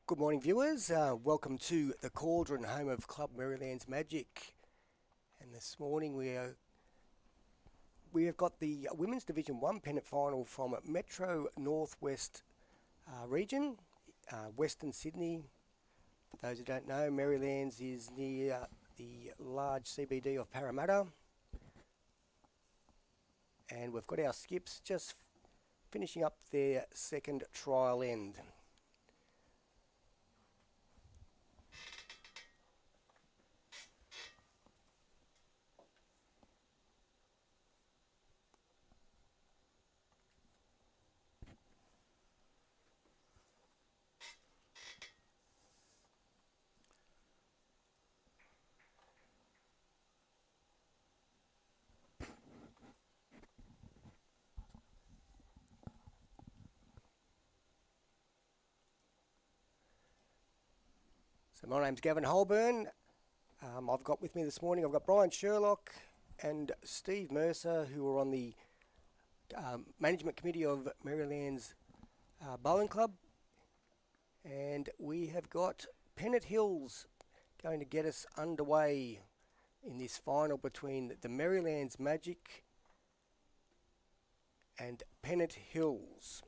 Good morning, viewers. Welcome to the Cauldron, home of Club Merrylands Magic. And this morning we have got the Women's Division 1 pennant final from Metro Northwest region, Western Sydney. For those who don't know, Merrylands is near the large CBD of Parramatta. And we've got our skips just finishing up their second trial end. So my name's Gavin Holburn. I've got with me this morning, I've got Brian Sherlock and Steve Mercer, who are on the management committee of Merrylands Bowling Club. And we have got Pennant Hills going to get us underway in this final between the Merrylands Magic and Pennant Hills.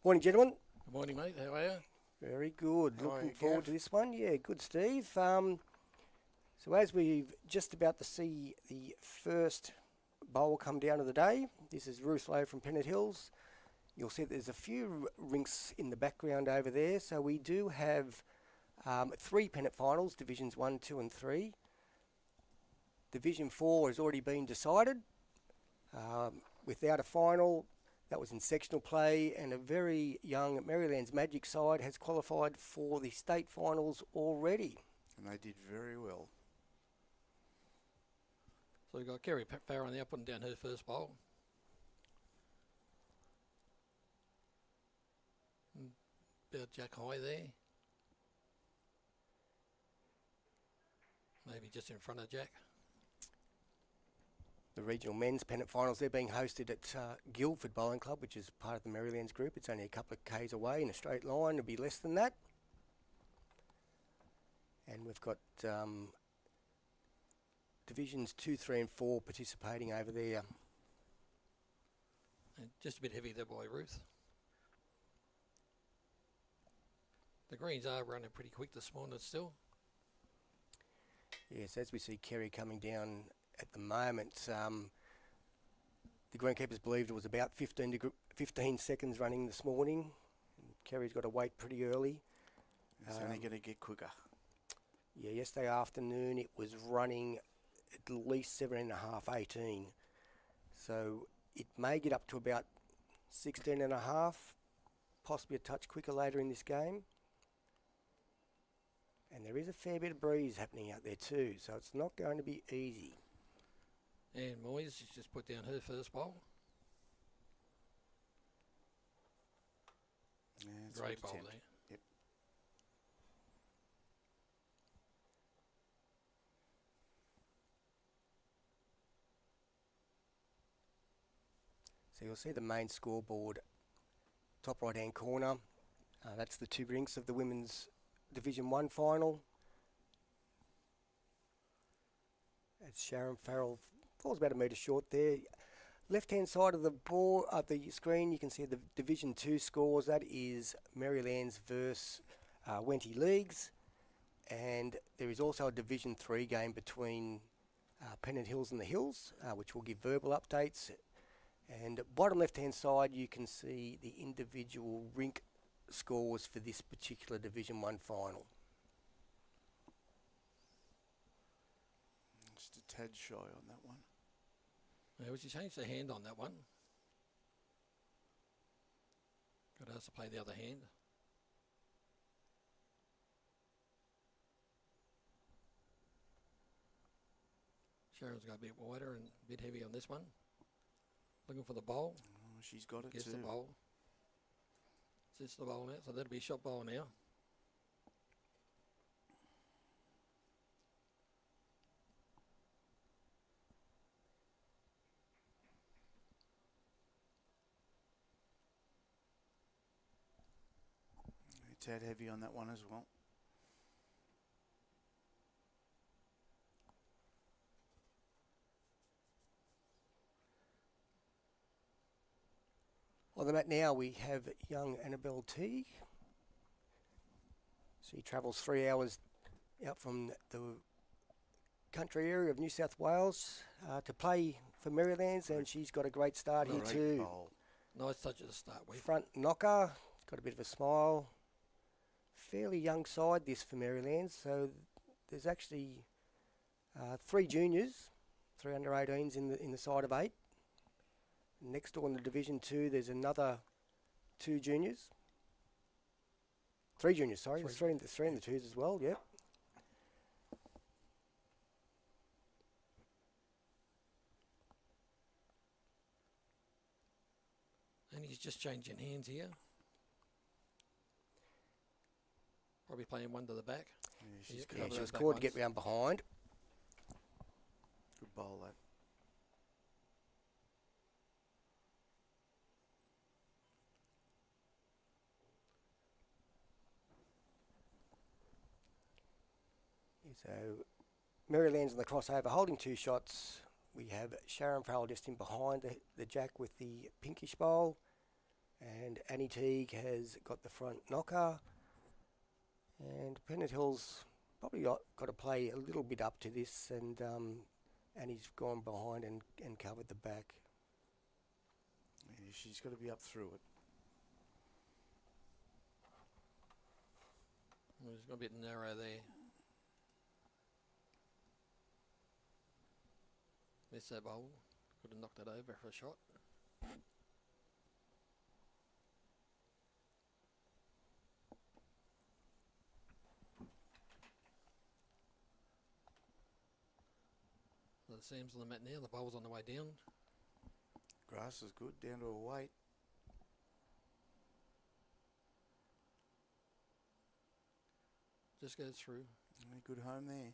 Morning, gentlemen. Good morning, mate. How are you? Very good. How are Looking you, forward Gav? to this one. Yeah, good, Steve. So as we've just about to see the first bowl come down of the day, this is Ruth from Pennant Hills. You'll see there's a few rinks in the background over there. So we do have 3 pennant finals, Divisions 1, 2 and 3. Division 4 has already been decided without a final. That was in sectional play, and a very young Merrylands Magic side has qualified for the state finals already. And they did very well. So we've got Kerry Farrell now putting down her first bowl. About jack high there. Maybe just in front of jack. The regional men's pennant finals, they're being hosted at Guildford Bowling Club, which is part of the Merrylands group. It's only a couple of k's away in a straight line. It'll be less than that. And we've got Divisions 2, 3 and 4 participating over there. And just a bit heavy there by Ruth. The greens are running pretty quick this morning still. Yes, as we see Kerry coming down at the moment, the greenkeepers believed it was about 15 seconds running this morning. And Kerry's got to wait pretty early. It's only going to get quicker. Yeah, yesterday afternoon it was running at least 17.5, 18. So it may get up to about 16.5, possibly a touch quicker later in this game. And there is a fair bit of breeze happening out there too, so it's not going to be easy. And Moyes has just put down her first bowl. Yeah, it's a Great good bowl attempt. there. Yep. So you'll see the main scoreboard, top right hand corner. That's the 2 rinks of the Women's Division 1 final. As Sharon Farrell falls about a metre short there. Left hand side of the board, the screen, you can see the Division 2 scores. That is Merrylands versus Wenty Leagues. And there is also a Division 3 game between Pennant Hills and the Hills, which will give verbal updates. And bottom left hand side you can see the individual rink scores for this particular Division 1 final. Just a tad shy on that one. Now, would you change the hand on that one? Got us to play the other hand. Sharon's got a bit wider and a bit heavy on this one. Looking for the bowl. Oh, she's got it Gets too. the bowl. Sits the bowl now, so that'll be a shot bowl now. tad heavy on that one as well. On the mat now we have young Annabelle Teague. She travels 3 hours out from the country area of New South Wales to play for Merrylands, and she's got a great start here Great too. bowl. Nice touch at the start with. Front knocker, got a bit of a smile. Fairly young side this for Merrylands, so there's actually 3 juniors, 3 under 18s in the side of 8. Next door in the Division 2, there's another 2 juniors. 3 juniors, sorry. There's 3 in the 2s as well, yep. And he's just changing hands here. Probably playing one to the back. Yeah, she's Yep, good. Yeah, Cover she those was back caught to get ones. round behind. Good bowl, that. So Merrylands on the crossover, holding 2 shots. We have Sharon Farrell just in behind the jack with the pinkish bowl, and Annie Teague has got the front knocker, and Pennant Hill's probably got to play a little bit up to this, and Annie's gone behind and covered the back. Yeah, she's got to be up through it. Well, it's got a bit narrow there. Missed that bowl. Could have knocked it over for a shot. So the Sam's on the mat now. The bowl's on the way down. Grass is good, down to a weight. Just goes through. Yeah, good home there.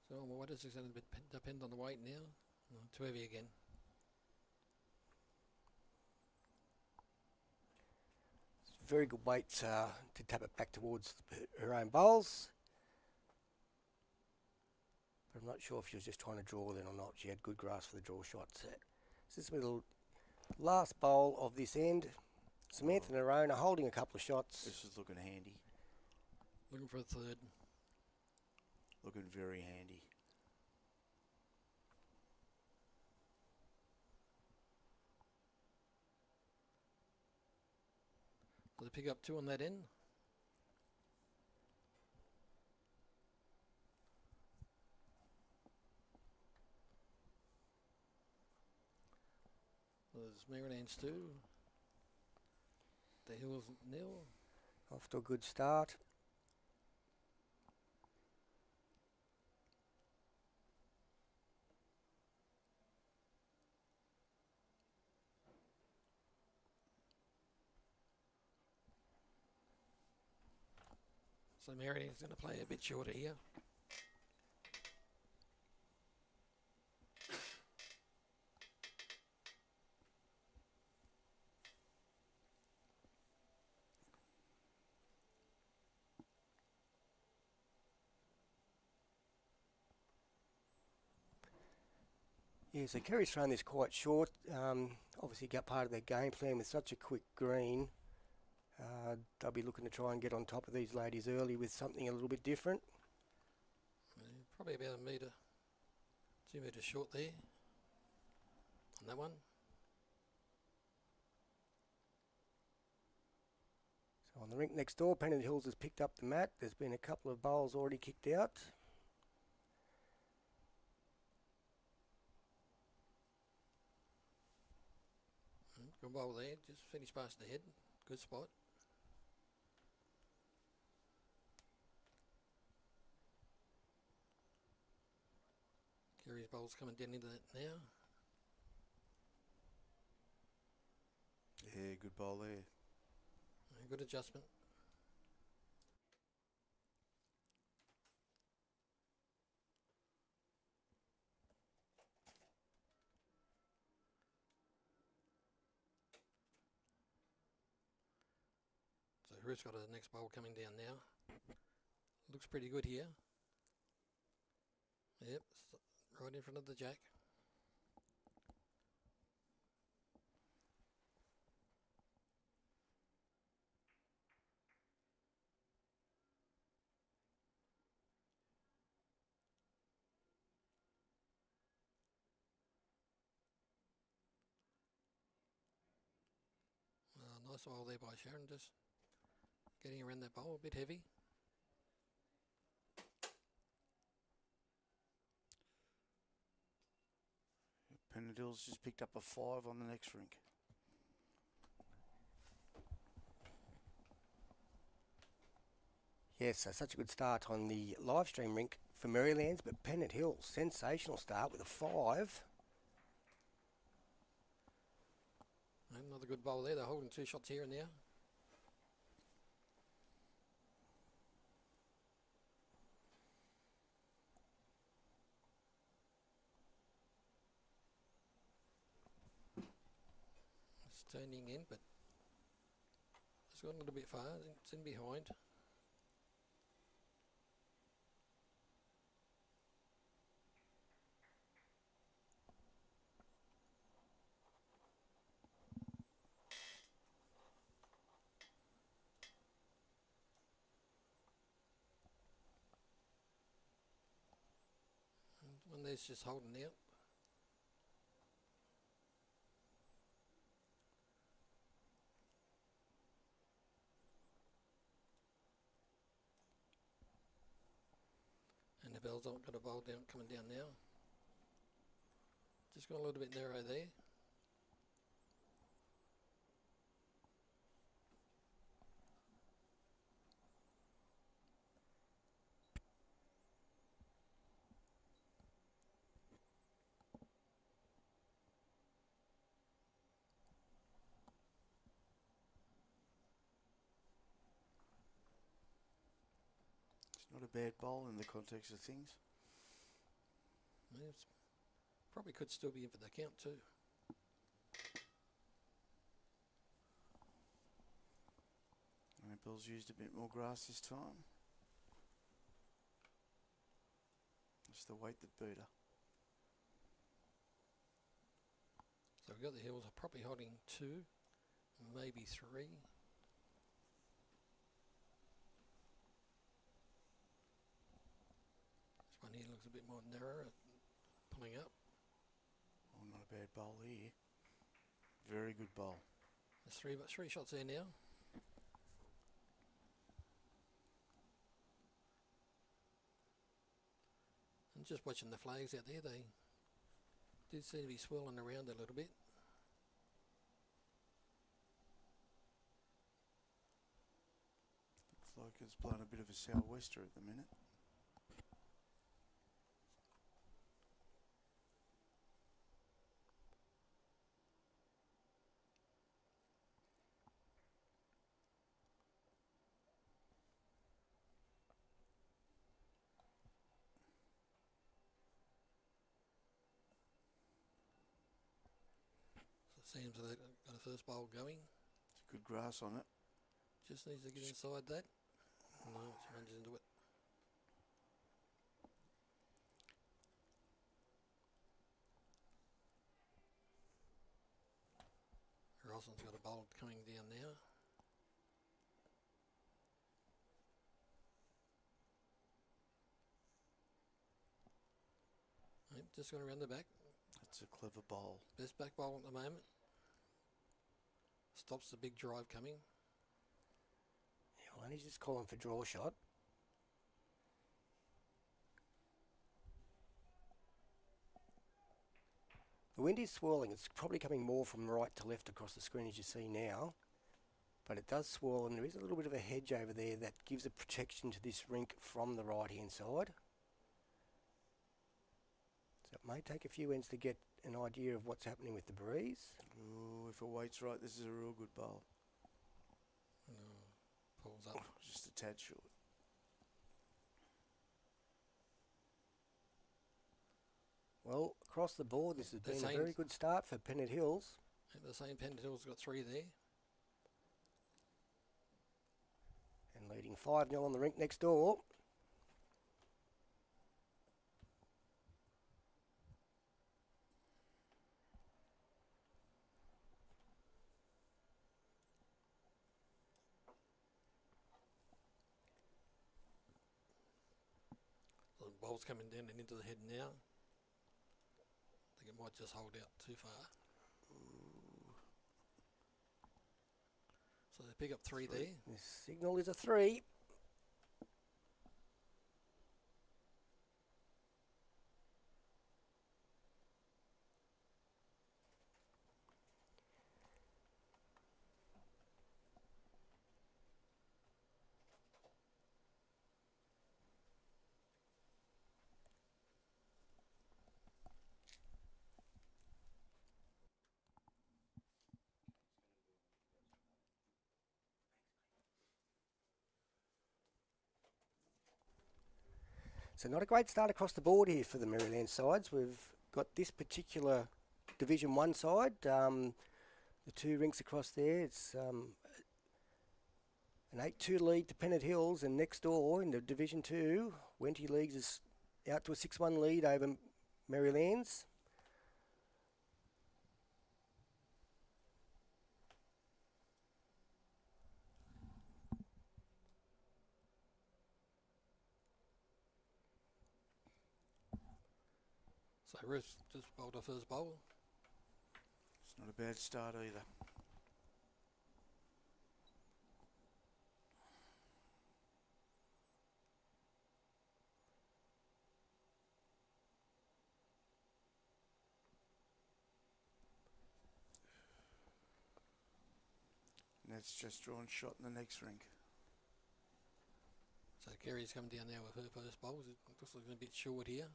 So well, what is it going to depend on the weight now? No, too heavy again. Very good weight to tap it back towards her own bowls. But I'm not sure if she was just trying to draw then or not. She had good grasp for the draw shots. So this is the last bowl of this end. Samantha and Noronha holding a couple of shots. This is looking handy. Looking for a third. Looking very handy. Will they pick up 2 on that end? Well, there's Merrylands 2. The Hills 0. Off to a good start. So Merrylands going to play a bit shorter here. Yeah, so Kerry's thrown this quite short. Obviously got part of their game plan with such a quick green. They'll be looking to try and get on top of these ladies early with something a little bit different. Probably about a metre, 2 metres short there on that one. So on the rink next door, Pennant Hills has picked up the mat. There's been a couple of bowls already kicked out. Good bowl there, just finished past the head. Good spot. Kerry's bowl's coming down into that now. Yeah, good bowl there. Good adjustment. Ruth's got a next bowl coming down now. Looks pretty good here. Yep, right in front of the jack. Nice bowl there by Sharon, just getting around that bowl, a bit heavy. Pennant Hills just picked up a 5 on the next rink. Yes, so such a good start on the live stream rink for Merrylands, but Pennant Hills, sensational start with a 5. Another good bowl there. They're holding 2 shots here and there. It's turning in, but it's gone a little bit far. It's in behind. One there's just holding out. Annabelle's got a bowl down coming down now. Just got a little bit narrow there. Not a bad bowl in the context of things. Yeah, probably could still be in for the count too. Annabelle's used a bit more grass this time. It's the weight that beat her. So we've got the hills are probably holding 2, maybe 3. This one here looks a bit more narrow, pulling up. Oh, not a bad bowl here. Very good bowl. There's 3 shots there now. And just watching the flags out there, they did seem to be swirling around a little bit. Looks like it's blowing a bit of a sou'wester at the minute. Seems they've got a first bowl going. It's good grass on it. Just needs to get inside that. No, she runs into it. Roslyn's got a bowl coming down now. Yep, just going around the back. That's a clever bowl. Best back bowl at the moment. Stops the big drive coming. Yeah, well, and he's just calling for draw shot. The wind is swirling. It's probably coming more from right to left across the screen as you see now. But it does swirl, and there is a little bit of a hedge over there that gives a protection to this rink from the right-hand side. So it may take a few ends to get an idea of what's happening with the breeze. Ooh, if it waits right, this is a real good bowl. Pulls up. Just a tad short. Well, across the board, this has been a very good start for Pennant Hills. The same Pennant Hills got 3 there. leading 5-0 on the rink next door. The ball's coming down and into the head now. I think it might just hold out too far. So they pick up three there. The signal is a 3. So not a great start across the board here for the Merrylands sides. We've got this particular Division 1 side, the 2 rinks across there. It's an 8-2 lead to Pennant Hills, and next door in the Division 2, Wenty Leagues is out to a 6-1 lead over Merrylands. So Ruth just bowled her first bowl. It's not a bad start either. And that's just drawn shot in the next rink. So Kerry's come down now with her first bowl. It looks like a bit short here.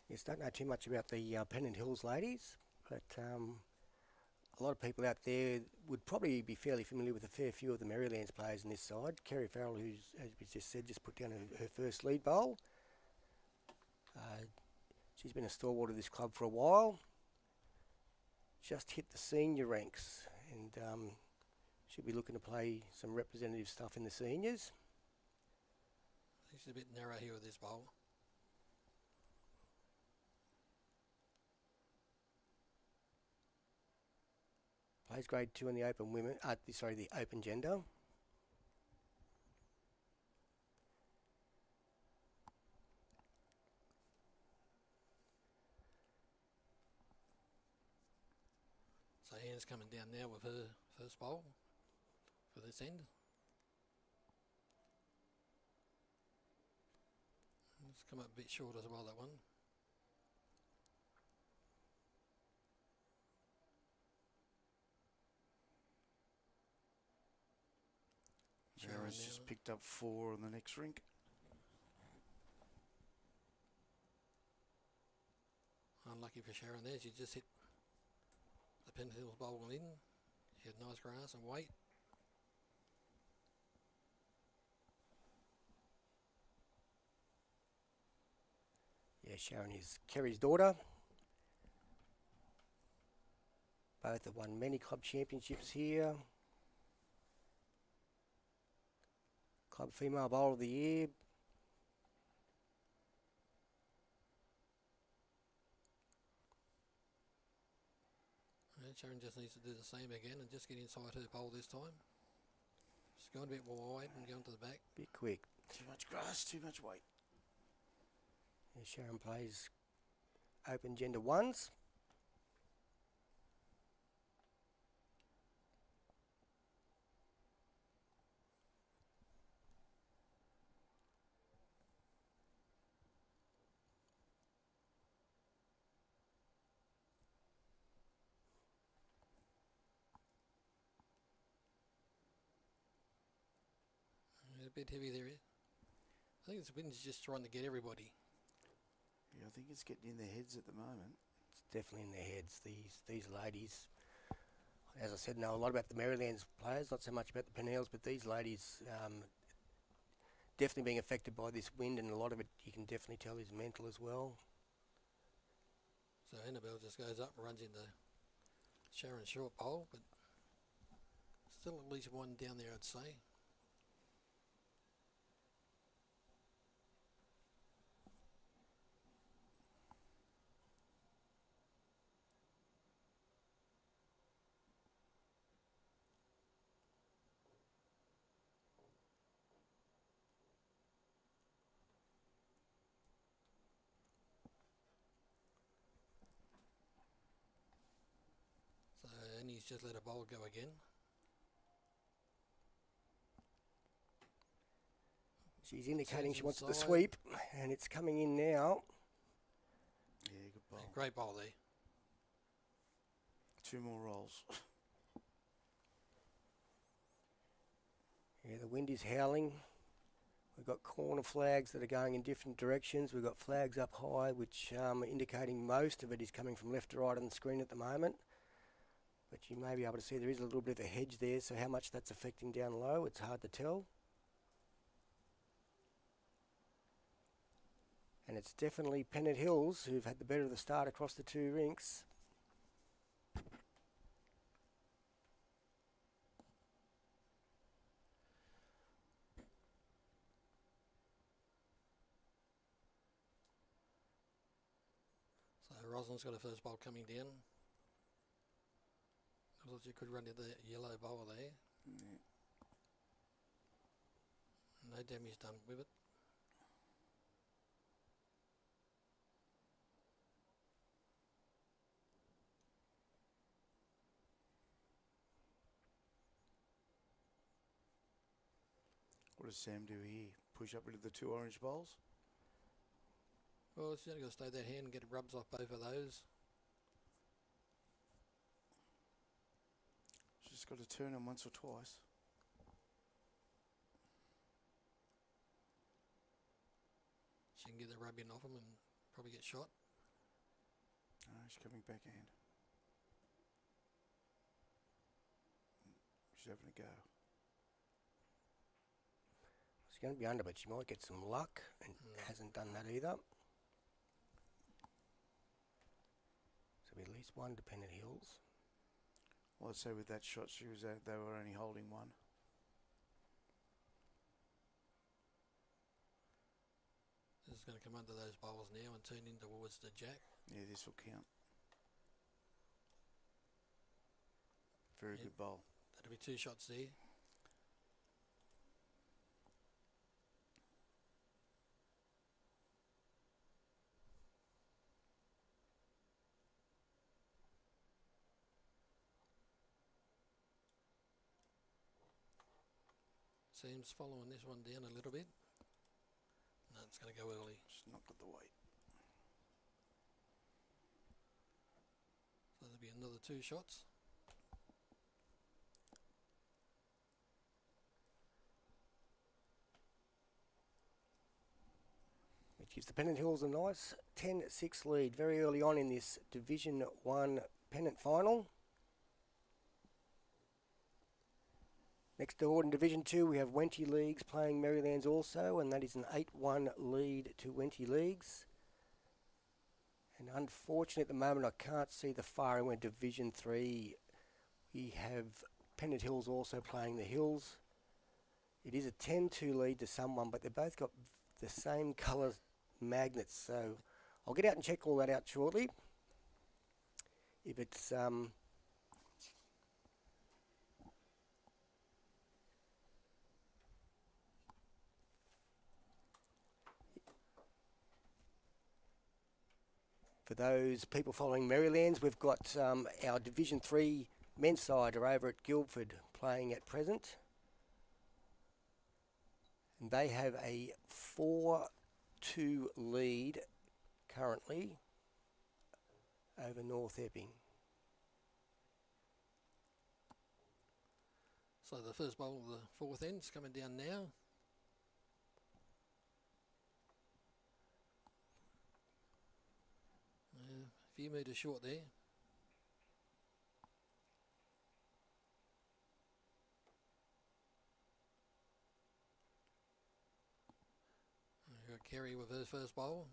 Yes, don't know too much about the Pennant Hills ladies, but a lot of people out there would probably be fairly familiar with a fair few of the Merrylands players in this side. Kerry Farrell, who's, as we just said, just put down her first lead bowl. She's been a stalwart of this club for a while. Just hit the senior ranks, and she'll be looking to play some representative stuff in the seniors. I think she's a bit narrow here with this bowl. Plays grade 2 in the open women, the open gender. So Anne's coming down now with her first bowl for this end. It's come up a bit short as well, that one. Sharon's just picked up 4 on the next rink. Unlucky for Sharon there. She just hit the Pennant Hills bowl in. She had nice grass and weight. Yeah, Sharon is Kerry's daughter. Both have won many club championships here. Club Female Bowler of the Year. And Sharon just needs to do the same again and just get inside her bowl this time. She's gone a bit wide and going to the back. Bit quick. Too much grass, too much weight. Yeah, Sharon plays open gender 1s. A bit heavy there. I think this wind's just trying to get everybody. Yeah, I think it's getting in their heads at the moment. It's definitely in their heads. These ladies, as I said, know a lot about the Merrylands players, not so much about the Pennant Hills, but these ladies definitely being affected by this wind, and a lot of it you can definitely tell is mental as well. So Annabelle just goes up and runs into Sharon's short pole, but still at least one down there, I'd say. So Annie's just let a bowl go again. She's indicating she wants the inside. sweep, and it's coming in now. Yeah, good bowl. Great bowl there. 2 more rolls. Yeah, the wind is howling. We've got corner flags that are going in different directions. We've got flags up high, which are indicating most of it is coming from left to right on the screen at the moment. But you may be able to see there is a little bit of a hedge there, so how much that's affecting down low, it's hard to tell. And it's definitely Pennant Hills who've had the better of the start across the 2 rinks. So Roslyn's got a first bowl coming down. Looks like you could run into the yellow bowl there. Yeah. No damage done with it. What does Sam do here? Push up into the 2 orange bowls? Well, she's only got to stay that hand and get rubs off both of those. She's got to turn him once or twice. She can get the rub in off him and probably get shot. Oh, she's coming backhand. She's having a go. She's going to be under, but she might get some luck, and hasn't done that either. So at least 1 to Pennant Hills. Well, I'd say with that shot, they were only holding 1. This is going to come under those bowls now and turn in towards the jack. Yeah, this will count. Very good bowl. That'll be 2 shots there. Sam's following this one down a little bit. No, it's going to go early. Just not got the weight. So there'll be another 2 shots. Which gives the Pennant Hills a nice 10-6 lead very early on in this Division 1 pennant final. Next door in Division 2 we have Wenty Leagues playing Merrylands also, and that is an 8-1 lead to Wenty Leagues. And unfortunately at the moment I can't see the far end in Division 3. We have Pennant Hills also playing the Hills. It is a 10-2 lead to someone, but they've both got the same colour magnets, so I'll get out and check all that out shortly. If it's for those people following Merrylands, we've got our Division 3 men's side are over at Guildford playing at present. And they have a 4-2 lead currently over North Epping. So the first bowl of the 4th end's coming down now. A few metres short there. Kerry with her first bowl.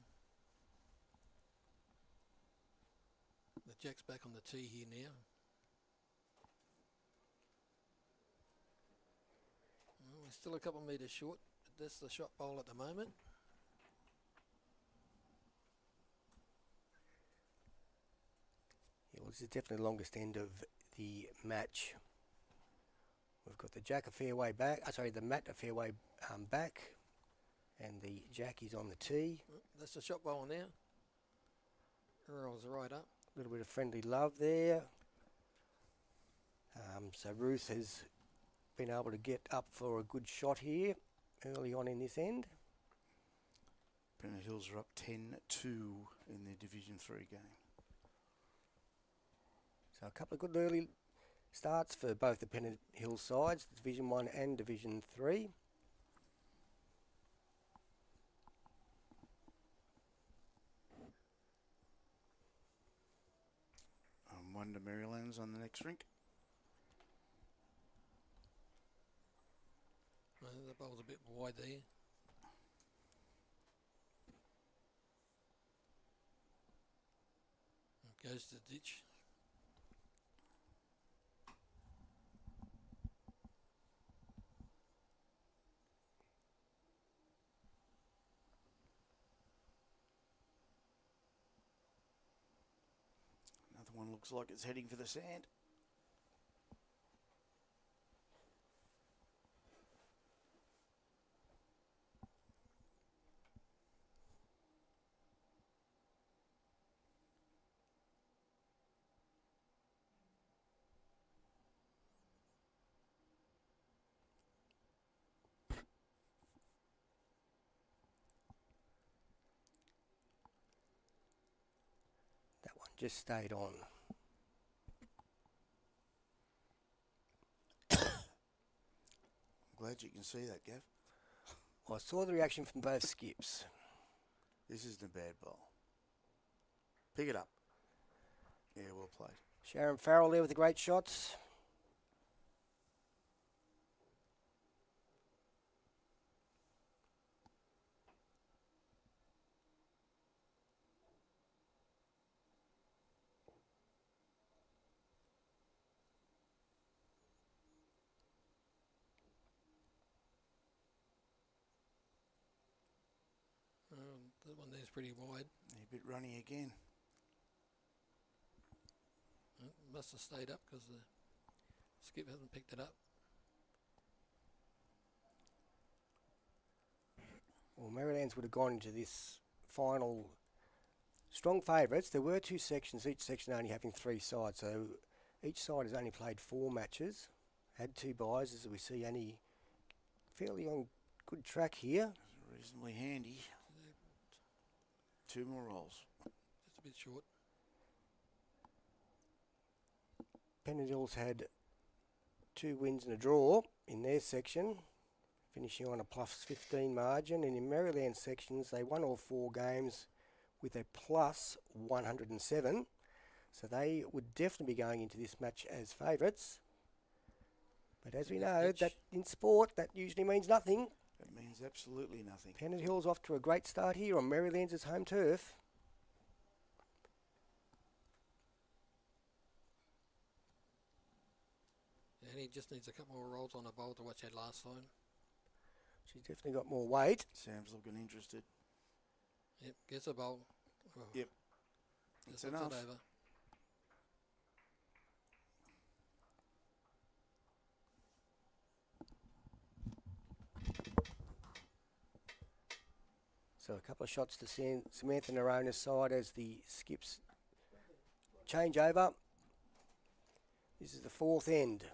The Jack's back on the tee here now. Well, we're still a couple of metres short. That's the shot bowl at the moment. Yeah, well, this is definitely the longest end of the match. We've got the Jack a fairway back. The mat a fairway back, and the Jack is on the tee. That's the shot bowl now. Rolls right up. A little bit of friendly love there. So Ruth has been able to get up for a good shot here early on in this end. Pennant Hills are up 10-2 in their Division 3 game. So a couple of good early starts for both the Pennant Hills sides, Division 1 and Division 3. One to Merrylands on the next rink. The bowl's a bit wide there. Goes to the ditch. Another one looks like it's heading for the sand. That one just stayed on. Glad you can see that, Gav. Well, I saw the reaction from both skips. This isn't a bad ball. Pick it up. Yeah, well played. Sharon Farrell there with the great shots. That one there's pretty wide. A bit runny again. Must have stayed up because the skip hasn't picked it up. Well, Merrylands would have gone into this final strong favourites. There were two sections, each section only having 3 sides, so each side has only played 4 matches, had 2 byes, as we see Annie fairly on good track here. Reasonably handy. 2 more rolls. Just a bit short. Pennant Hills had 2 wins and a draw in their section, finishing on a plus 15 margin, and in Merrylands sections they won all 4 games with a plus 107, so they would definitely be going into this match as favourites. But as we know, that in sport that usually means nothing. That means absolutely nothing. Pennant Hills off to a great start here on Merrylands' home turf. And he just needs a couple more rolls on a bowl to watch that last time. She's definitely got more weight. Sam's looking interested. Yep, gets a bowl. Oh, Yep. just It's looks enough. it over. So a couple of shots to Samantha Noronha's side as the skips change over. This is the 4th end.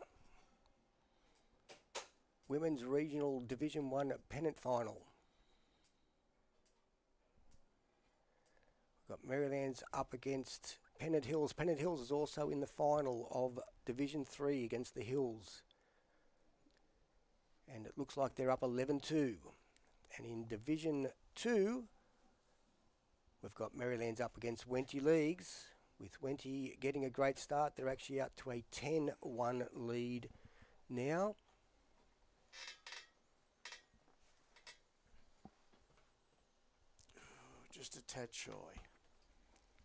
Women's Regional Division 1 Pennant Final. We've got Merrylands up against Pennant Hills. Pennant Hills is also in the final of Division 3 against the Hills. And it looks like they're up 11-2. And in Division 2, we've got Merrylands up against Wenty Leagues. With Wenty getting a great start, they're actually out to a 10-1 lead now. Just a tad shy.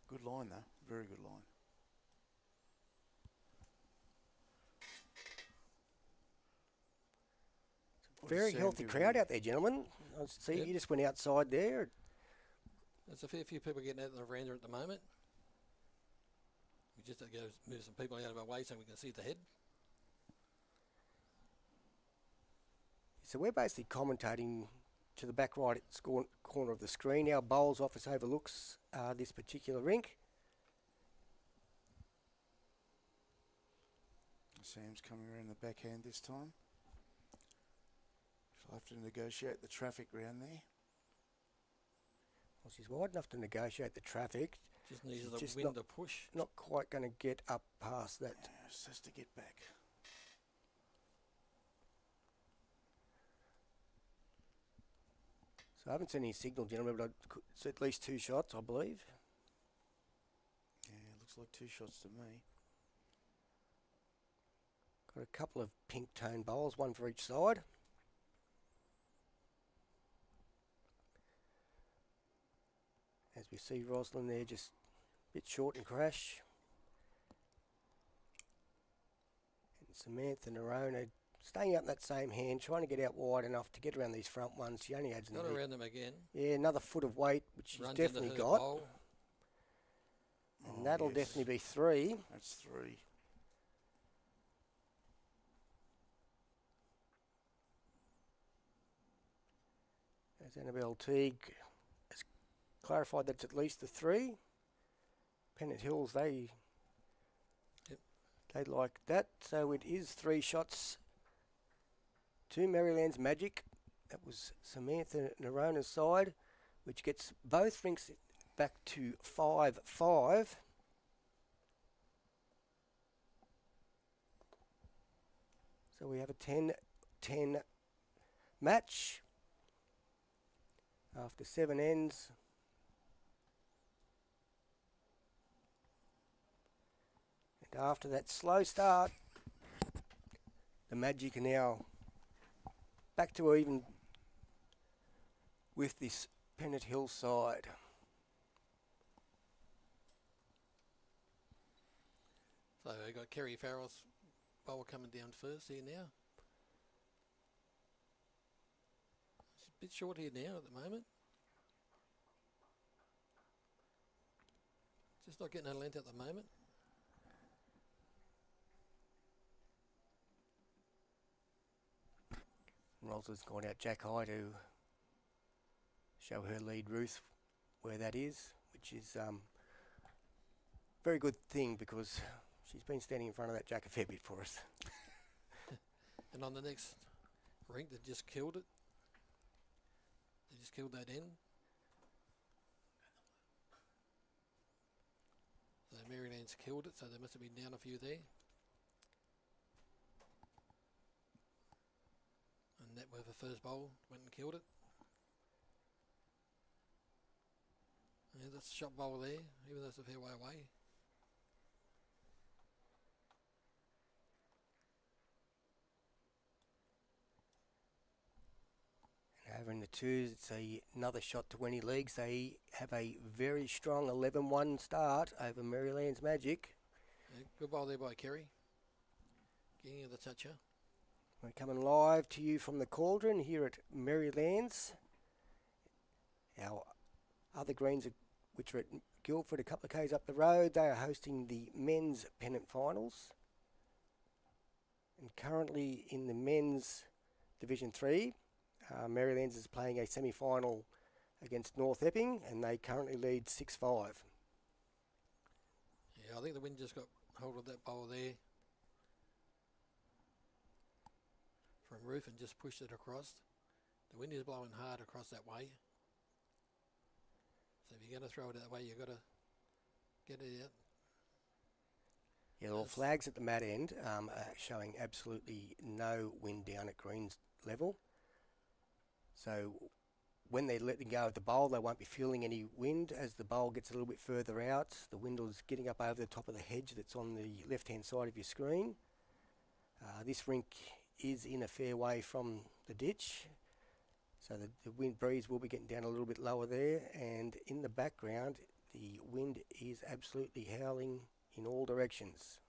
Good line though, very good line. What does Very Sam healthy give crowd you? out there, gentlemen. I see Yep. you just went outside there. There's a fair few people getting out of the veranda at the moment. We just have to go move some people out of our way so we can see the head. So we're basically commentating to the back right corner of the screen. Our bowls office overlooks this particular rink. Sam's coming around the backhand this time. She'll have to negotiate the traffic round there. Well, she's wide enough to negotiate the traffic. Just needs She's the just wind to push. Not quite going to get up past that. Yeah, just has to get back. So I haven't seen any signal, gentlemen, but it's at least 2 shots, I believe. Yeah, looks like 2 shots to me. Got a couple of pink tone bowls, one for each side. As we see Roslyn there, just a bit short and crash. And Samantha and Noronha staying out in that same hand, trying to get out wide enough to get around these front ones. She only adds Got another, around them again. yeah, another foot of weight, which she's Runs definitely into her got. bowl. And Oh, that'll yes. definitely be 3. That's 3. As Annabelle Teague has clarified that's at least the 3. Pennant Hills, they like that. So it is 3 shots to Merrylands Magic. That was Samantha Noronha's side, which gets both rinks back to 5-5. So we have a 10-10 match after 7 ends. And after that slow start, the Magic are now back to even with this Pennant Hill side. So we've got Kerry Farrell's bowl coming down first here now. She's a bit short here now at the moment. Just not getting her length at the moment. Roslyn's gone out jack high to show her lead Ruth where that is, which is very good thing because she's been standing in front of that jack a fair bit for us. And on the next rink, they just killed it. They just killed that end. So Merrylands killed it, so there must have been down a few there. And that with the first bowl went and killed it. Yeah, that's a shot bowl there, even though it's a fair way away. And over in the twos, it's another shot to Wenny Leagues. They have a very strong 11-1 start over Merrylands Magic. Yeah, good bowl there by Kerry. Getting the toucher. We're coming live to you from the Cauldron here at Merrylands. Our other greens, which are at Guildford, a couple of k's up the road, they are hosting the men's pennant finals. And currently in the men's Division 3, Merrylands is playing a semi-final against North Epping, and they currently lead 6-5. Yeah, I think the wind just got hold of that bowl there from Ruth and just pushed it across. The wind is blowing hard across that way. So if you're going to throw it that way, you've got to get it out. Yeah, all flags at the mat end are showing absolutely no wind down at greens level. So when they're letting go of the bowl, they won't be feeling any wind. As the bowl gets a little bit further out, the wind is getting up over the top of the hedge that's on the left-hand side of your screen. This rink is in a fair way from the ditch. So the wind breeze will be getting down a little bit lower there, and in the background the wind is absolutely howling in all directions.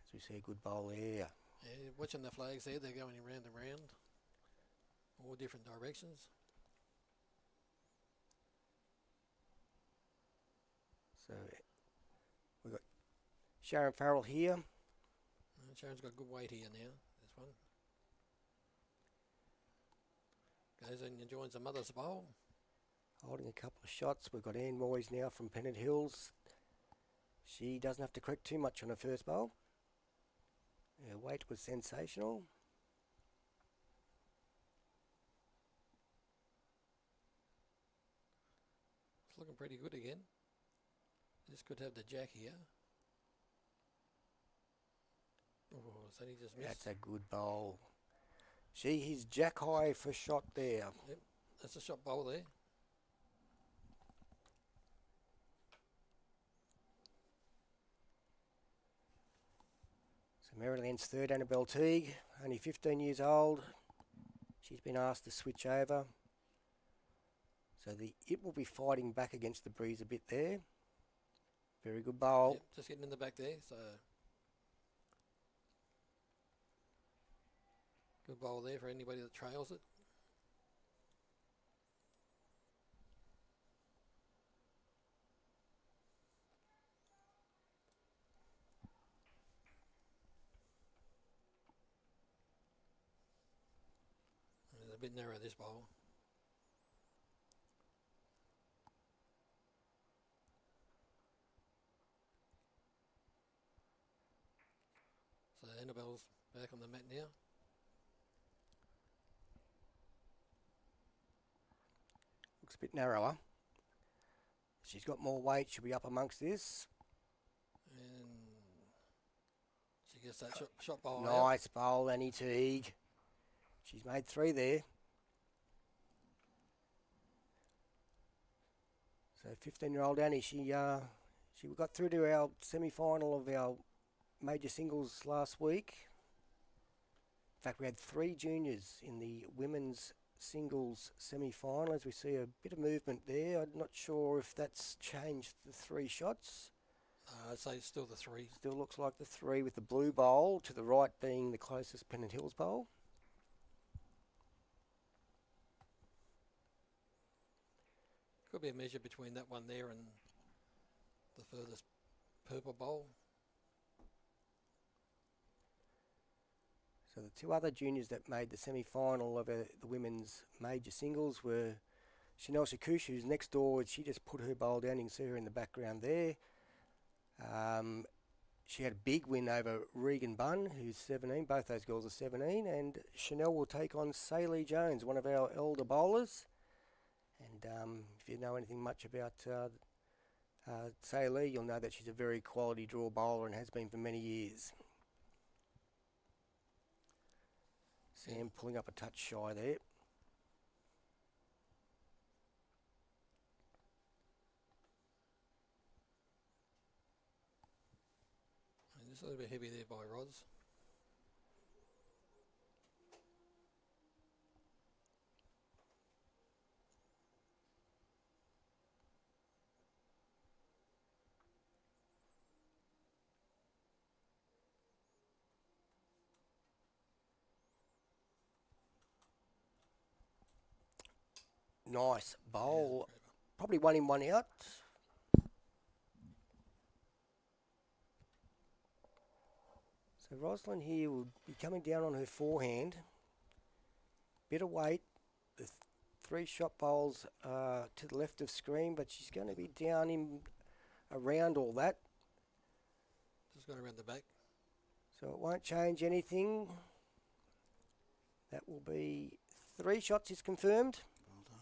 As we see a good bowl there. Yeah, watching the flags there, they're going round and round, all different directions. So we've got Sharon Farrell here. Sharon's got good weight here now, this one. Goes in and joins the mother's bowl. Holding a couple of shots. We've got Moyes now from Pennant Hills. She doesn't have to correct too much on her first bowl. Her weight was sensational. It's looking pretty good again. This could have the jack here. Oh, so he just missed. That's a good bowl. He's jack high for shot there. Yep, that's a shot bowl there. So Merrylands third, Annabelle Teague, only 15 years old. She's been asked to switch over. So it will be fighting back against the breeze a bit there. Very good bowl. Yep, just getting in the back there, so good bowl there for anybody that trails it. It's a bit narrow, this bowl. So Annabelle's back on the mat now. Looks a bit narrower. She's got more weight. She'll be up amongst this. And she gets that shot bowl out. Nice bowl, Annie Teague. She's made 3 there. So 15-year-old Annie, she got through to our semi-final of our major singles last week. In fact, we had 3 juniors in the women's singles semi-final. As we see a bit of movement there. I'm not sure if that's changed the 3 shots. I'd say it's still the 3. Still looks like the 3 with the blue bowl to the right being the closest Pennant Hills bowl. Could be a measure between that one there and the furthest purple bowl. So the 2 other juniors that made the semi-final of the women's major singles were Chakouch, who's next door. She just put her bowl down. You can see her in the background there. She had a big win over Regan Bunn, who's 17. Both those girls are 17. And Chanel will take on Shylie Jones, one of our elder bowlers. And if you know anything much about Shylie, you'll know that she's a very quality draw bowler and has been for many years. Sam pulling up a touch shy there. And just a little bit heavy there by Rods. Nice bowl. Probably 1 in, 1 out. So Roslyn here will be coming down on her forehand. Bit of weight. The 3 shot bowls to the left of screen, but she's going to be down in around all that. Just going around the back. So it won't change anything. That will be 3 shots is confirmed. Well done.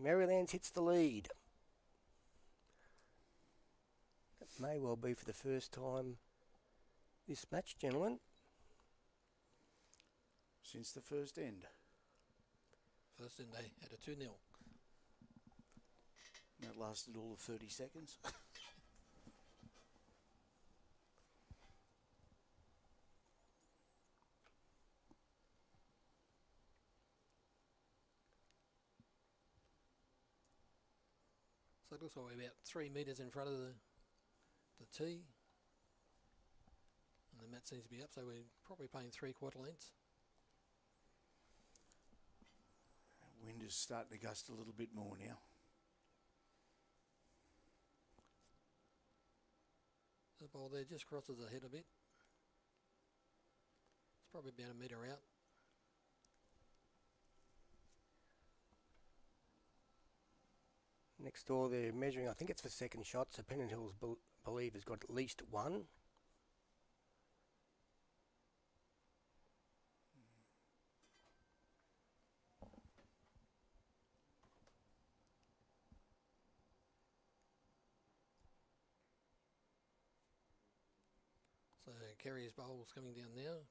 Merrylands hits the lead. That may well be for the first time this match, gentlemen. Since the first end. First in they had a 2-0. That lasted all of 30 seconds. So it looks like we're about 3 metres in front of the tee. And the mat seems to be up, so we're probably playing 3/4 lengths. Wind is starting to gust a little bit more now. The ball there just crosses the head a bit. It's probably about 1 metre out. Next door, they're measuring, I think it's for second shot, so Pennant Hills believe has got at least one. So Kerry's bowl's coming down now.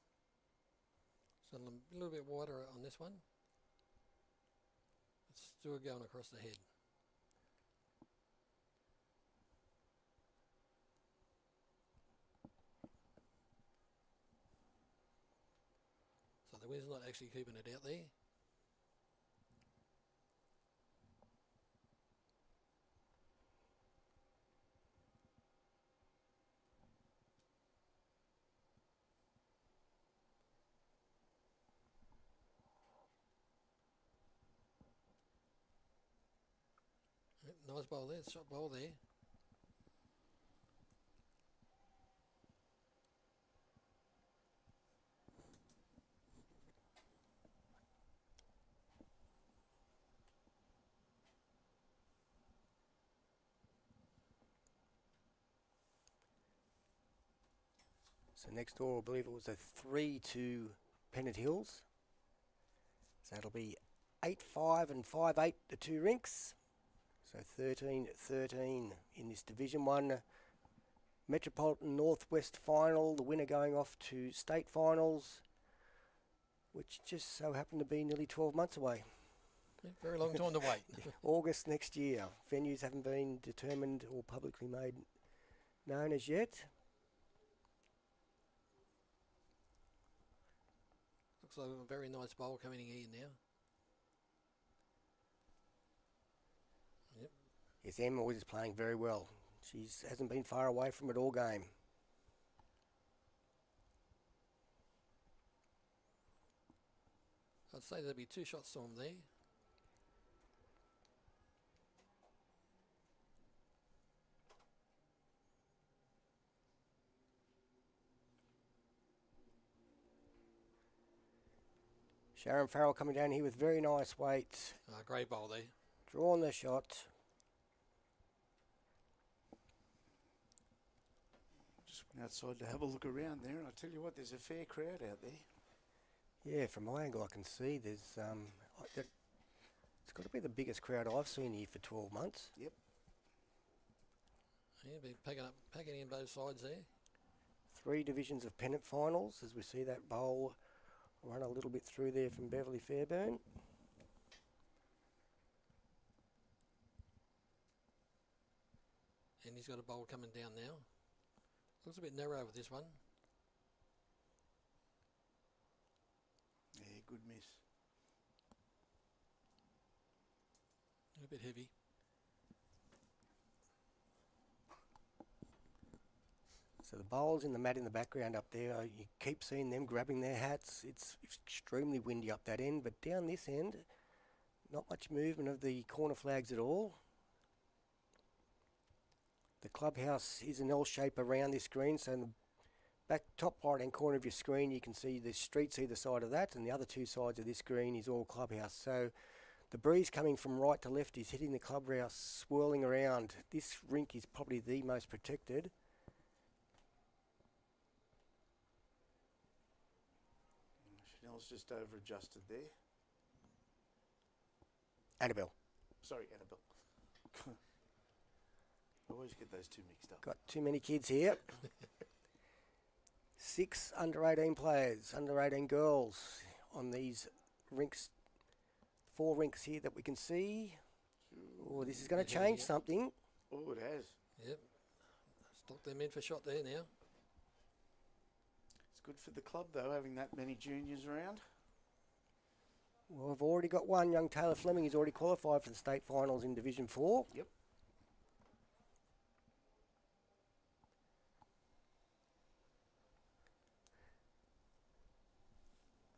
So a little bit wider on this one. It's still going across the head. So the wind's not actually keeping it out there. Yep, nice bowl there, shot bowl there. So next door, I believe it was a 3 to Pennant Hills. So that'll be 8-5 and 5-8 the two rinks. So 13-13 in this Division 1 Metropolitan Northwest Final. The winner going off to state finals, which just so happened to be nearly 12 months away. Very long time to wait. August next year. Venues haven't been determined or publicly made known as yet. Looks like a very nice bowl coming in here now. Yep. Yes, Emma is playing very well. She hasn't been far away from it all game. I'd say there'd be 2 shots to him there. Sharon Farrell coming down here with very nice weight. Great bowl there. Drawn the shot. Just went outside to have a look around there, and I tell you what, there's a fair crowd out there. Yeah, from my angle I can see there's it's got to be the biggest crowd I've seen here for 12 months. Yep. Yeah, be packing in both sides there. 3 divisions of pennant finals as we see that bowl run a little bit through there from Beverley Fairbairn. And he's got a bowl coming down now. Looks a bit narrow with this one. Yeah, good miss. A bit heavy. So the bowls in the mat in the background up there, you keep seeing them grabbing their hats. It's extremely windy up that end, but down this end, not much movement of the corner flags at all. The clubhouse is an L shape around this green, so in the back top right hand corner of your screen you can see the streets either side of that, and the other 2 sides of this green is all clubhouse. So the breeze coming from right to left is hitting the clubhouse, swirling around. This rink is probably the most protected. Chanel's just over adjusted there. Annabelle. Sorry, Annabelle. I always get those 2 mixed up. Got too many kids here. 6 under 18 players, under 18 girls on these rinks. 4 rinks here that we can see. Oh, this is going to change something. Oh, it has. Yep. Stock them in for shot there now. It's good for the club, though, having that many juniors around. Well, I've already got one. Young Taylor Fleming is already qualified for the state finals in Division 4. Yep.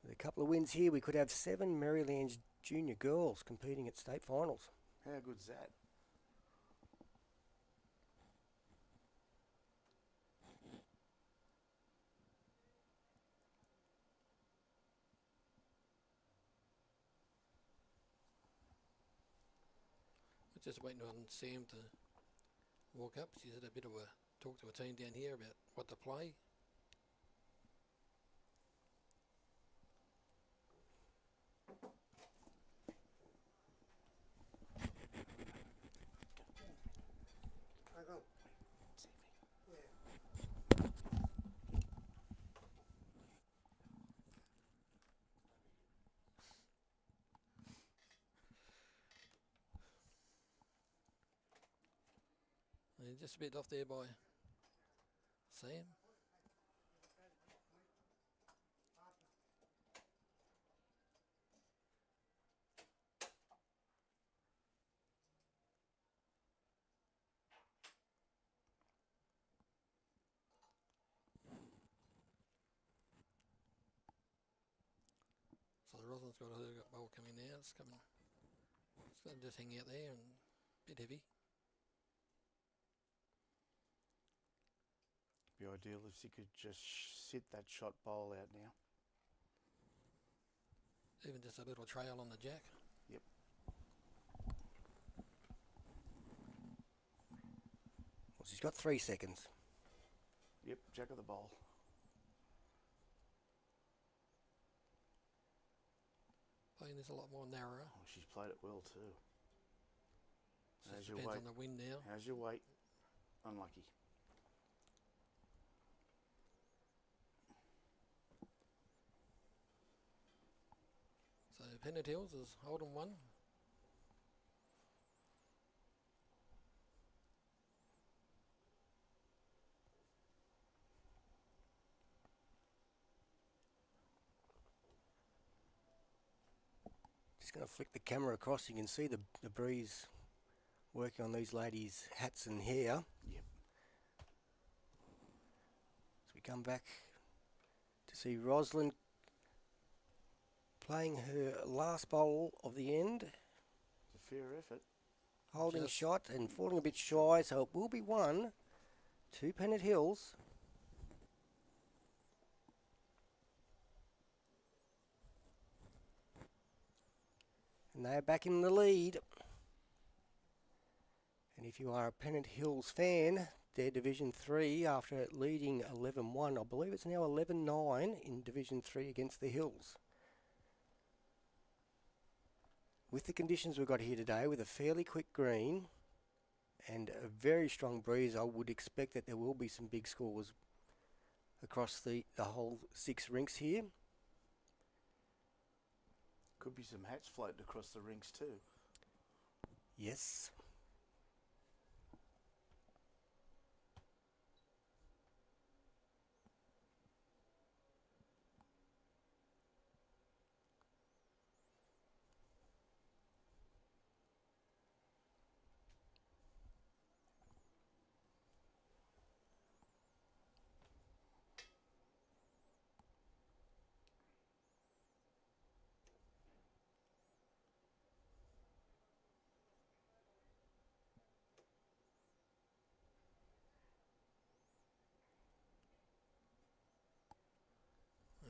With a couple of wins here, we could have 7 Merrylands junior girls competing at state finals. How good's that? We're just waiting on Sam to walk up. She's had a bit of a talk to a team down here about what to play. And just a bit off there by Sam. So Roslyn's got her bowl coming now. It's coming. It's going to just hang out there and a bit heavy. Be ideal if she could just sit that shot bowl out now. Even just a little trail on the jack. Yep. Well, she's got 3 seconds. Yep, jack of the bowl. Playing this a lot more narrower. Oh, she's played it well too. How's Just your depends weight? on the wind now. How's your weight? Unlucky. So Pennant Hills is holding one. Just going to flick the camera across. You can see the breeze working on these ladies' hats and hair. Yep. So we come back to see Roslyn playing her last bowl of the end. It's a fair effort. Holding Just- shot and falling a bit shy, so it will be 1 to Pennant Hills. And they're back in the lead. And if you are a Pennant Hills fan, they're Division 3 after leading 11-1. I believe it's now 11-9 in Division 3 against the Hills. With the conditions we've got here today, with a fairly quick green and a very strong breeze, I would expect that there will be some big scores across the whole 6 rinks here. Could be some hats floating across the rinks too. Yes.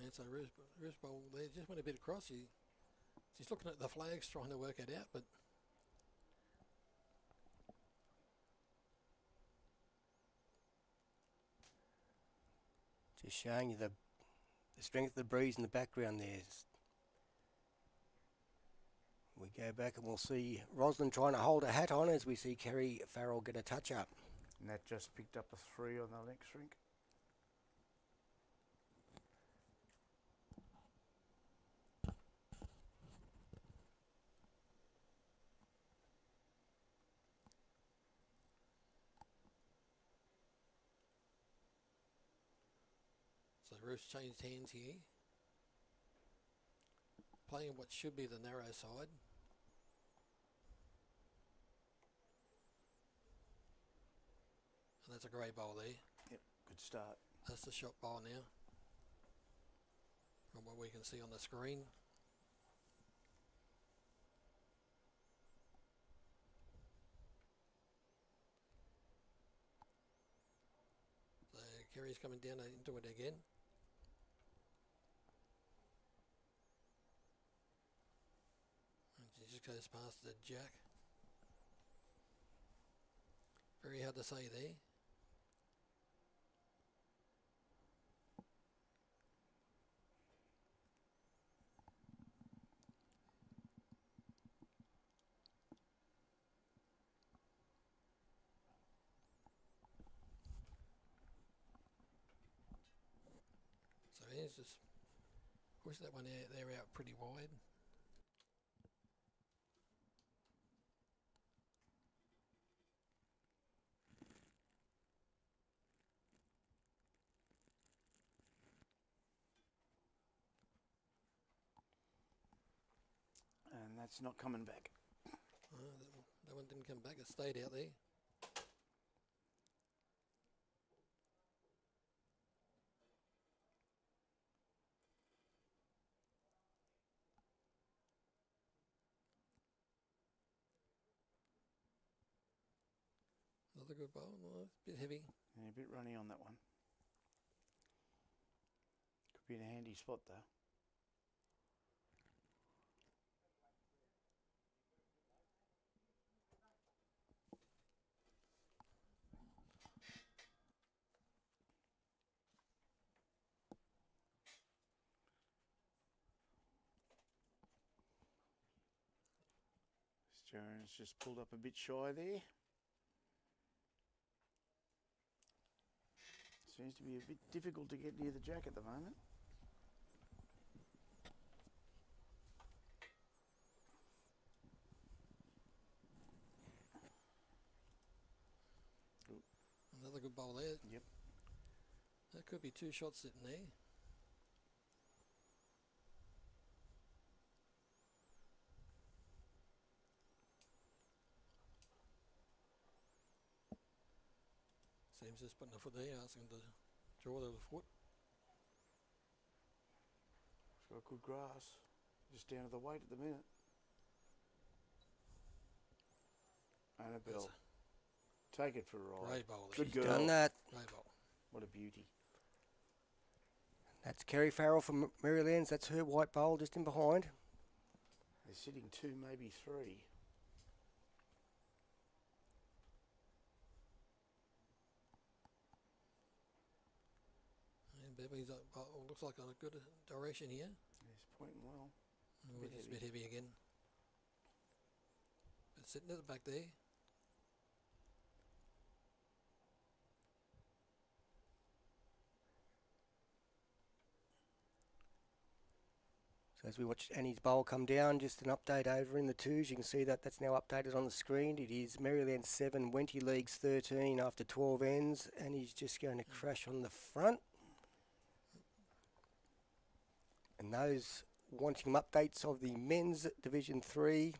And so Ruth bowl there just went a bit across. She's looking at the flags, trying to work it out, but Just showing you the strength of the breeze in the background there. We go back and we'll see Roslyn trying to hold a hat on as we see Kerry Farrell get a touch up. And that just picked up a 3 on the next rink. so Ruth's changed hands here. Playing what should be the narrow side. And that's a great bowl there. Yep, good start. That's the shot bowl now. From what we can see on the screen. So Kerry's coming down into it again. And she just goes past the jack. Very hard to say there. So he's just push that one out there out pretty wide. And that's not coming back. That one didn't come back, it stayed out there. Another good bowl, no, it's a bit heavy. Yeah, a bit runny on that one. Could be in a handy spot though. Sharon's just pulled up a bit shy there. Seems to be a bit difficult to get near the jack at the moment. Another good bowl there. Yep. That could be 2 shots sitting there. Seems just putting a foot there, asking to draw the foot. It's got good grass. Just down to the weight at the minute. Annabelle. Take it for a ride. Great bowl. Good She's girl. done that. Great bowl. What a beauty. That's Kerry Farrell from Merrylands. That's her white bowl just in behind. They're sitting 2, maybe 3. And Beverley's looks like on a good direction here. He's pointing well. Oh, it's a bit heavy again. But sitting at the back there. So as we watched Annie's bowl come down, just an update over in the twos. You can see that that's now updated on the screen. It is Merrylands 7, Wenty Leagues 13 after 12 ends. And he's just going to crash on the front. And those wanting updates of the men's Division 3,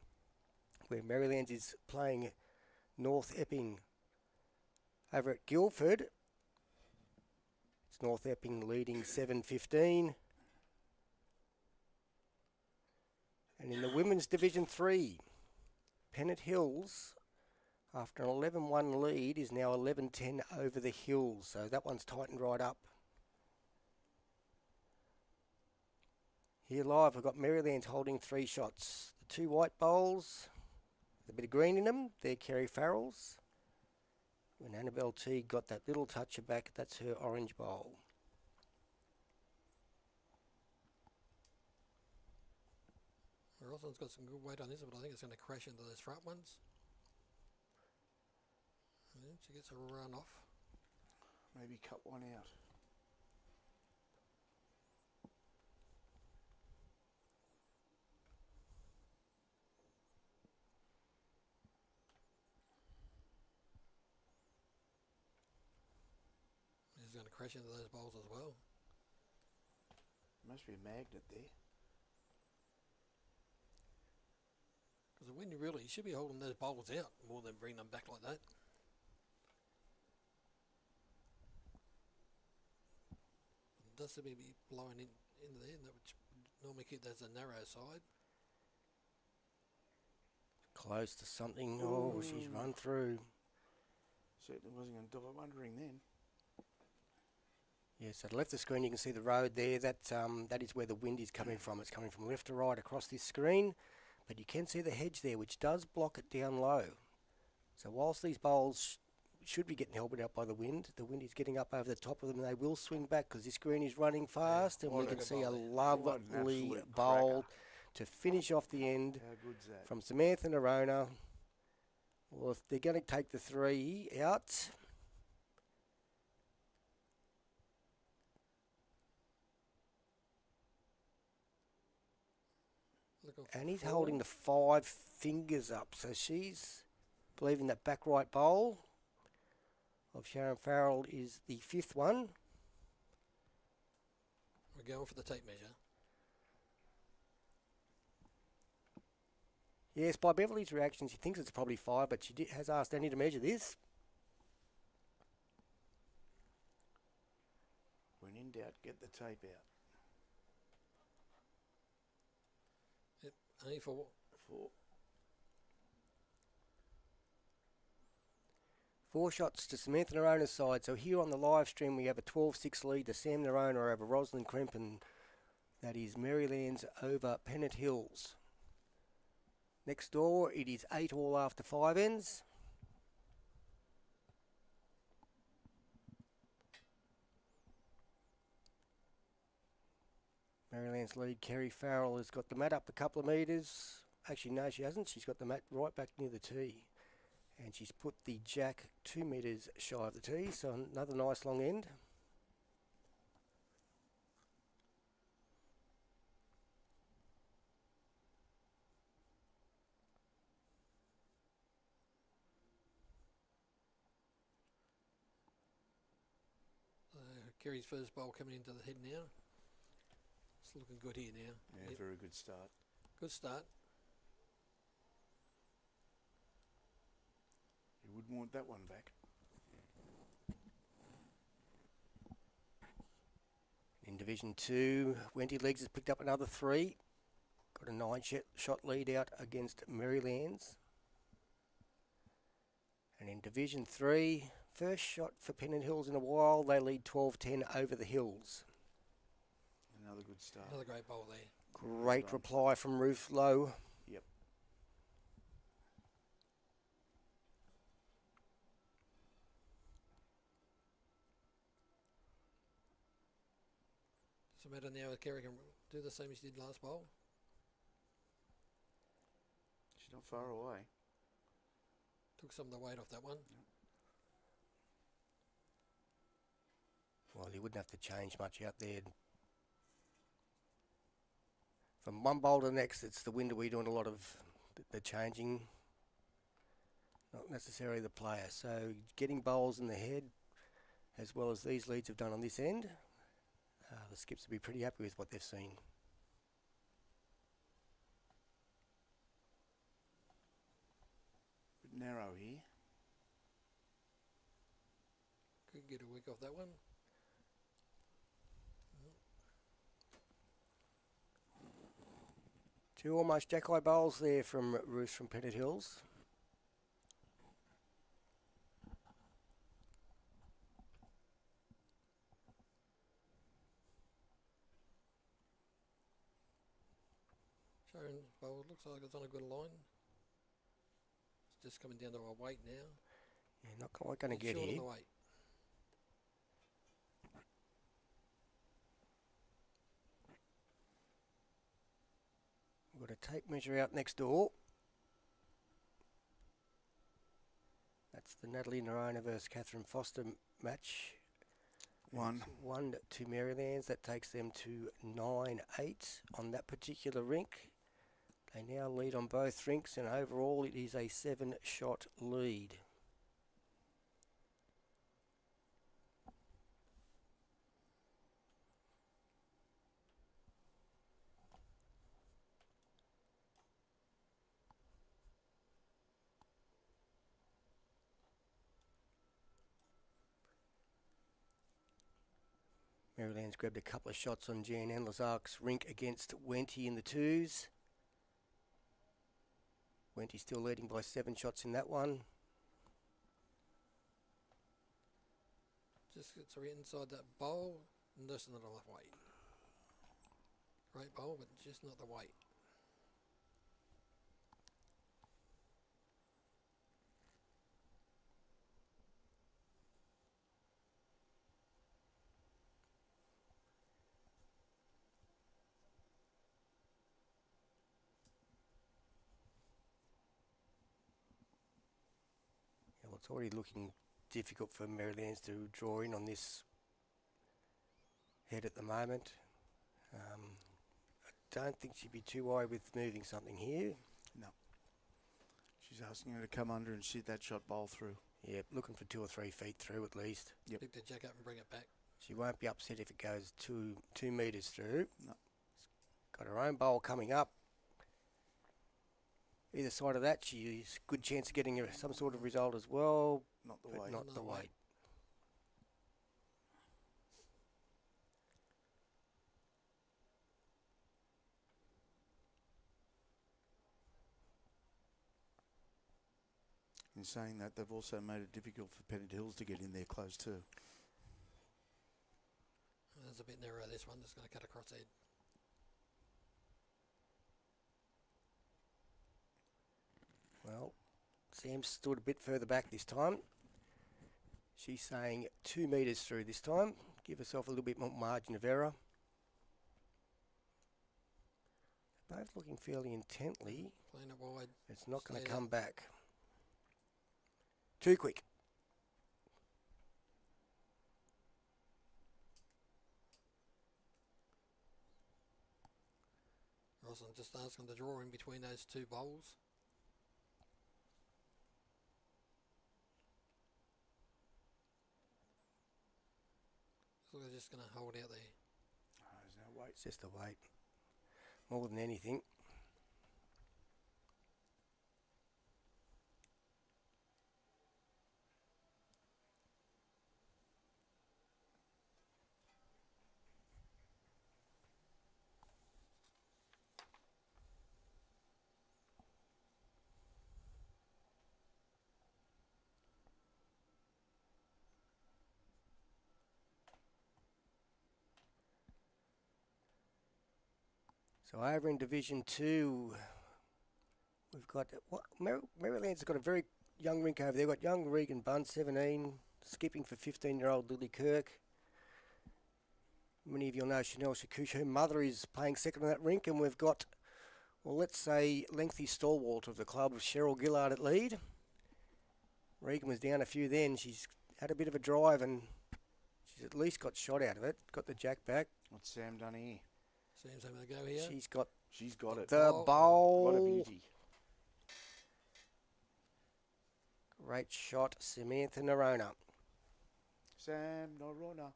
where Merrylands is playing North Epping over at Guildford. It's North Epping leading 7-15. And in the women's Division 3, Pennant Hills, after an 11-1 lead, is now 11-10 over the Hills. So that one's tightened right up. Here live, we've got Merrylands holding 3 shots. The 2 white bowls, with a bit of green in them, they're Kerry Farrell's. When Annabelle Teague got that little toucher back, that's her orange bowl. Roslyn's got some good weight on this, but I think it's going to crash into those front ones. And then she gets a run off. Maybe cut one out. He's going to crash into those bowls as well. Must be a magnet there. Because when you should be holding those bowls out more than bring them back like that. It does seem to be blowing into there, which normally keep that as a narrow side. Close to something. Oh, she's run through. Certainly wasn't going to die wondering then. Yes, at the left of the screen you can see the road there. That is where the wind is coming from. It's coming from left to right across this screen. But you can see the hedge there, which does block it down low. So whilst these bowls should be getting held out by the wind is getting up over the top of them, and they will swing back because this green is running fast, and we can see a lovely bowl to finish off the end. How good's that? From Samantha and Noronha. Well, if they're going to take the 3 out, and he's holding the 5 fingers up, so she's believing that back right bowl of Sharon Farrell is the 5th one. We're going for the tape measure. Yes, by Beverley's reaction, she thinks it's probably 5, but she has asked Annie to measure this. When in doubt, get the tape out. Yep, only for 4 shots to Samantha Noronha's side. So here on the live stream, we have a 12-6 lead to Sam Noronha over Roslyn Krempin. That is Merrylands over Pennant Hills. Next door, it is 8 all after 5 ends. Merrylands lead, Kerry Farrell has got the mat up a couple of metres. Actually, no, she hasn't. She's got the mat right back near the tee. And she's put the jack 2 metres shy of the tee, so another nice long end. Kerry's first bowl coming into the head now. It's looking good here now. Yeah, very good start. Good start. You wouldn't want that one back. In Division 2, Wendy Legs has picked up another 3. Got a 9-shot lead out against Merrylands. And in Division 3, first shot for Pennant Hills in a while. They lead 12-10 over the Hills. Another good start. Another great bowl there. Great reply from Ruth low. Yep. Does it matter now if Kerry can do the same as she did last bowl? She's not far away. Took some of the weight off that one. Well, you wouldn't have to change much out there. From one bowl to the next, it's the wind we're doing a lot of the changing, not necessarily the player. So getting bowls in the head, as well as these leads have done on this end, the skips will be pretty happy with what they've seen. Bit narrow here. Could get a wick off that one. 2 almost jack-eye bowls there from Ruth from Pennant Hills. Sharon bowl looks like it's on a good line. It's just coming down to a weight now. Yeah, not quite going to get Short here. of the weight. We've got a tape measure out next door. That's the Natalie Noronha versus Catherine Foster match. 1. 1 to Merrylands. That takes them to 9-8 on that particular rink. They now lead on both rinks, and overall it is a 7-shot lead. Merrylands grabbed a couple of shots on Jan and Lazark's Rink against Wenty in the twos. Wenty still leading by 7 shots in that one. Just gets right inside that bowl, and just not enough weight. Great bowl, but just not the weight. Yeah, well, it's already looking difficult for Merrylands to draw in on this head at the moment. I don't think she'd be too worried with moving something here. No. She's asking her to come under and shoot that shot bowl through. Yep, looking for 2 or 3 feet through at least. Yep. Pick the jack up and bring it back. She won't be upset if it goes 2 metres through. No. Got her own bowl coming up. Either side of that, she's good chance of getting some sort of result as well, Not the but way. not the weight. In saying that, they've also made it difficult for Pennant Hills to get in there close too. There's a bit narrow this one, just going to cut across the head. Well, Sam stood a bit further back this time. She's saying 2 metres through this time. Give herself a little bit more margin of error. Both looking fairly intently. Playing it wide. It's not going to Stay come there. back. Too quick. Roslyn just asking to draw in between those 2 bowls. So they're just going to hold out there. There's no weight. It's just the weight. More than anything. So over in Division 2, we've got Merrylands has got a very young rink over there. We've got young Regan Bunn, 17, skipping for 15-year-old Lily Kirk. Many of you will know Chanel Chakouch. Her mother is playing second on that rink, and we've got, well, let's say, lengthy stalwart of the club with Cheryl Gillard at lead. Regan was down a few then. She's had a bit of a drive, and she's at least got shot out of it. Got the jack back. What's Sam done here? Sam's having a go here. She's got it. the bowl. What a beauty. Great shot, Samantha Noronha. Sam Noronha.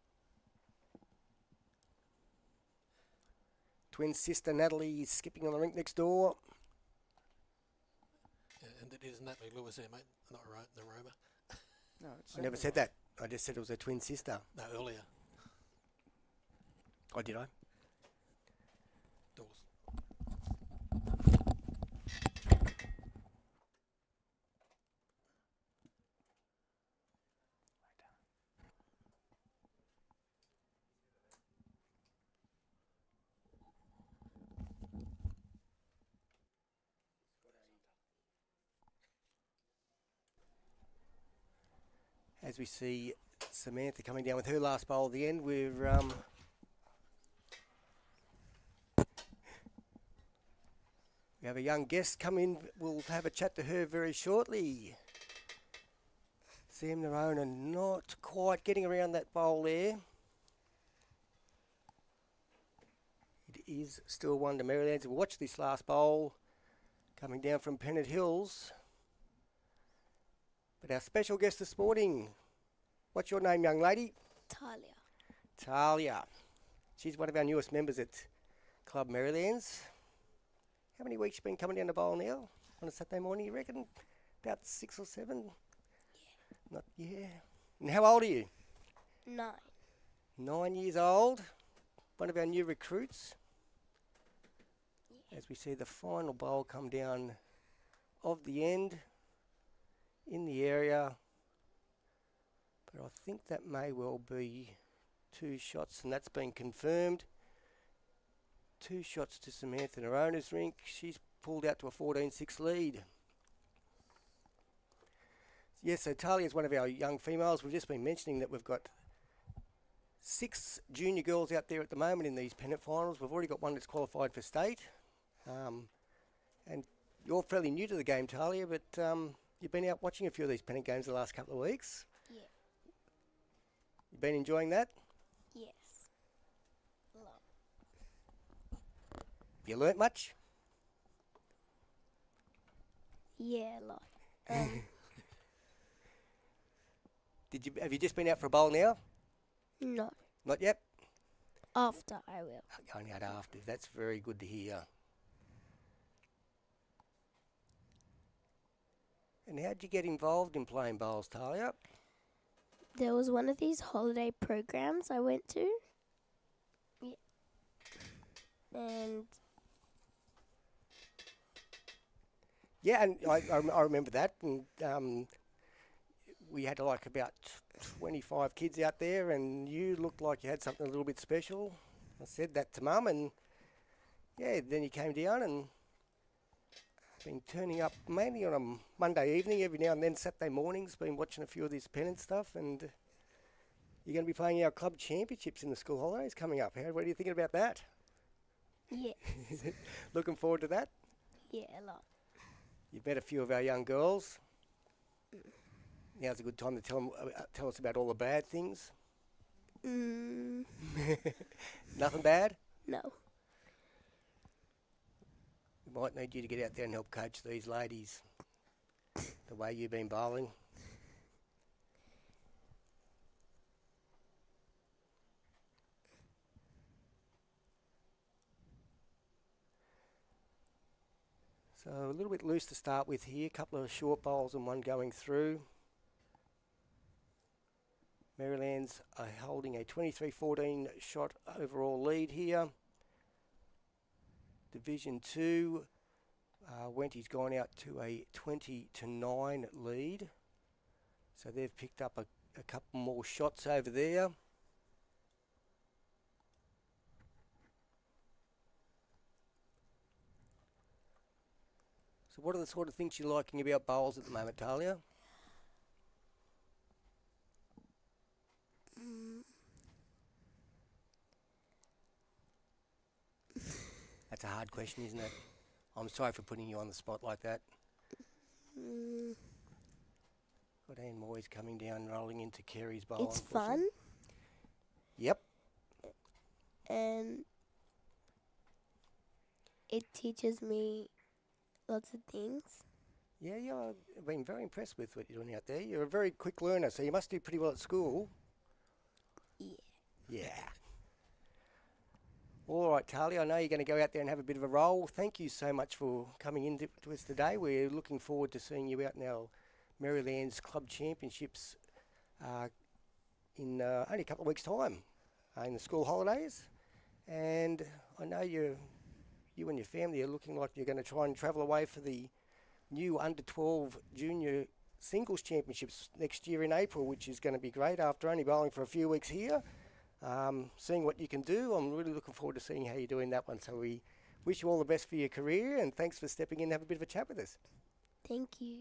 Twin sister Natalie is skipping on the rink next door. Yeah, and it is Natalie Lewis here, mate. Not right, Noronha. No, it's I never said that. I just said it was a twin sister. No, earlier. Oh, did I? Doors. As we see Samantha coming down with her last bowl at the end, we're we have a young guest come in. We'll have a chat to her very shortly. Sam Noronha not quite getting around that bowl there. It is still 1 to Merrylands. We'll watch this last bowl coming down from Pennant Hills. But our special guest this morning, what's your name, young lady? Talia. Talia. She's one of our newest members at Club Merrylands. How many weeks you been coming down the bowl now? On a Saturday morning, you reckon? About 6 or 7? Yeah. Not, yeah. And how old are you? 9. 9 years old, one of our new recruits. As we see the final bowl come down of the end in the area. But I think that may well be 2 shots, and that's been confirmed. 2 shots to Samantha Noronha's rink. She's pulled out to a 14-6 lead. Yes, so Talia is one of our young females. We've just been mentioning that we've got 6 junior girls out there at the moment in these pennant finals. We've already got one that's qualified for state. And you're fairly new to the game, Talia, but you've been out watching a few of these pennant games the last couple of weeks. Yeah. You've been enjoying that? Yes. A lot. Have you learnt much? Yeah, a lot. Have you just been out for a bowl now? No. Not yet? After I will. Going out after. That's very good to hear. And how'd you get involved in playing bowls, Talia? There was one of these holiday programs I went to. Yeah. And Yeah, and I remember that. And we had like about 25 kids out there, and you looked like you had something a little bit special. I said that to Mum, and yeah, then you came down and been turning up mainly on a Monday evening, every now and then Saturday mornings, been watching a few of this pennant stuff, and you're going to be playing our club championships in the school holidays coming up. What are you thinking about that? yeah. Looking forward to that? Yeah, a lot. You've met a few of our young girls. Now's a good time to tell us about all the bad things. Mm, Nothing bad? no. We might need you to get out there and help coach these ladies the way you've been bowling. So a little bit loose to start with here. A couple of short bowls and one going through. Merrylands are holding a 23-14 shot overall lead here. Division 2, Wenty's gone out to a 20-9 lead. So they've picked up a couple more shots over there. So what are the sort of things you're liking about bowls at the moment, Talia? That's a hard question, isn't it? I'm sorry for putting you on the spot like that. Got Moyes coming down, rolling into Kerry's bowl. It's fun Yep. and it teaches me lots of things. Yeah, I've been very impressed with what you're doing out there. You're a very quick learner, so you must do pretty well at school. Yeah. Yeah. All right, Talia, I know you're going to go out there and have a bit of a roll. Thank you so much for coming in to us today. We're looking forward to seeing you out in our Merrylands Club Championships in only a couple of weeks' time in the school holidays. And I know you and your family are looking like you're going to try and travel away for the new under-12 junior singles championships next year in April, which is going to be great after only bowling for a few weeks here. Seeing what you can do. I'm really looking forward to seeing how you do in that one. So we wish you all the best for your career, and thanks for stepping in and have a bit of a chat with us. Thank you.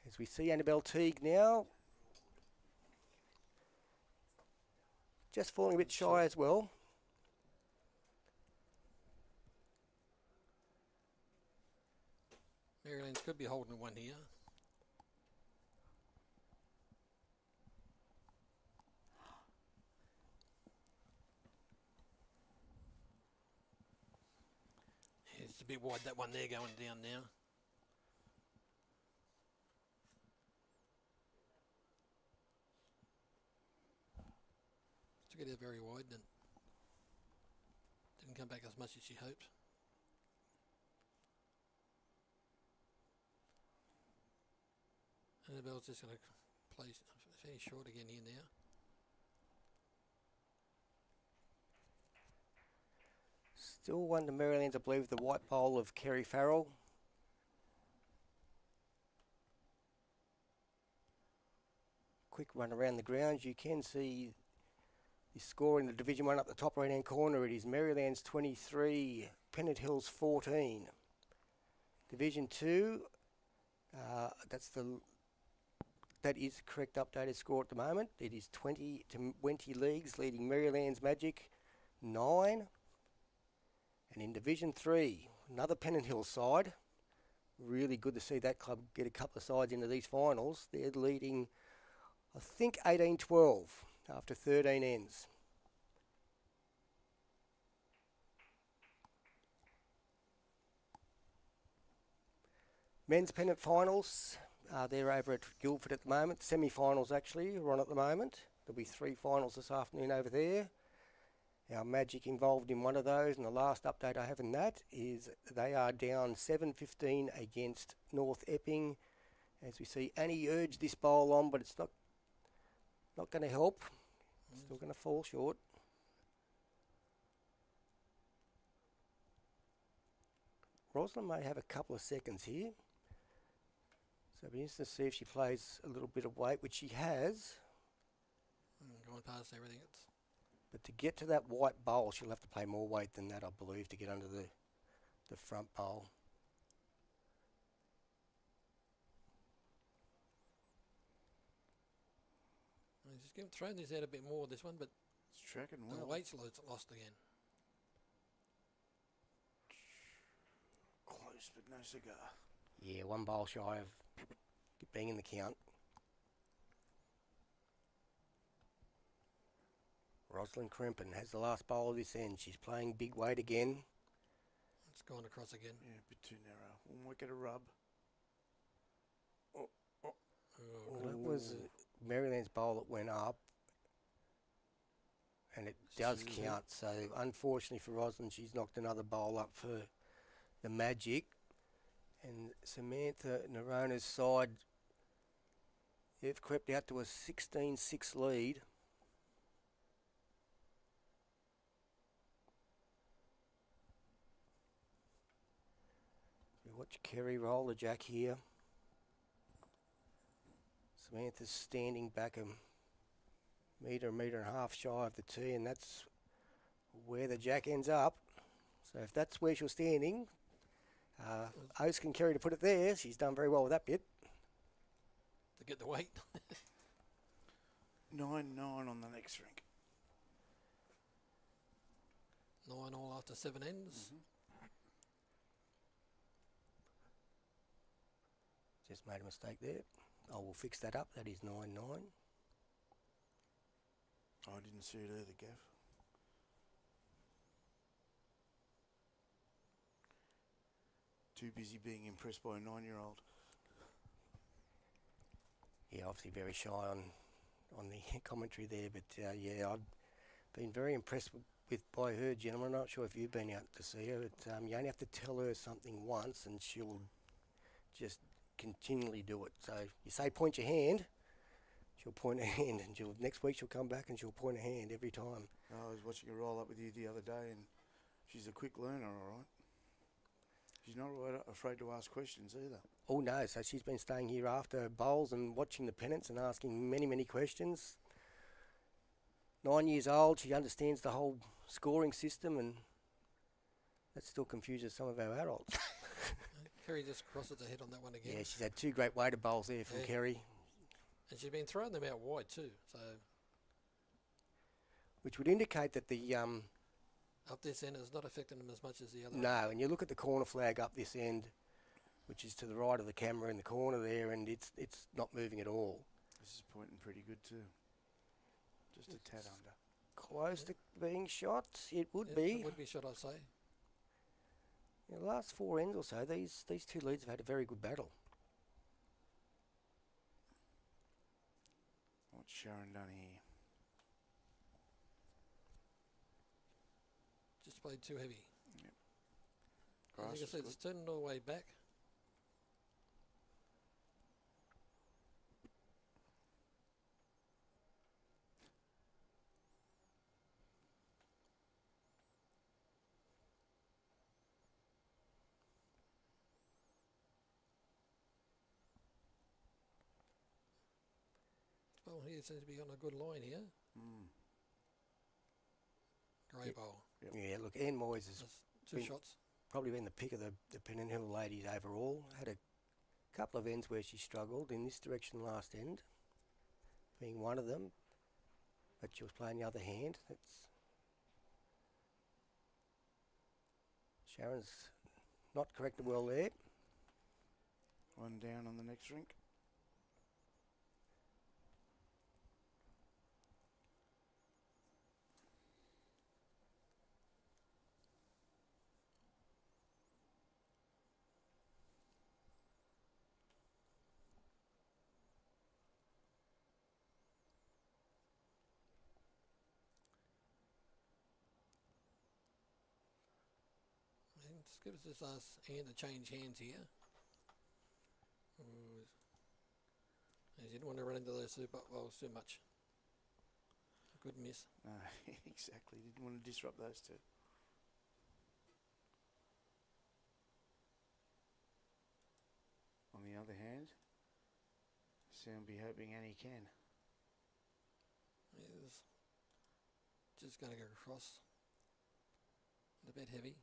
As we see Annabelle Teague now, just falling a bit shy as well. Merrylands could be holding one here. It's a bit wide, that one there going down now. Took it out very wide and didn't come back as much as she hoped. Annabelle's just going to finish short again here now. Still one to Merrylands, I believe, the white bowl of Kerry Farrell. Quick run around the grounds. You can see the score in the Division 1 up the top right-hand corner. It is Merrylands 23, Pennant Hills 14. Division 2, that is the correct updated score at the moment. It is 20 leagues, leading Merrylands Magic 9. And in Division 3, another Pennant Hills side. Really good to see that club get a couple of sides into these finals. They're leading, I think, 18-12 after 13 ends. Men's pennant finals, they're over at Guildford at the moment. Semi-finals actually are on at the moment. There'll be 3 finals this afternoon over there. Our Magic involved in one of those, and the last update I have in that is they are down 7-15 against North Epping. As we see, Annie urged this bowl on, but it's not going to help. Still going to fall short. Roslyn may have a couple of seconds here. So it'll be interesting to see if she plays a little bit of weight, which she has. Going past everything. But to get to that white bowl, she'll have to play more weight than that, I believe, to get under the front bowl. He's thrown this out a bit more, this one, but It's tracking the well. weight's lost again. Close, but no cigar. Yeah, one bowl shy of being in the count. Roslyn Krempin has the last bowl of this end. She's playing big weight again. It's gone across again. Yeah, a bit too narrow. We might get a rub. Oh, Well, it was Merrylands bowl that went up. And it does count. So, unfortunately for Roslyn, she's knocked another bowl up for the Magic. And Samantha, Noronha's side, they've crept out to a 16-6 lead. We watch Kerry roll the jack here. Samantha's standing back a metre and a half shy of the tee, and that's where the jack ends up. So if that's where she was standing, asking Kerry to put it there. She's done very well with that bit. To get the weight. 9-9 on the next rink. 9 all after 7 ends. Just made a mistake there. Oh, we'll fix that up. That is 9-9. I didn't see it either, Gav. Too busy being impressed by a 9-year-old. Yeah, obviously very shy on the commentary there, but yeah, I've been very impressed by her, gentlemen. I'm not sure if you've been out to see her, but you only have to tell her something once and she'll just continually do it. So you say point your hand, she'll point her hand, and next week she'll come back and she'll point her hand every time. I was watching her roll up with you the other day, and she's a quick learner, all right. She's not afraid to ask questions either. Oh no, so she's been staying here after bowls and watching the pennants and asking many, many questions. 9 years old, she understands the whole scoring system, and that still confuses some of our adults. Kerry just crosses the head on that one again. Yeah, she's had 2 great weighted bowls there from Kerry. And she's been throwing them out wide too, so... Which would indicate that the... up this end is not affecting them as much as the other. No, and you look at the corner flag up this end, which is to the right of the camera in the corner there, and it's not moving at all. This is pointing pretty good too. Just a tad under. Close to being shot, it would be. It would be shot, I'd say. In the last 4 ends or so, these 2 leads have had a very good battle. What's Sharon done here? Just played too heavy. Yep. Like I said, it's turning all the way back. bowl here seems to be on a good line here. Grey Yeah. bowl. Yep. Yeah, look, Ian Moyes has That's two been- shots. probably been the pick of the Pennant Hill ladies overall. Had a couple of ends where she struggled in this direction last end, being one of them, but she was playing the other hand. That's Sharon's not corrected well there. One down on the next rink. And just give us this last hand to change hands here. As you didn't want to run into those super bowls too much. Good miss. No, exactly. Didn't want to disrupt those two. On the other hand, Sam be hoping Annie can. Is just going to go across. A bit heavy.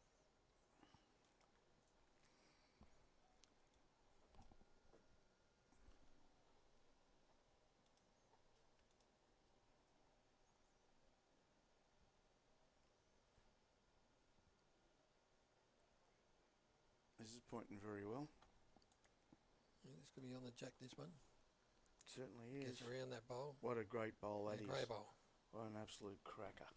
This is pointing very well. Yeah, this could be on the jack, this one. Certainly is. Gets around that bowl. What a great bowl that Yeah, is. grey bowl. What an absolute cracker.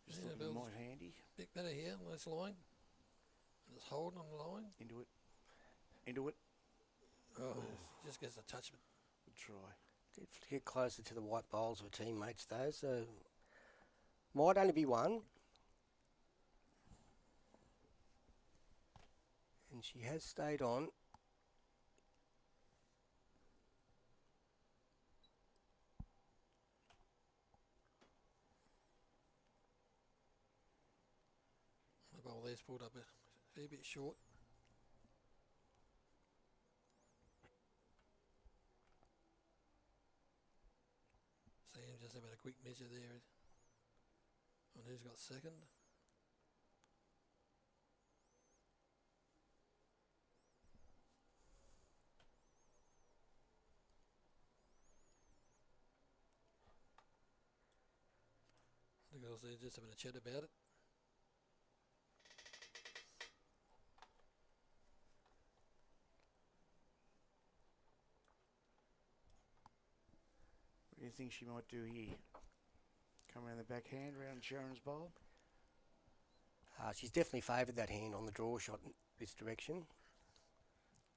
Just looking Annabelle's might handy. bit better here on this line. Just holding on the line. Into it. Into it. Oh, just gets a touch. Good try. Did get closer to the white bowls of her teammates though, so might only be one. And she has stayed on. The bowl there's pulled up a fair bit short. Sam just having a quick measure there on who's got second. The girls there just having a chat about it. What do you think she might do here? Come around the backhand, round Sharon's bowl. She's definitely favoured that hand on the draw shot in this direction.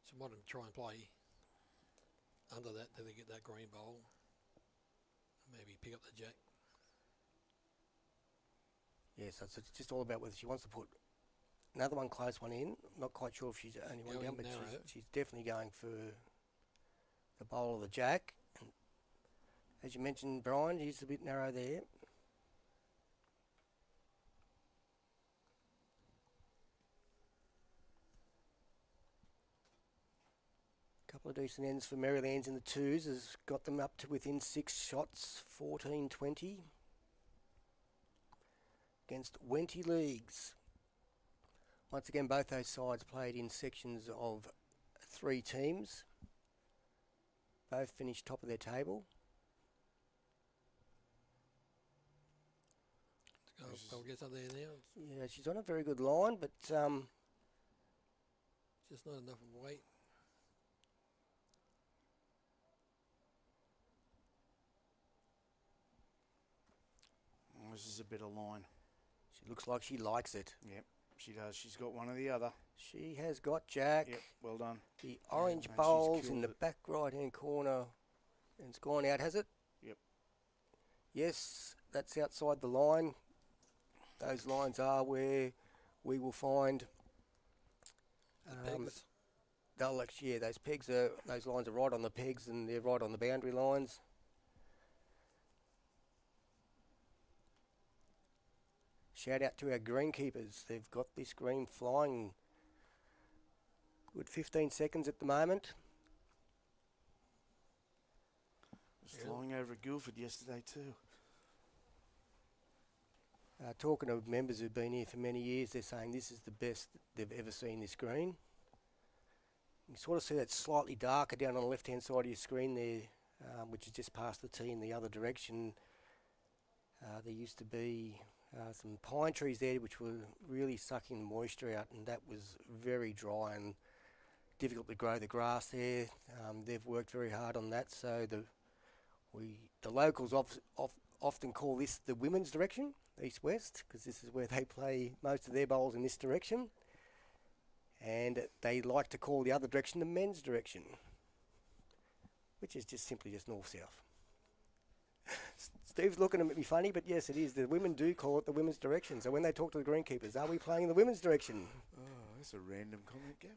So might try and play under that till they get that green bowl. Maybe pick up the jack. Yeah, so it's just all about whether she wants to put another one close one in. Not quite sure if she's only one Going down, but narrow. she's definitely going for the bowl of the jack. And as you mentioned, Brian, she's a bit narrow there. Couple of decent ends for Merrylands in the twos has got them up to within 6 shots, 14-20 against Wenty Leagues. Once again, both those sides played in sections of 3 teams. Both finished top of their table. Bowl gets up there now. Yeah, she's on a very good line, but Just not enough weight. This is a bit of line. she looks like she likes it. Yep, she does. She's got one or the other. She has got Jack. Yep, well done. The orange and she's bowls in killed the it. back right-hand corner. And it's gone out, has it? Yep. Yes, that's outside the line. Those lines are where we will find... The pegs. they'll actually, yeah, those lines are right on the pegs and they're right on the boundary lines. shout out to our greenkeepers. They've got this green flying. Good 15 seconds at the moment. It was flying over at Guildford yesterday too. Talking to members who've been here for many years, they're saying this is the best they've ever seen this green. You sort of see that slightly darker down on the left-hand side of your screen there, which is just past the tee in the other direction. There used to be some pine trees there which were really sucking the moisture out, and that was very dry and difficult to grow the grass there. They've worked very hard on that, so the locals often call this the women's direction, east-west, because this is where they play most of their bowls in this direction. And they like to call the other direction the men's direction, which is just simply just north-south. Steve's looking at me funny, but yes, it is. The women do call it the women's direction. So when they talk to the greenkeepers, are we playing the women's direction? Oh, that's a random comment, Gav.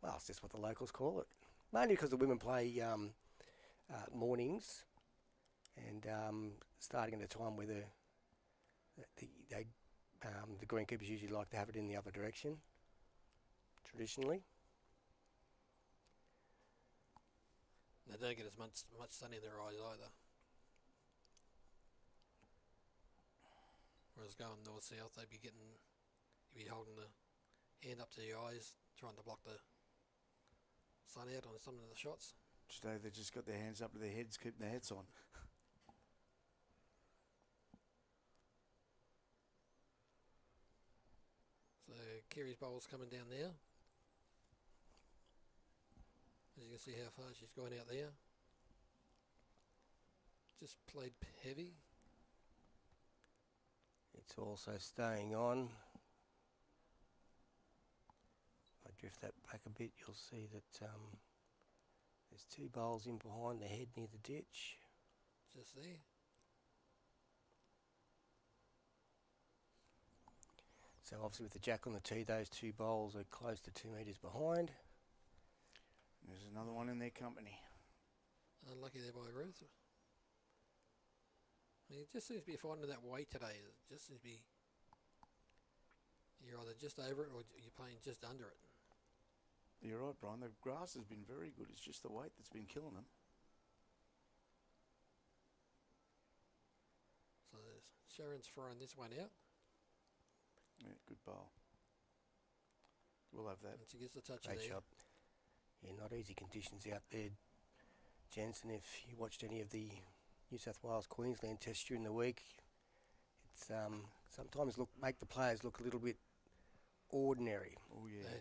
Well, it's just what the locals call it. Mainly because the women play mornings and starting at a time where the greenkeepers usually like to have it in the other direction, traditionally. They don't get as much sun in their eyes either. Whereas going north-south, you'd be holding the hand up to your eyes, trying to block the sun out on some of the shots. Today they just got their hands up to their heads, keeping their hats on. So Kerry's bowl's coming down now. As you can see how far she's gone out there. Just played heavy. It's also staying on. If I drift that back a bit, you'll see that there's two bowls in behind the head near the ditch. Just there. So obviously with the jack on the tee, those two bowls are close to 2 metres behind. There's another one in their company. Unlucky there by Ruth. I mean, it just seems to be finding that weight today. It just seems to be you're either just over it or you're playing just under it. You're right, Brian. The grass has been very good. It's just the weight that's been killing them. So Sharon's throwing this one out. Yeah, good bowl. We'll have that. And she gets the touch Great there. shot. Yeah, not easy conditions out there, Jensen. If you watched any of the New South Wales Queensland tests during the week, it's sometimes make the players look a little bit ordinary. Oh yeah.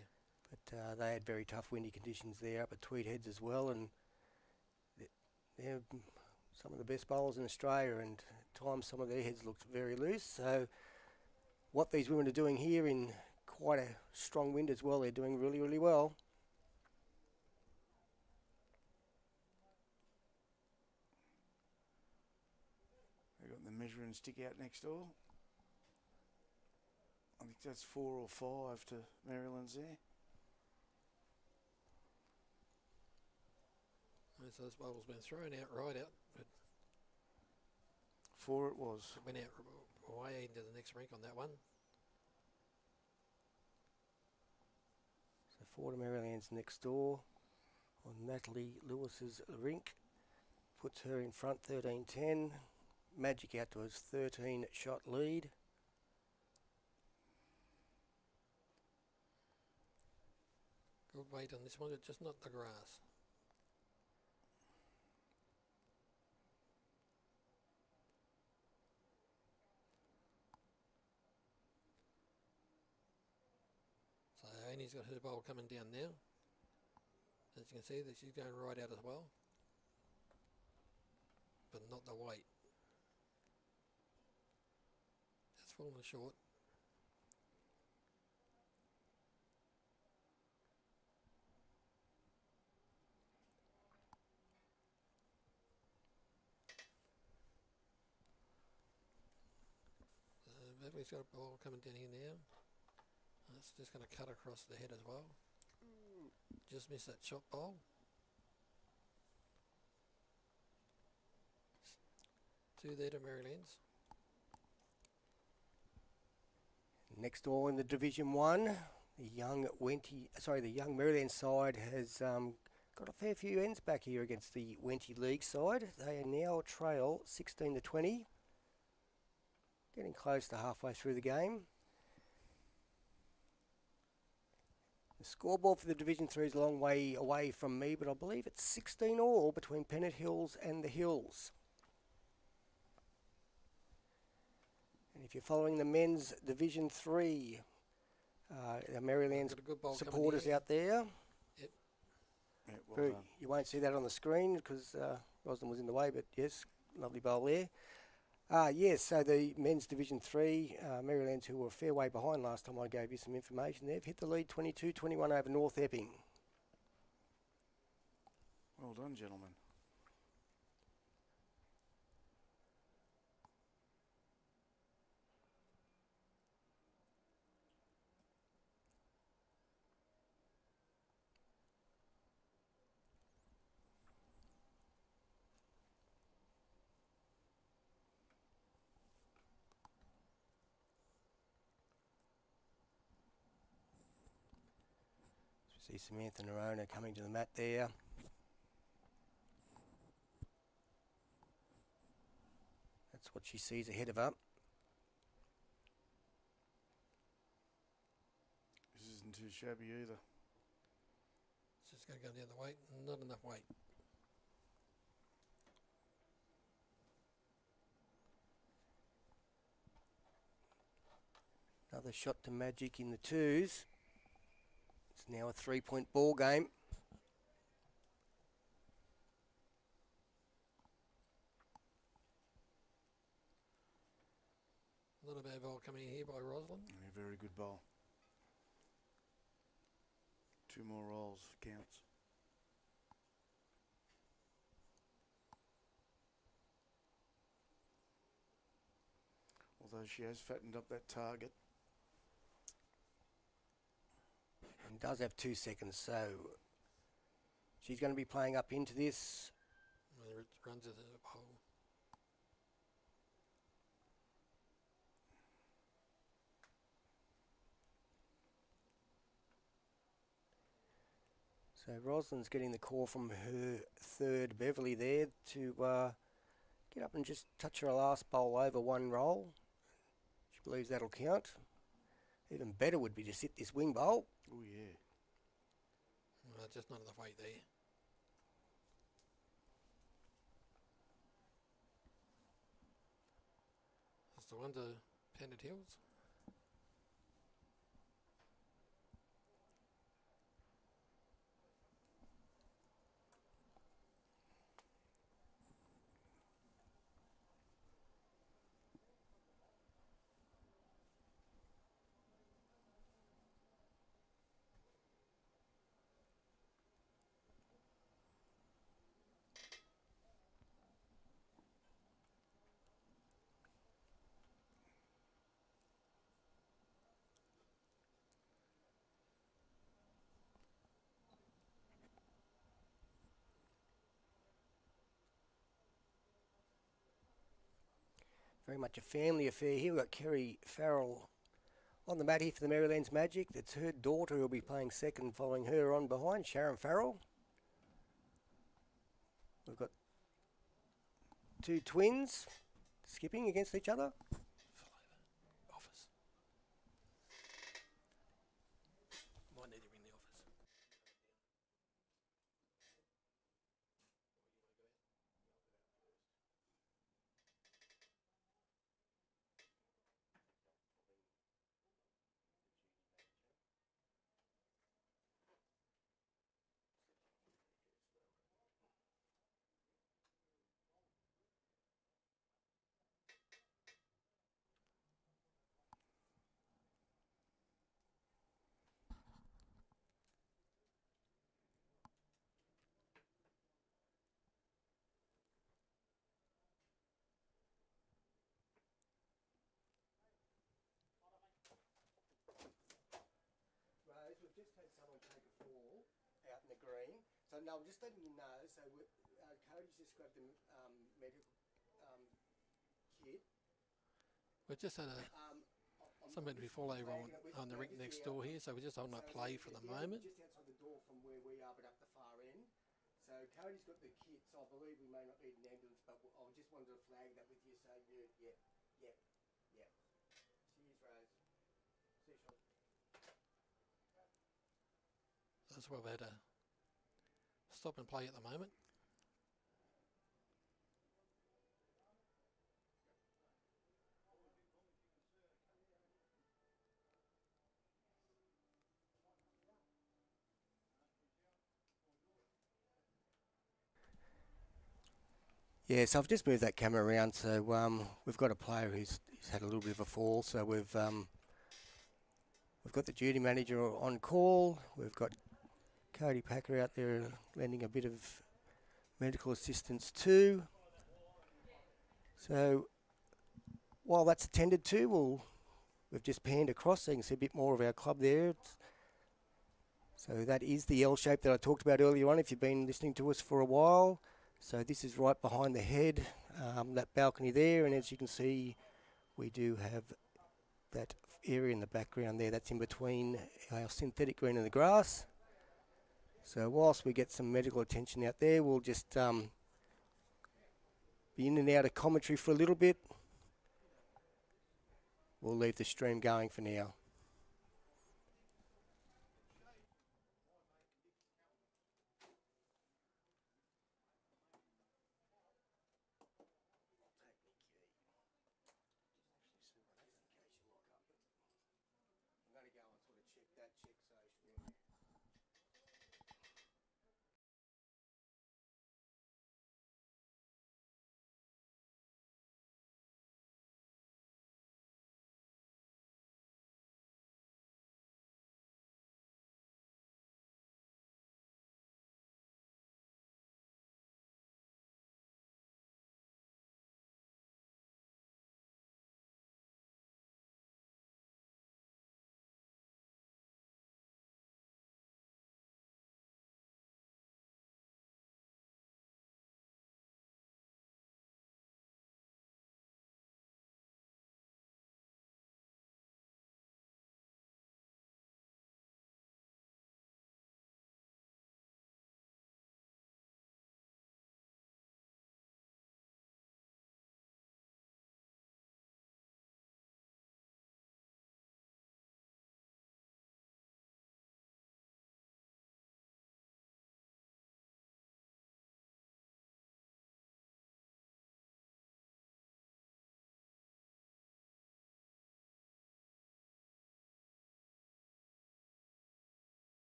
But they had very tough windy conditions there up at Tweed Heads as well, and they're some of the best bowlers in Australia, and at times some of their heads looked very loose. So what these women are doing here in quite a strong wind as well, they're doing really, really well. They got the measuring stick out next door. I think that's 4 or 5 to Merrylands there. And so this bowl's been thrown out right out, but 4 it was. it went out way into the next rink on that one. So 4 to Merrylands next door on Natalie Lewis's rink. Puts her in front 13-10. Magic out to his 13-shot lead. Good weight on this one, but just not the grass. So Amy's got her bowl coming down now. As you can see, that she's going right out as well. But not the weight. It's falling short. Beverley's got a ball coming down here now. That's just going to cut across the head as well. Just missed that shot ball. Two there to Merrylands. Next door in the Division 1, the young Merrylands side has got a fair few ends back here against the Wenty League side. They are now trail 16-20, getting close to halfway through the game. The scoreboard for the Division 3 is a long way away from me, but I believe it's 16 all between Pennant Hills and the Hills. And if you're following the men's Division 3, the Merrylands Got a good bowl coming supporters here. out there. Yep. Yeah, well done. You won't see that on the screen because Roslyn was in the way, but yes, lovely bowl there. Yes, so the men's Division 3, Merrylands, who were a fair way behind last time I gave you some information, they've hit the lead 22-21 over North Epping. Well done, gentlemen. See Samantha and Noronha coming to the mat there. That's what she sees ahead of her. This isn't too shabby either. It's just going to go the other way. Not enough weight. Another shot to Magic in the twos. It's now a 3-point ball game. Not a bad ball coming in here by Roslyn. A very good bowl. 2 more rolls counts. Although she has fattened up that target. And does have 2 seconds, so she's going to be playing up into this. Whether it runs as a hole. So Roslyn's getting the call from her third Beverley there to get up and just touch her last bowl over 1 roll. She believes that'll count. Even better would be to sit this wing bowl. Oh yeah. Just not enough weight there. That's the one to Pennant Hills. Very much a family affair here. We've got Kerry Farrell on the mat here for the Merrylands Magic. That's her daughter who'll be playing second, following her on behind, Sharon Farrell. We've got 2 twins skipping against each other. Office. Might need to ring the office. Rose, we've just had someone take a fall out in the green. So no, I'm just letting you know. So Cody's just grabbed the medical kit. We've just had a... I'm something we fall over on the rink next door here, so we're just holding up play for the moment. Just outside the door from where we are, but up the far end. So Cody's got the kit, so I believe we may not need an ambulance, but I just wanted to flag that with you. So Cheers, Rose. See you, Sean. That's why we've had to stop and play at the moment. Yeah, so I've just moved that camera around. So we've got a player who's had a little bit of a fall. So we've got the duty manager on call. We've got Cody Packer out there lending a bit of medical assistance too. So while that's attended to, we've just panned across so you can see a bit more of our club there. So that is the L shape that I talked about earlier on if you've been listening to us for a while. So this is right behind the head, that balcony there, and as you can see we do have that area in the background there that's in between our synthetic green and the grass. So whilst we get some medical attention out there, we'll just be in and out of commentary for a little bit. We'll leave the stream going for now.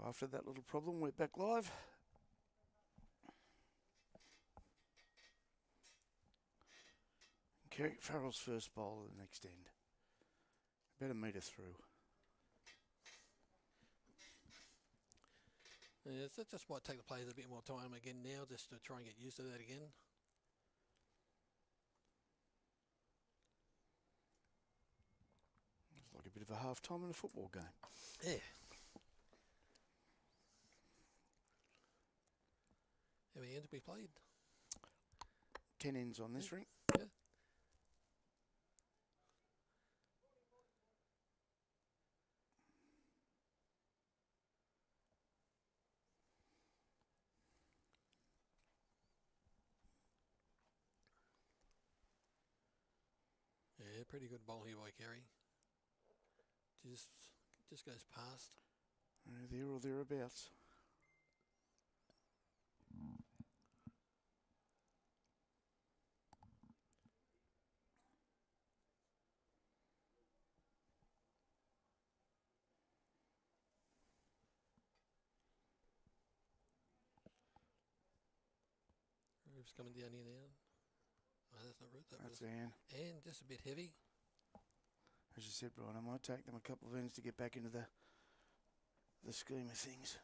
After that little problem, we're back live. Kerry, Farrell's first bowl at the next end. About a metre through. Yeah, that just might take the players a bit more time again now, just to try and get used to that again. It's like a bit of a half time in a football game. Yeah. How many ends have we played? 10 ends on this rink. Yeah. Yeah, pretty good bowl here by Kerry. Just goes past. There or thereabouts. Ruth's coming down here now. Oh, that's not Ruth. That's Anne. And just a bit heavy. As you said, Brian, I might take them a couple of ends to get back into the scheme of things.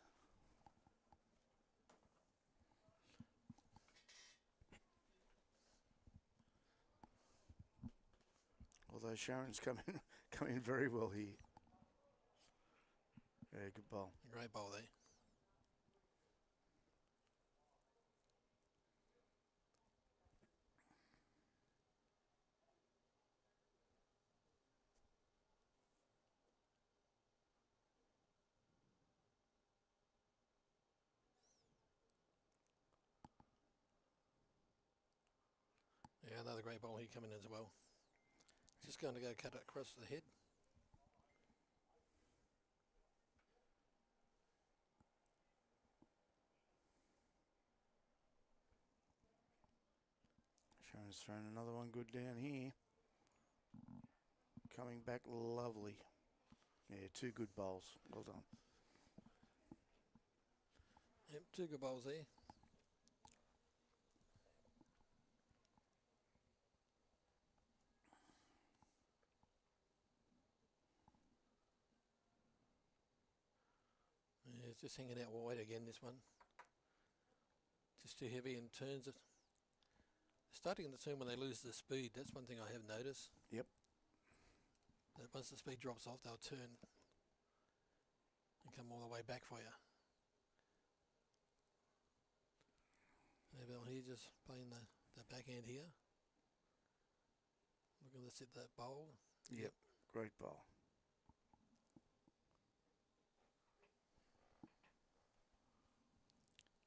Although Sharon's come in very well here. Yeah, good bowl. Great bowl there. Yeah, another great bowl here coming in as well. Just going to go cut it across the head. Sharon's thrown another one good down here. Coming back lovely. Yeah, two good bowls. Well done. Yep, two good bowls there. Yeah, it's just hanging out wide again, this one. Just too heavy and turns it. Starting to turn when they lose the speed. That's one thing I have noticed. Yep. That once the speed drops off, they'll turn and come all the way back for you. Annabelle here just playing the backhand here. Looking to set that bowl. Yep. Great bowl.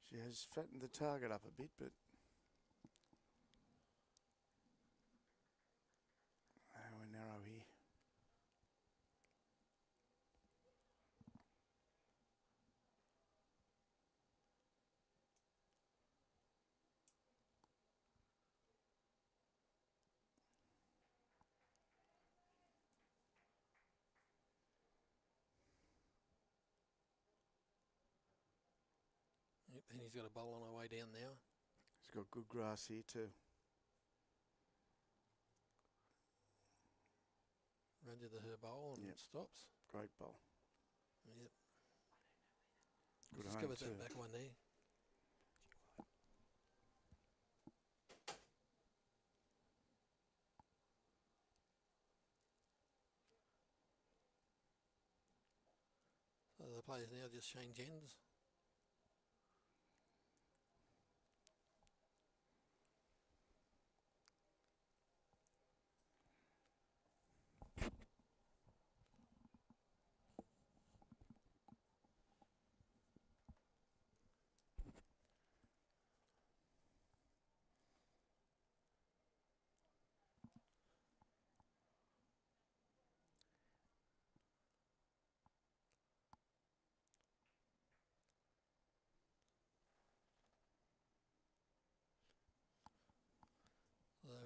She has fattened the target up a bit, but we're narrow here. Yep, and he's got a bowl on our way down now. He's got good grass here too. Runs into her bowl and Yep. stops. Great bowl. Yep. Good Just home give us too. that back one there. So the players now just change ends.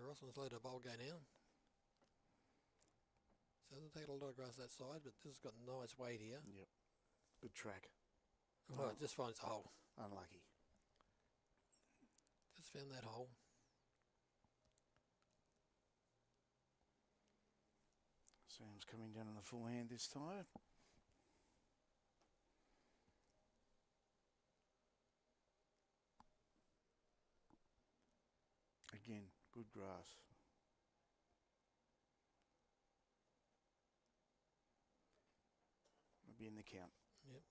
Roslyn's let a bowl go now. So it doesn't take a lot of grass that side, but this has got nice weight here. Yep. Good track. Oh, it just finds a hole. Unlucky. Just found that hole. Sam's coming down on the full hand this time. Again, good grass. I'll be in the count. Yep.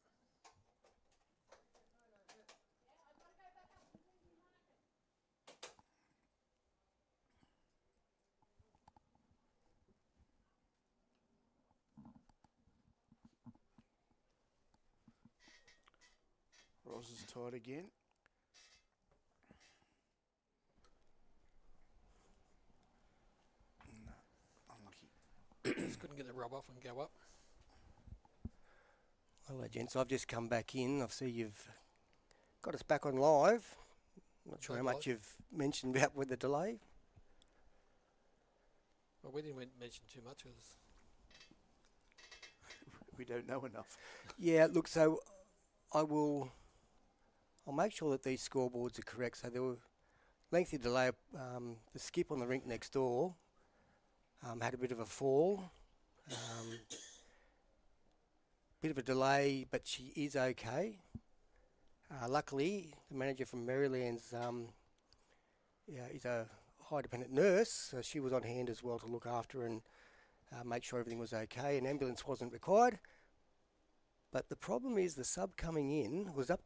Ross is tied again. No, unlucky. Just couldn't get the rub off and go up. Hello, gents. I've just come back in. I see you've got us back on live. Not sure how much you've mentioned about with the delay. Well, we didn't mention too much because We don't know enough. Yeah, look, so I'll make sure that these scoreboards are correct. So there were lengthy delay. The skip on the rink next door had a bit of a fall. Bit of a delay, but she is okay. Luckily, the manager from Merrylands is a high-dependent nurse, so she was on hand as well to look after and make sure everything was okay. An ambulance wasn't required. But the problem is the sub coming in was up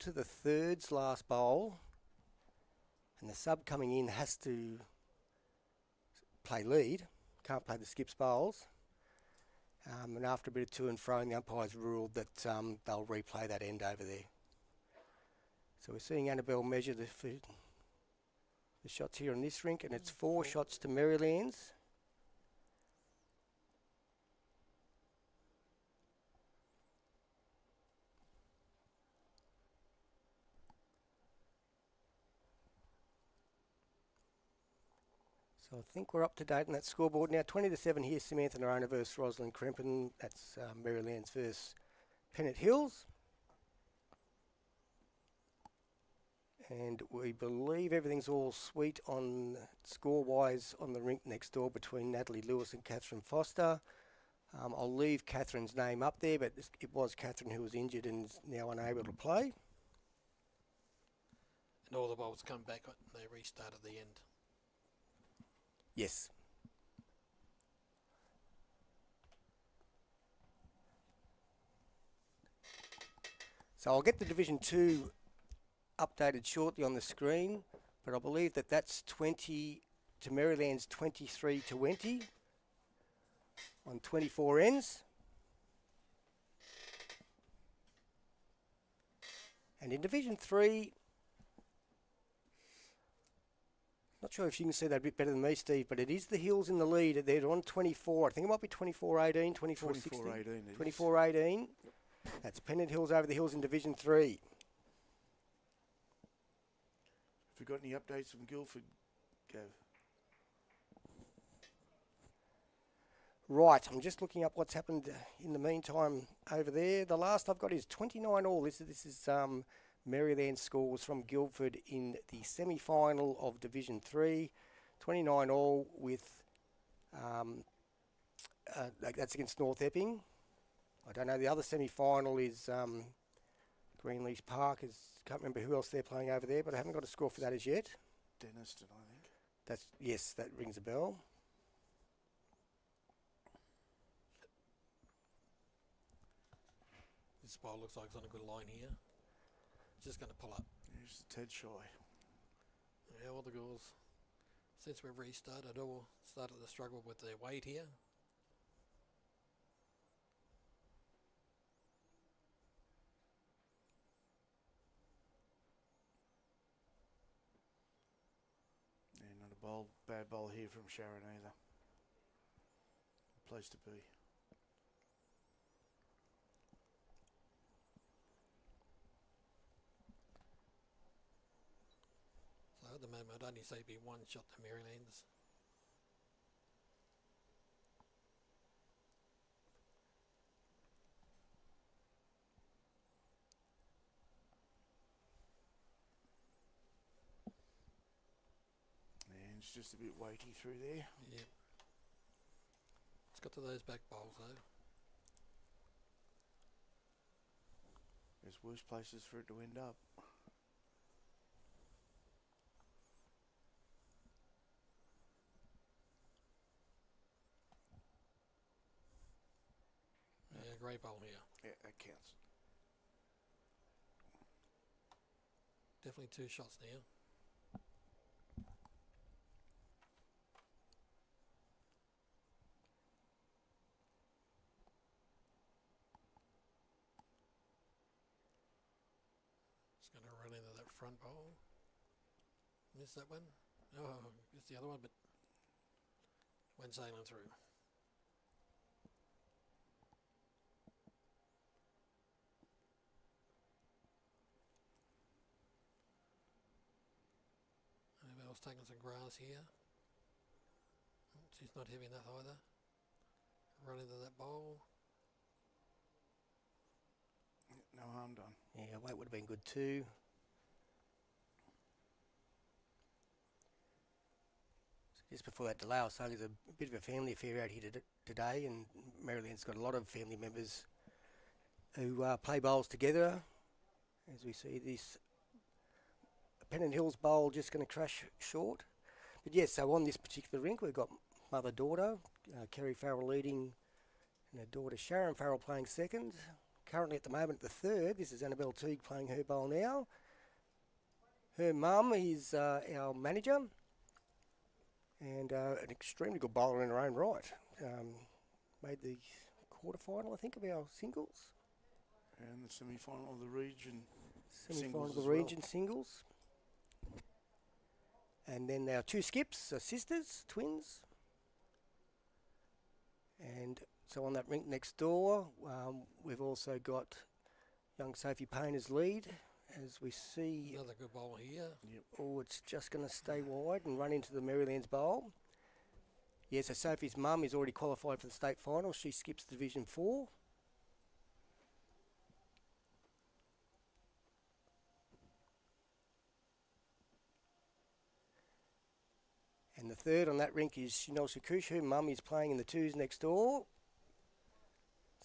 to the third's last bowl, and the sub coming in has to play lead, can't play the skips bowls. And after a bit of to and fro, the umpires ruled that they'll replay that end over there. So we're seeing Annabelle measure the shots here on this rink, and it's 4 shots to Merrylands. So I think we're up to date on that scoreboard now. 20-7 here, Samantha Noronha versus Roslyn Krempin. That's Merrylands versus Pennant Hills. And we believe everything's all sweet on score-wise on the rink next door between Natalie Lewis and Catherine Foster. I'll leave Catherine's name up there, but it was Catherine who was injured and is now unable to play. and all the bowls come back and they restart at the end. Yes. So I'll get the Division 2 updated shortly on the screen, but I believe that that's 20 to Merrylands 23-20 on 24 ends. And in Division 3, not sure if you can see that a bit better than me, Steve, but it is the Hills in the lead. They're on 24. I think it might be 24-18, 24-16. 24-18. That's Pennant Hills over the Hills in Division 3. Have we got any updates from Guildford, Gav? Right, I'm just looking up what's happened in the meantime over there. The last I've got is 29 all. This is Merrylands scores from Guildford in the semi-final of Division 3. 29 all with, that's against North Epping. I don't know, the other semi-final is Greenleaf Park. Can't remember who else they're playing over there, but I haven't got a score for that as yet. Denniston, I think. Yes, that rings a bell. This bowl looks like it's on a good line here. Just going to pull up. Here's the Ted Shy. Yeah, all the girls, since we've restarted, all started to struggle with their weight here. Yeah, not a bad bowl here from Sharon either. Place to be. So at the moment, I'd only say be one shot to Merrylands. It's just a bit weighty through there. Yeah. It's got to those back bowls though. There's worse places for it to end up. Yeah, great bowl here. Yeah, that counts. Definitely 2 shots now. It's going to run into that front bowl. Miss that one. Oh, it's the other one, but went sailing through. Annabelle's taking some grass here. She's not heavy enough either. Run into that bowl. No harm done. Yeah, weight would have been good too. So just before that delay, I was saying there's a bit of a family affair out here today, and Merrylands got a lot of family members who play bowls together. As we see this Pennant Hills bowl just going to crash short. But yes, so on this particular rink, we've got mother-daughter, Kerry Farrell leading, and her daughter Sharon Farrell playing second. Currently at the moment at the third, this is Annabelle Teague playing her bowl now. Her mum is our manager, and an extremely good bowler in her own right. Made the quarter-final, I think, of our singles. And the semi-final of the region Semi-final of singles the as region singles. And then our 2 skips are sisters, twins. And so on that rink next door, we've also got young Sophie Payne as lead. As we see, Another good bowl here. Yep. oh, it's just going to stay wide and run into the Merrylands bowl. Yeah, so Sophie's mum is already qualified for the state final. She skips Division 4. And the third on that rink is Chakouch, who mum is playing in the 2s next door.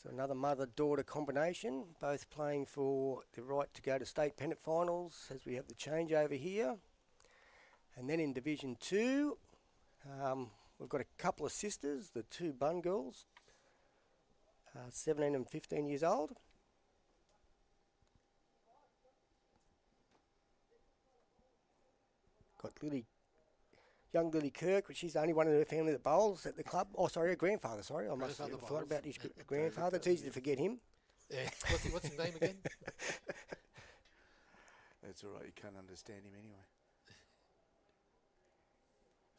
So another mother-daughter combination, both playing for the right to go to state pennant finals as we have the changeover here. And then in Division 2, we've got a couple of sisters, the 2 Bun girls, 17 and 15 years old. Got young Lily Kirk, but she's the only one in her family that bowls at the club. Oh, sorry, her grandfather, sorry. I must have Grandfather forgot bowls. about his grandfather. It's easy to forget him. Yeah. What's his name again? That's all right, you can't understand him anyway.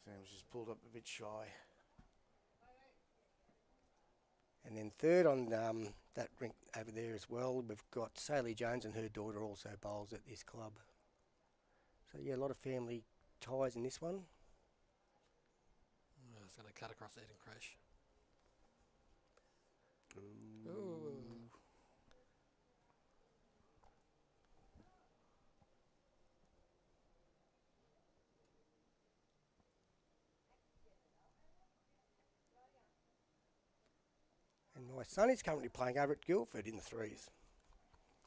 Sam's just pulled up a bit shy. And then third on that rink over there as well, we've got Shylie Jones and her daughter also bowls at this club. So yeah, a lot of family ties in this one. It's going to cut across that and crash. Ooh. Ooh. And my son is currently playing over at Guildford in the 3s.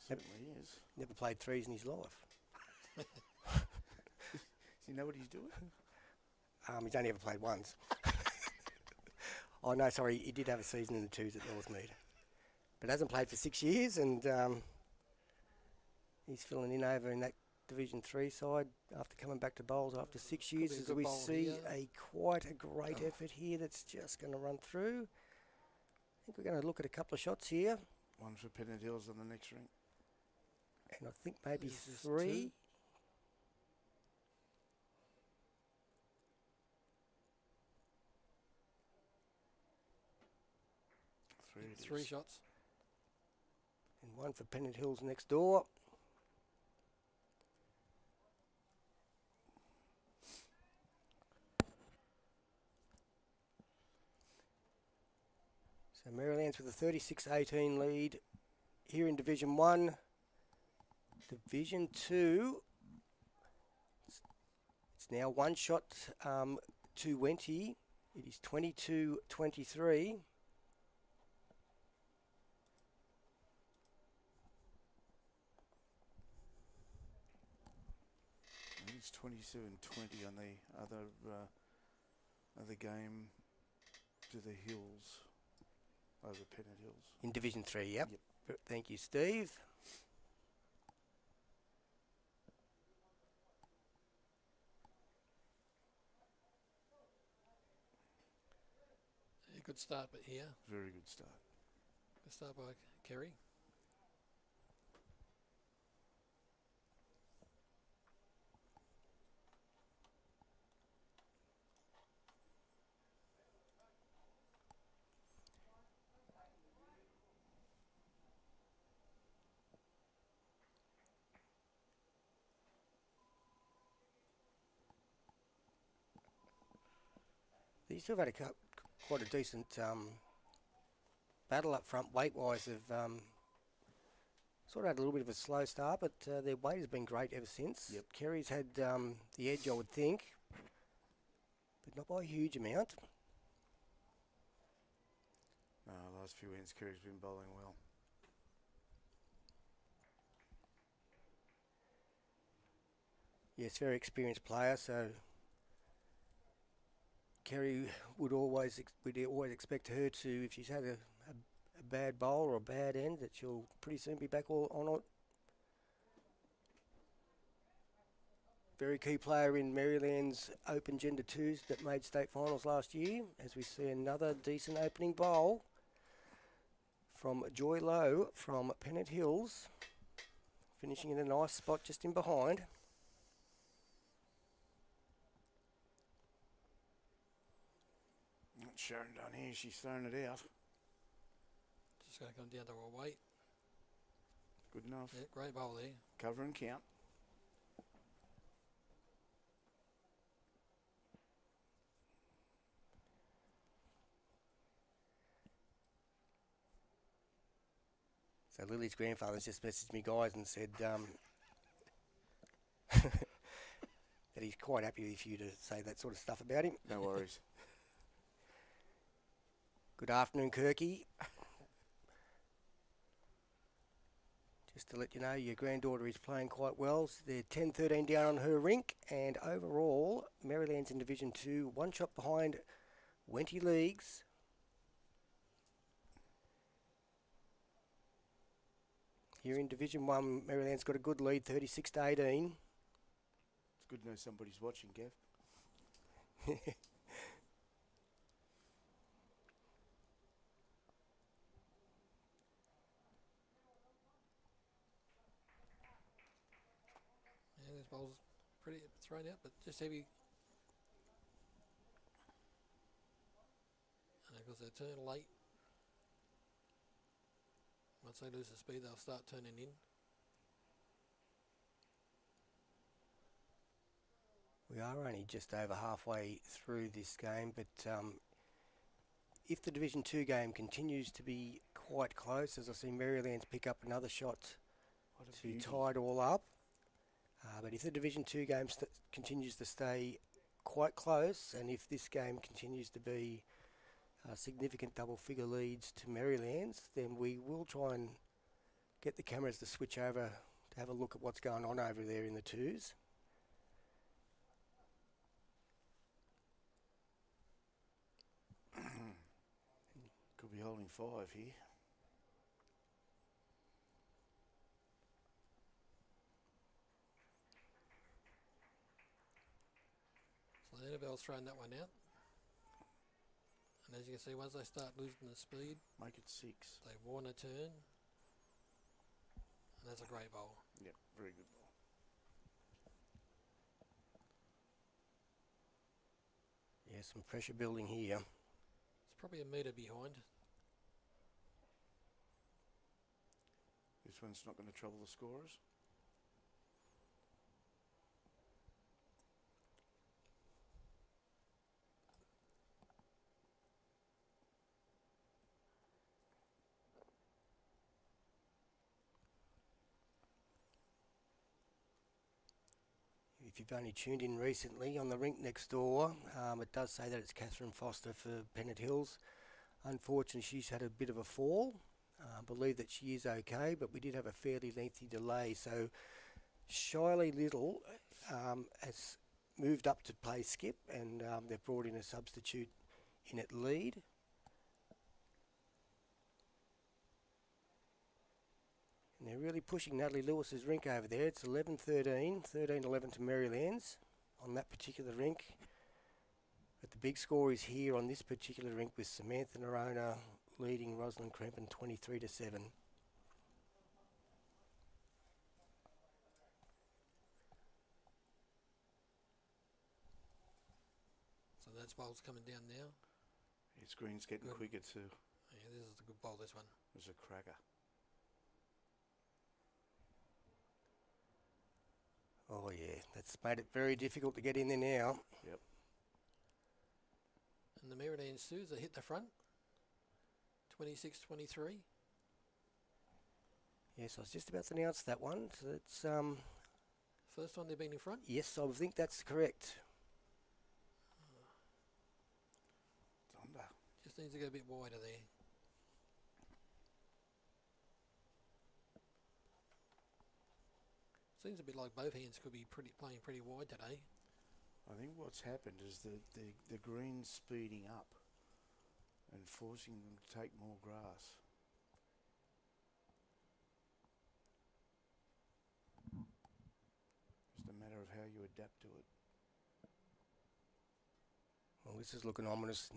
Certainly is. Never played 3s in his life. Does he know what he's doing? He's only ever played once. Oh no, sorry, he did have a season in the 2s at Northmead. But hasn't played for 6 years, and he's filling in over in that Division 3 side after coming back to bowls after 6 years. be a As good we bowl see here. quite a great effort here that's just going to run through. I think we're going to look at a couple of shots here, One for Pennant Hills on the next rink. and I think maybe Is this 3. 2? Three shots. And one for Pennant Hills next door. So Merrylands with a 36-18 lead here in Division 1. Division 2, it's now one shot to Wenty. It is 22-23. It's 27-20 on the other game to the Hills, over Pennant Hills. In Division 3, yep. Thank you, Steve. A good start, but here. Very good start. Good start by Kerry. These two have had quite a decent battle up front weight-wise. They've sort of had a little bit of a slow start, but their weight has been great ever since. Yep. Kerry's had the edge, I would think, but not by a huge amount. Last few ends, Kerry's been bowling well. Yes, very experienced player, so Kerry would always expect her to, if she's had a bad bowl or a bad end, that she'll pretty soon be back all on it. Very key player in Merrylands Open Gender 2s that made state finals last year, as we see another decent opening bowl from Joy Lowe from Pennant Hills, finishing in a nice spot just in behind. Sharon down here, she's thrown it out. Just going to come down to her weight. Good enough. Yeah, great bowl there. Cover and count. So Lily's grandfather's just messaged me, guys, and said that he's quite happy with you to say that sort of stuff about him. No worries. Good afternoon, Kirky. Just to let you know, your granddaughter is playing quite well. So they're 10-13 down on her rink, and overall, Merrylands in Division 2, one shot behind Wenty Leagues. Here in Division 1, Merrylands got a good lead, 36-18. It's good to know somebody's watching, Gav. Yeah, this bowl's pretty thrown out, but just heavy. And because they turn late, once they lose the speed, they'll start turning in. We are only just over halfway through this game, but if the Division 2 game continues to be quite close, as I see Merrylands pick up another shot to tie it all up, but if the Division 2 game continues to stay quite close, and if this game continues to be significant double-figure leads to Merrylands, then we will try and get the cameras to switch over to have a look at what's going on over there in the twos. Could be holding 5 here. So Annabelle's thrown that one out. And as you can see, once they start losing the speed, Make it 6. they want to turn. And that's a great bowl. Yep, very good ball. Yeah, some pressure building here. It's probably a metre behind. This one's not going to trouble the scorers. if you've only tuned in recently, on the rink next door, it does say that it's Catherine Foster for Pennant Hills. Unfortunately, she's had a bit of a fall. Believe that she is okay, but we did have a fairly lengthy delay. So Shylie Little has moved up to play skip, and they've brought in a substitute in at lead. And they're really pushing Natalie Lewis's rink over there. It's 11-13, 13-11 to Merrylands on that particular rink. But the big score is here on this particular rink with Samantha Noronha leading Roslyn Krempin 23-7. So that's bowl's coming down now. Its green's getting Good. quicker too. Yeah, this is a good bowl, this one. It was a cracker. Oh yeah, that's made it very difficult to get in there now. Yep. And the Merrylands Sues, they hit the front. 26-23. Yes, I was just about to announce that one. So it's First one they've been in front. yes, I think that's correct. It's under. Just needs to go a bit wider there. Seems a bit like both hands could be playing pretty wide today. I think what's happened is the green's speeding up and forcing them to take more grass. Just a matter of how you adapt to it. Well, this is looking ominous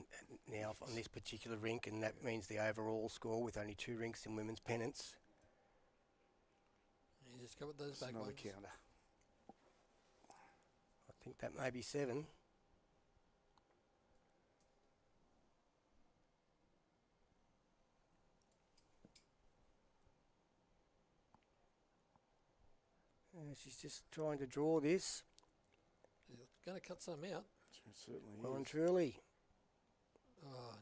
now on this particular rink, and that means the overall score with only 2 rinks in women's pennants. You just covered those It's back another ones. counter. I think that may be 7. She's just trying to draw this, It's going to cut some out. It certainly well and is. truly. Oh,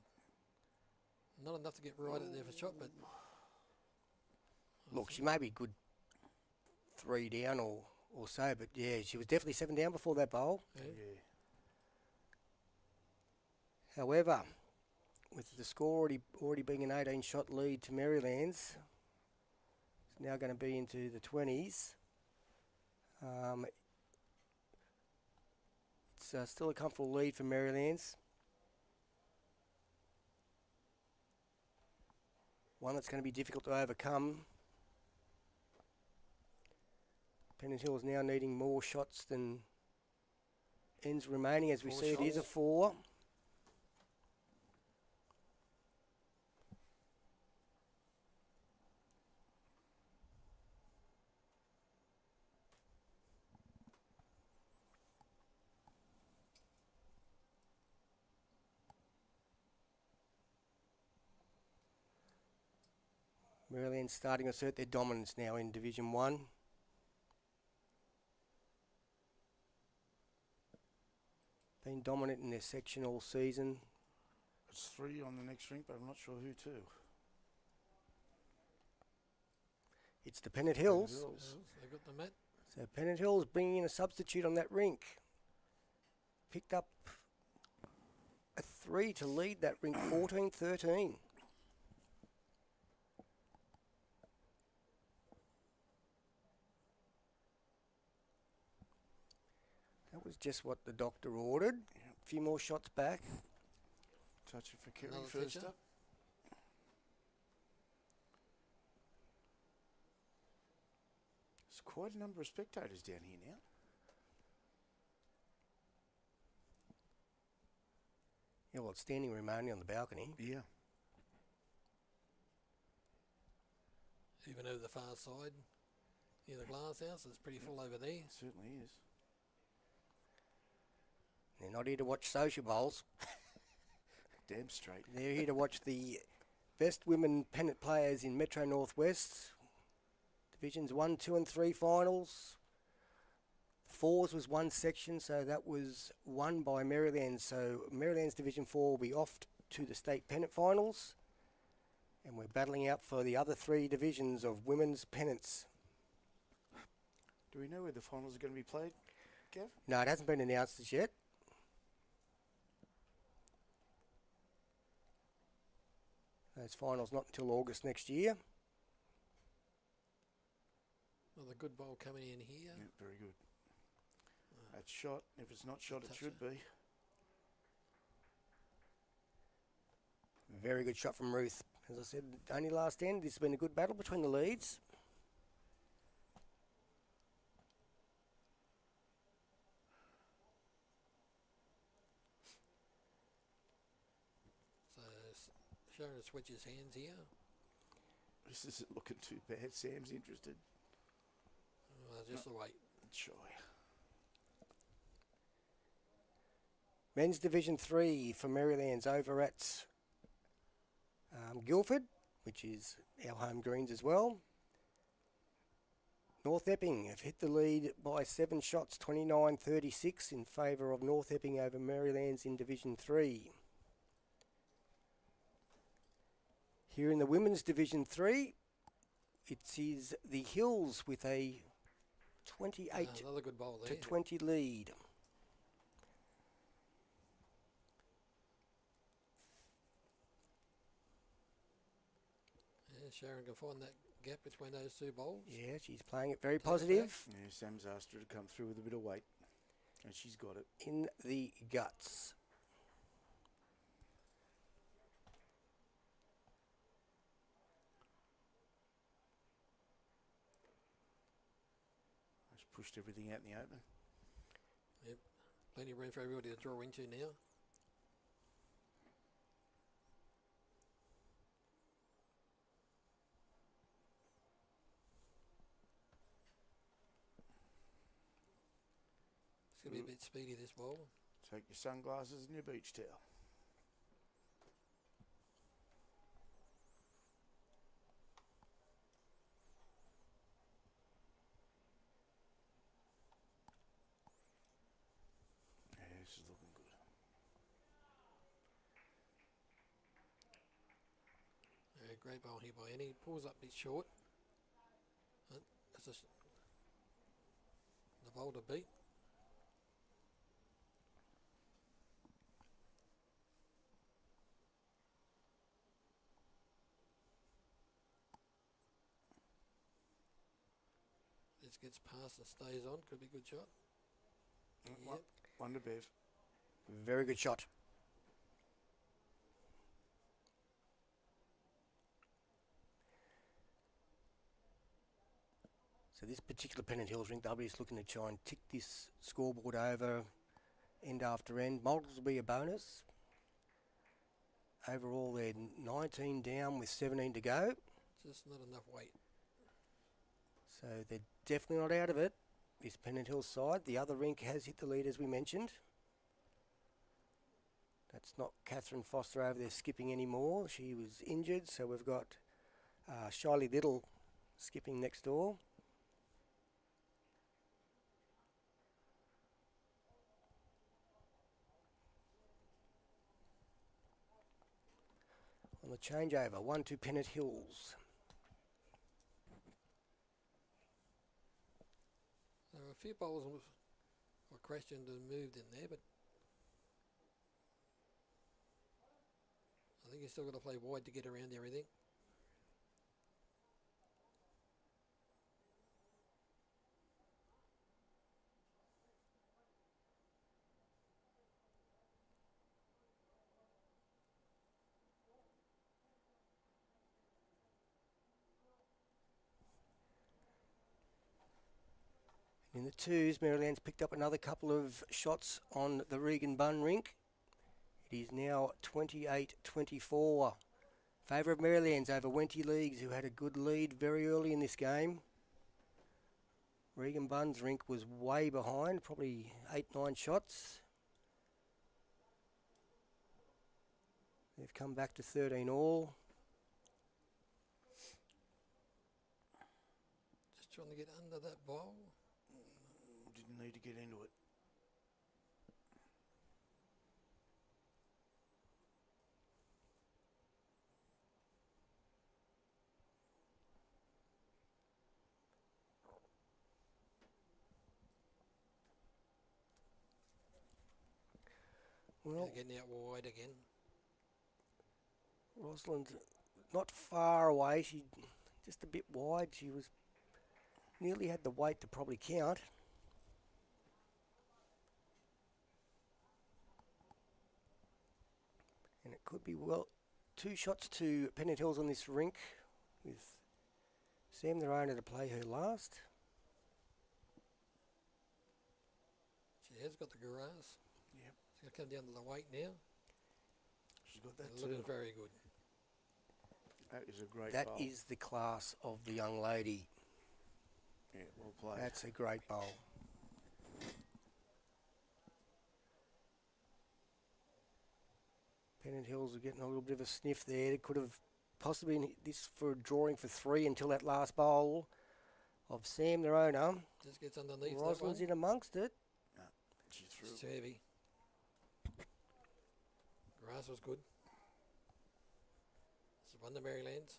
not enough to get right at there for shot, but Look, she may be good 3 down or so, but yeah, she was definitely 7 down before that bowl. yeah. Yeah. However, with the score already being an 18-shot lead to Merrylands, it's now going to be into the 20s. It's still a comfortable lead for Merrylands. One that's going to be difficult to overcome. Pennant Hill is now needing more shots than ends remaining. As we 4 see, it is a shots. 4. Merrylands starting to assert their dominance now in Division 1. Been dominant in their section all season. It's 3 on the next rink, but I'm not sure who to. It's the Pennant Hills. Hills. They got the mat. So Pennant Hills bringing in a substitute on that rink. Picked up a 3 to lead that rink 14-13. That was just what the doctor ordered. A few more shots back. Touch it for Kerry Another first toucher. up. There's quite a number of spectators down here now. Yeah, well, it's standing room only on the balcony. Yeah. Even over the far side, near the glass house, it's pretty full over there. It certainly is. They're not here to watch social bowls. Damn straight. They're here to watch the best women pennant players in Metro Northwest. Divisions 1, 2 and 3 finals. Fours was one section, so that was won by Merrylands. So Merrylands Division 4 will be off to the state pennant finals. And we're battling out for the other 3 divisions of women's pennants. Do we know where the finals are going to be played? Kev? No, it hasn't been announced as yet. Those finals not until August next year. Another good bowl coming in here. Yeah, very good. That's shot. If it's not shot, it should be. Very good shot from Ruth. As I said, only last end. This has been a good battle between the leads. So Sharon switches hands here. This isn't looking too bad. Sam's interested. Just the weight. Shy. Men's Division 3 for Merrylands over at Guildford, which is our home greens as well. North Epping have hit the lead by 7 shots, 29-36 in favour of North Epping over Merrylands in Division 3. Here in the Women's Division 3, it is the Hills with a 28 another good bowl to there. 20 lead. Yeah, Sharon can find that gap between those two bowls. Yeah, she's playing it very positive. Yeah, Sam's asked her to come through with a bit of weight, and she's got it. In the guts. Just pushed everything out in the open. Yep, plenty of room for everybody to draw into now. It's going to be a bit speedy, this bowl. Take your sunglasses and your beach towel. Yeah, this is looking good. Yeah, great bowl here by Annie. Pulls up a bit short. That's the bowl to beat. This gets past and stays on. Could be a good shot. Yep. Wonder Bev. Very good shot. So this particular Pennant Hills Rink, they'll be just looking to try and tick this scoreboard over end after end. Multiples will be a bonus. Overall, they're 19 down with 17 to go. Just not enough weight. So they're definitely not out of it, this Pennant Hills side. The other rink has hit the lead, as we mentioned. That's not Catherine Foster over there skipping anymore. She was injured, so we've got Shylie Little skipping next door. On the changeover, 1-2 Pennant Hills. There were a few bowls were questioned and moved in there, but I think you still got to play wide to get around everything. In the twos, Merrylands picked up another couple of shots on the Regan Bun rink. It is now 28-24. Favour of Merrylands over Wenty Leagues, who had a good lead very early in this game. Regan Bun's rink was way behind, probably 8-9 shots. They've come back to 13 all. Just trying to get under that bowl. Didn't need to get into it. Well, Getting out wide again. Roslyn's not far away. She just a bit wide. She was nearly had the weight to probably count. And it could be, well, 2 shots to Pennant Hills on this rink with Sam Noronha to play her last. She has got the grass. Yep. She's going to come down to the weight now. She's got that And looking too. very good. That is a great That bowl. is the class of the young lady. Yeah, well played. That's a great bowl. Pennant Hills are getting a little bit of a sniff there. It could have possibly been this for a drawing for 3 until that last bowl of Sam Noronha. Just gets underneath that Roslyn's one. in amongst it. She threw. It's too heavy. Grass was good. This is one to Merrylands.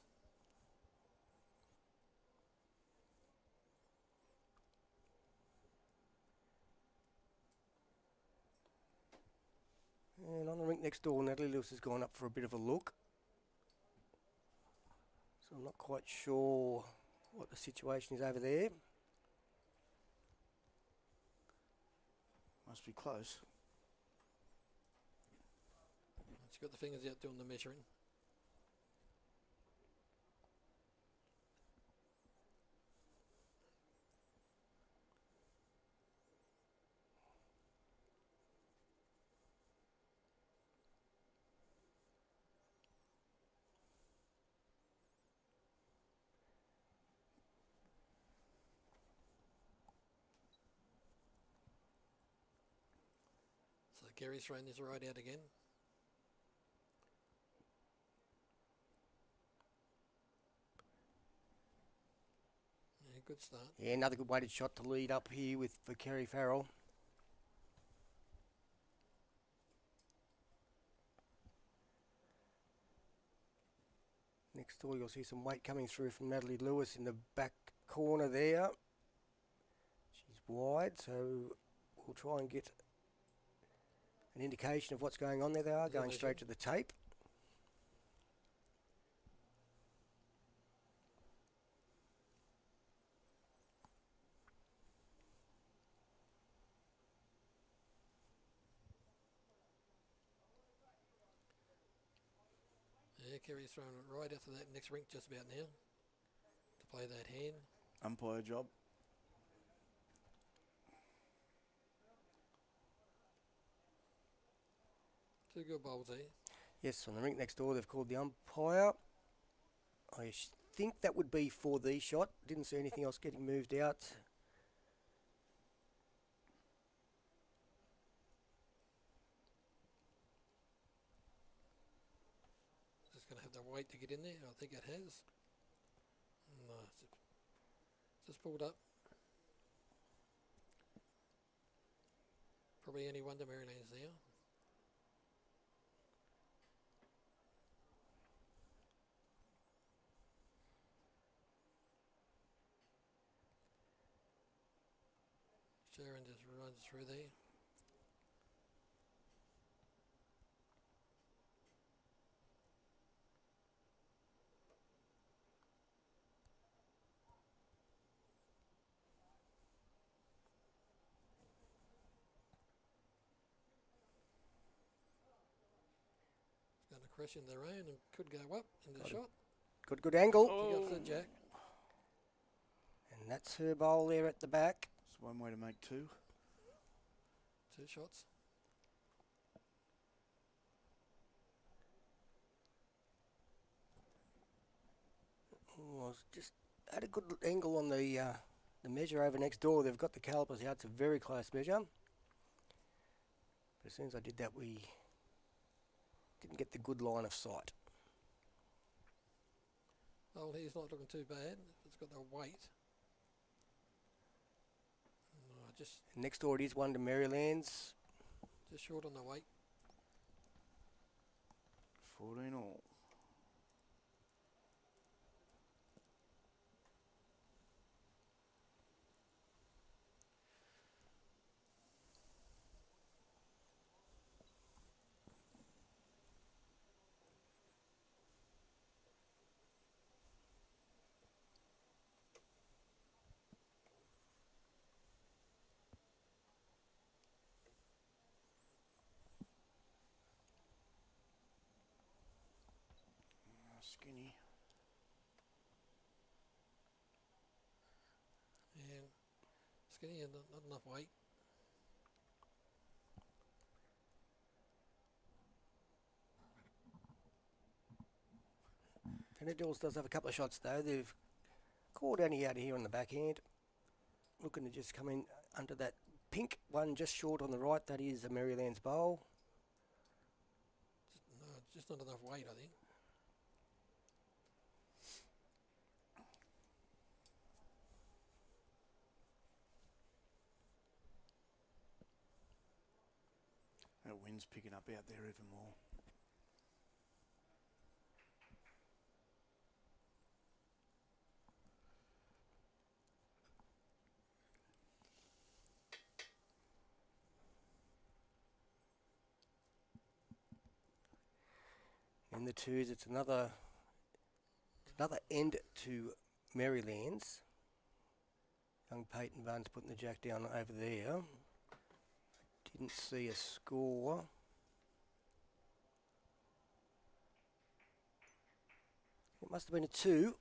And on the rink next door, Natalie Lewis has gone up for a bit of a look. So I'm not quite sure what the situation is over there. Must be close. She's got the fingers out doing the measuring. So Kerry's thrown this right out again. Yeah, good start. Yeah, another good weighted shot to lead up here with for Kerry Farrell. Next door, you'll see some weight coming through from Natalie Lewis in the back corner there. She's wide, so we'll try and get an indication of what's going on there. They are going straight to the tape. Yeah, Kerry's thrown it right after that next rink just about now to play that hand. Umpire job. Two good bowls there. Yes, on the rink next door, they've called the umpire. I think that would be for the shot. Didn't see anything else getting moved out. Just going to have the weight to get in there. I think it has. No, it's just pulled up. Probably only one to Merrylands now. Sharon just runs through there. It's going to crash in their own and could go up in the Got it. shot. Good angle. Pick up the jack. And that's her bowl there at the back. It's one way to make 2. 2 shots. Was just had a good angle on the measure over next door. They've got the calipers out. It's a very close measure. But as soon as I did that, we didn't get the good line of sight. Oh, he's not looking too bad. It's got the weight. No, just Next door it is one to Merrylands. short on the weight. 14 all. skinny. Yeah, skinny and not enough weight. Pennant Hills does have a couple of shots though. They've called Annie out here on the backhand. Looking to just come in under that pink one just short on the right. That is a Merrylands bowl. Just not enough weight, I think. That wind's picking up out there even more. In the twos, it's another end to Merrylands. Young Payton Barnes putting the jack down over there. Didn't see a score. It must have been a 2.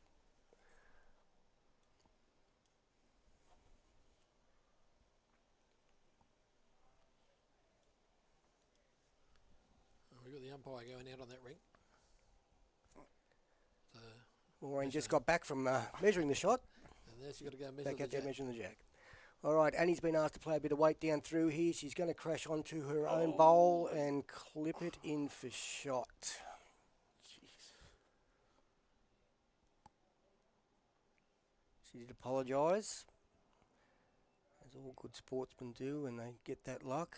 We've got the umpire going out on that rink. So, Maureen just got back from measuring the shot. and now she's got to go measure Back the out there jack. measuring the jack. All right, Annie's been asked to play a bit of weight down through here. She's going to crash onto her own bowl and clip it in for shot. Jeez. She did apologise, as all good sportsmen do when they get that luck.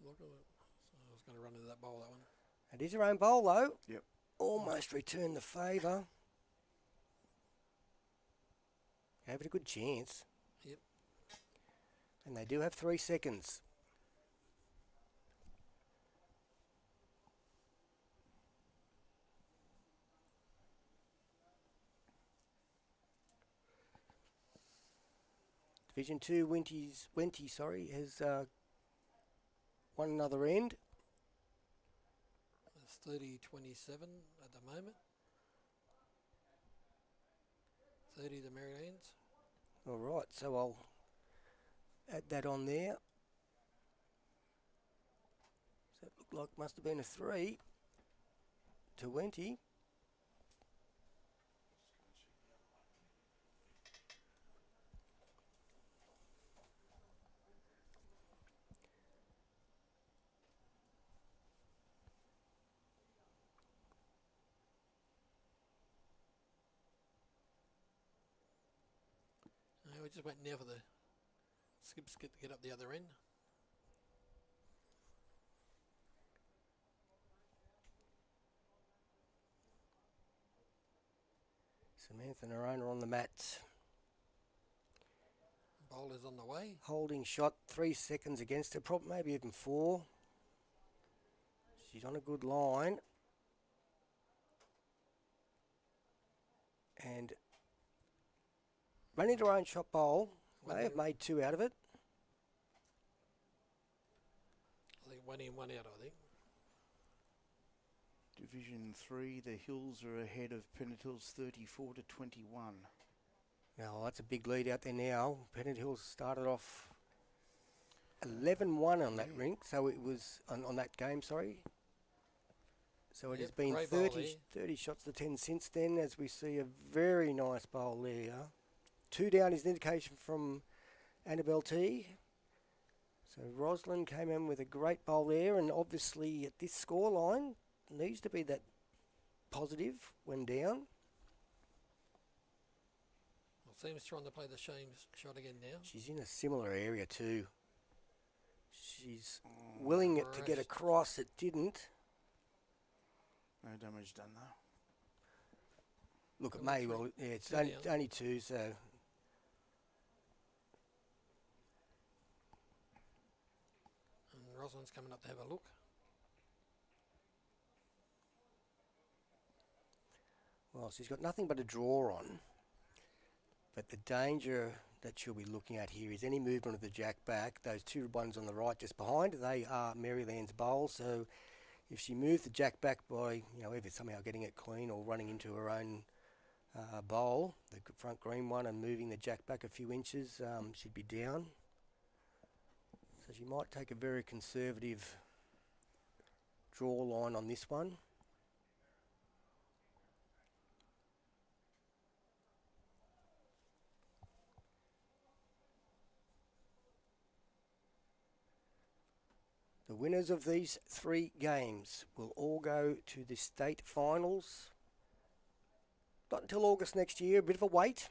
Look at it. So I was going to run into that bowl, that one. It is her own bowl though. Yep. Almost returned the favour. Gave it a good chance. Yep. And they do have 3 seconds. Division 2, Wenty, has won another end. It's 30-27 at the moment. 30 the Merrylands. All right, so I'll add that on there. So it looked like must have been a 3 to Wenty. We're just waiting now for the skips to get up the other end. Samantha and Noronha on the mat. Bowler's on the way. Holding shot, 3 seconds against her, probably maybe even 4. She's on a good line. And running her own shot bowl, they have made 2 out of it. I think 1 in, 1 out, I think. Division 3, the Hills are ahead of Pennant Hills 34 to 21. Now, that's a big lead out there now. Pennant Hills started off 11-1 on that rink, so it was on that game, sorry. So it has Yep, been great bowl 30 shots to 10 since then, as we see a very nice bowl there. 2 down is an indication from Annabelle Teague. So Roslyn came in with a great bowl there, and obviously at this scoreline, needs to be that positive when down. Well, seems trying to play the same shot again now. She's in a similar area too. She's willing it to get Crashed. across. It didn't. No damage done though. Look, it Only may three. well. Yeah, it's 2 only, down. only 2, so And Roslyn's coming up to have a look. well, she's got nothing but a draw on. But the danger that she'll be looking at here is any movement of the jack back. Those two ones on the right just behind, they are Merrylands bowls. So if she moves the jack back by, either somehow getting it clean or running into her own bowl, the front green one, and moving the jack back a few inches, she'd be down. So she might take a very conservative draw line on this one. The winners of these 3 games will all go to the state finals. Not until August next year, a bit of a wait.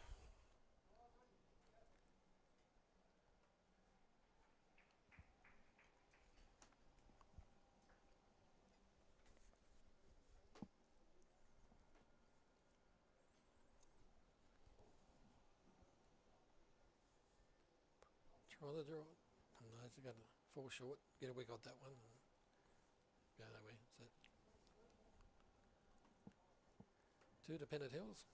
Try the draw. No, it's going to fall short. Get away, got that one. Go that way. That's it. 2 to Pennant Hills.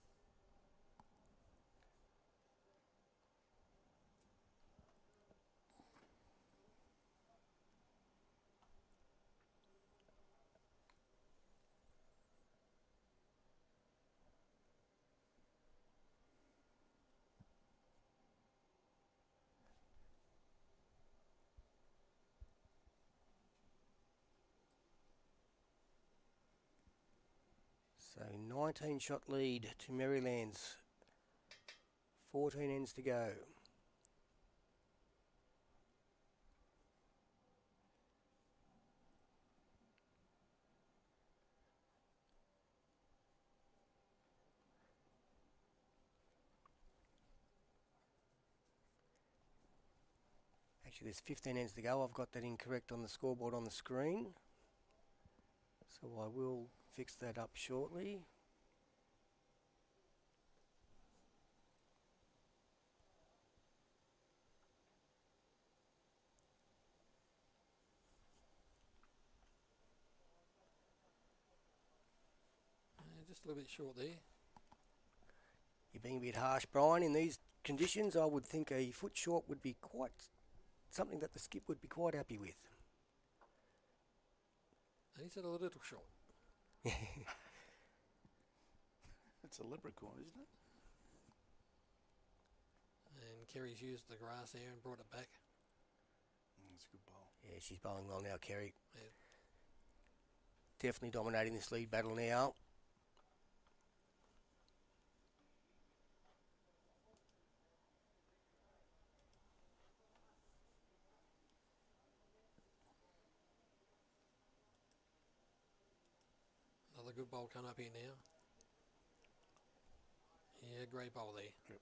So 19 shot lead to Merrylands. 14 ends to go. Actually, there's 15 ends to go. I've got that incorrect on the scoreboard on the screen. So I will fix that up shortly. Just a little bit short there. You're being a bit harsh, Brian. In these conditions, I would think a foot short would be quite something that the skip would be quite happy with. He said a little short. It's a leprechaun, isn't it? And Kerry's used the grass there and brought it back. It's a good bowl. Yeah, she's bowling well now, Kerry. Yeah. Definitely dominating this lead battle now. Another good bowl coming up here now. Yeah, great bowl there. Yep.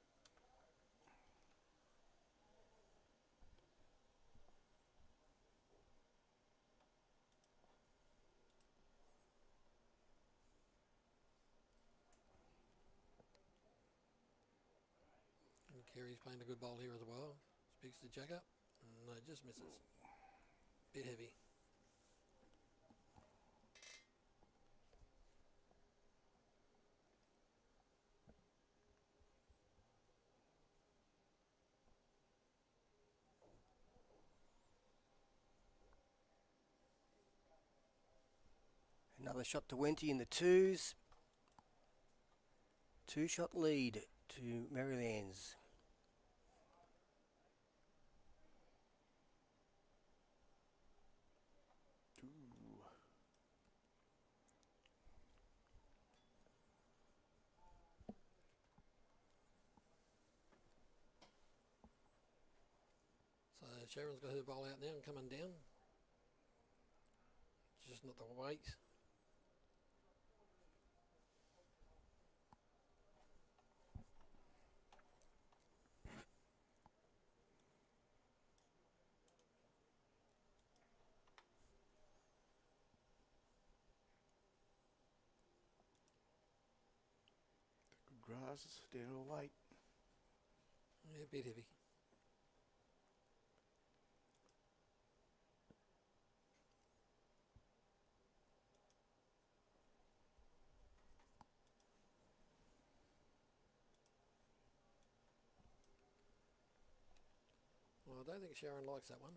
And Kerry's playing a good bowl here as well. Speaks the jack up. No, just misses. Bit heavy. Another shot to Wenty in the twos. 2-shot lead to Merrylands. So Sharon's got her bowl out now and coming down. Just not the weight. Good grass, down to a weight. Yeah, a bit heavy. I don't think Sharon likes that one.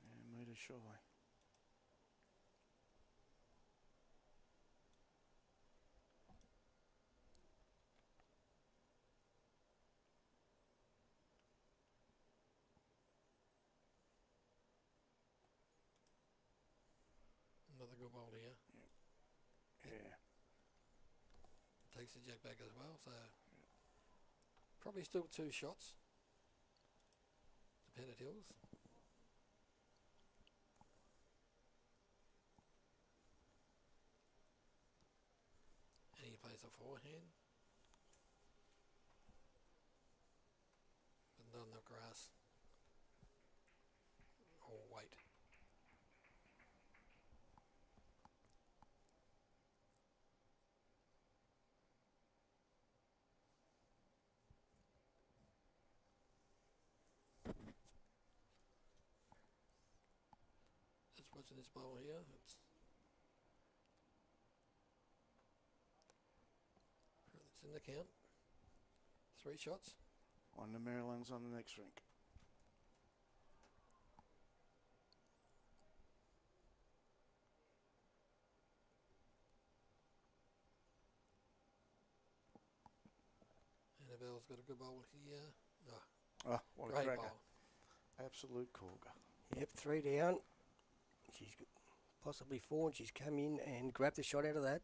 Yeah, metre shy. Another good bowl here. Yeah. Takes the jack back as well, so probably still 2 shots. The Pennant Hills. And he plays a forehand. But not enough grass. Or weight. Just watching this bowl here. It's in the count. 3 shots. On the Merrylands on the next rink. Annabelle's got a good bowl here. Oh, what a Great cracker. bowl. Absolute corker. Yep, 3 down. She's possibly 4, and she's come in and grabbed the shot out of that.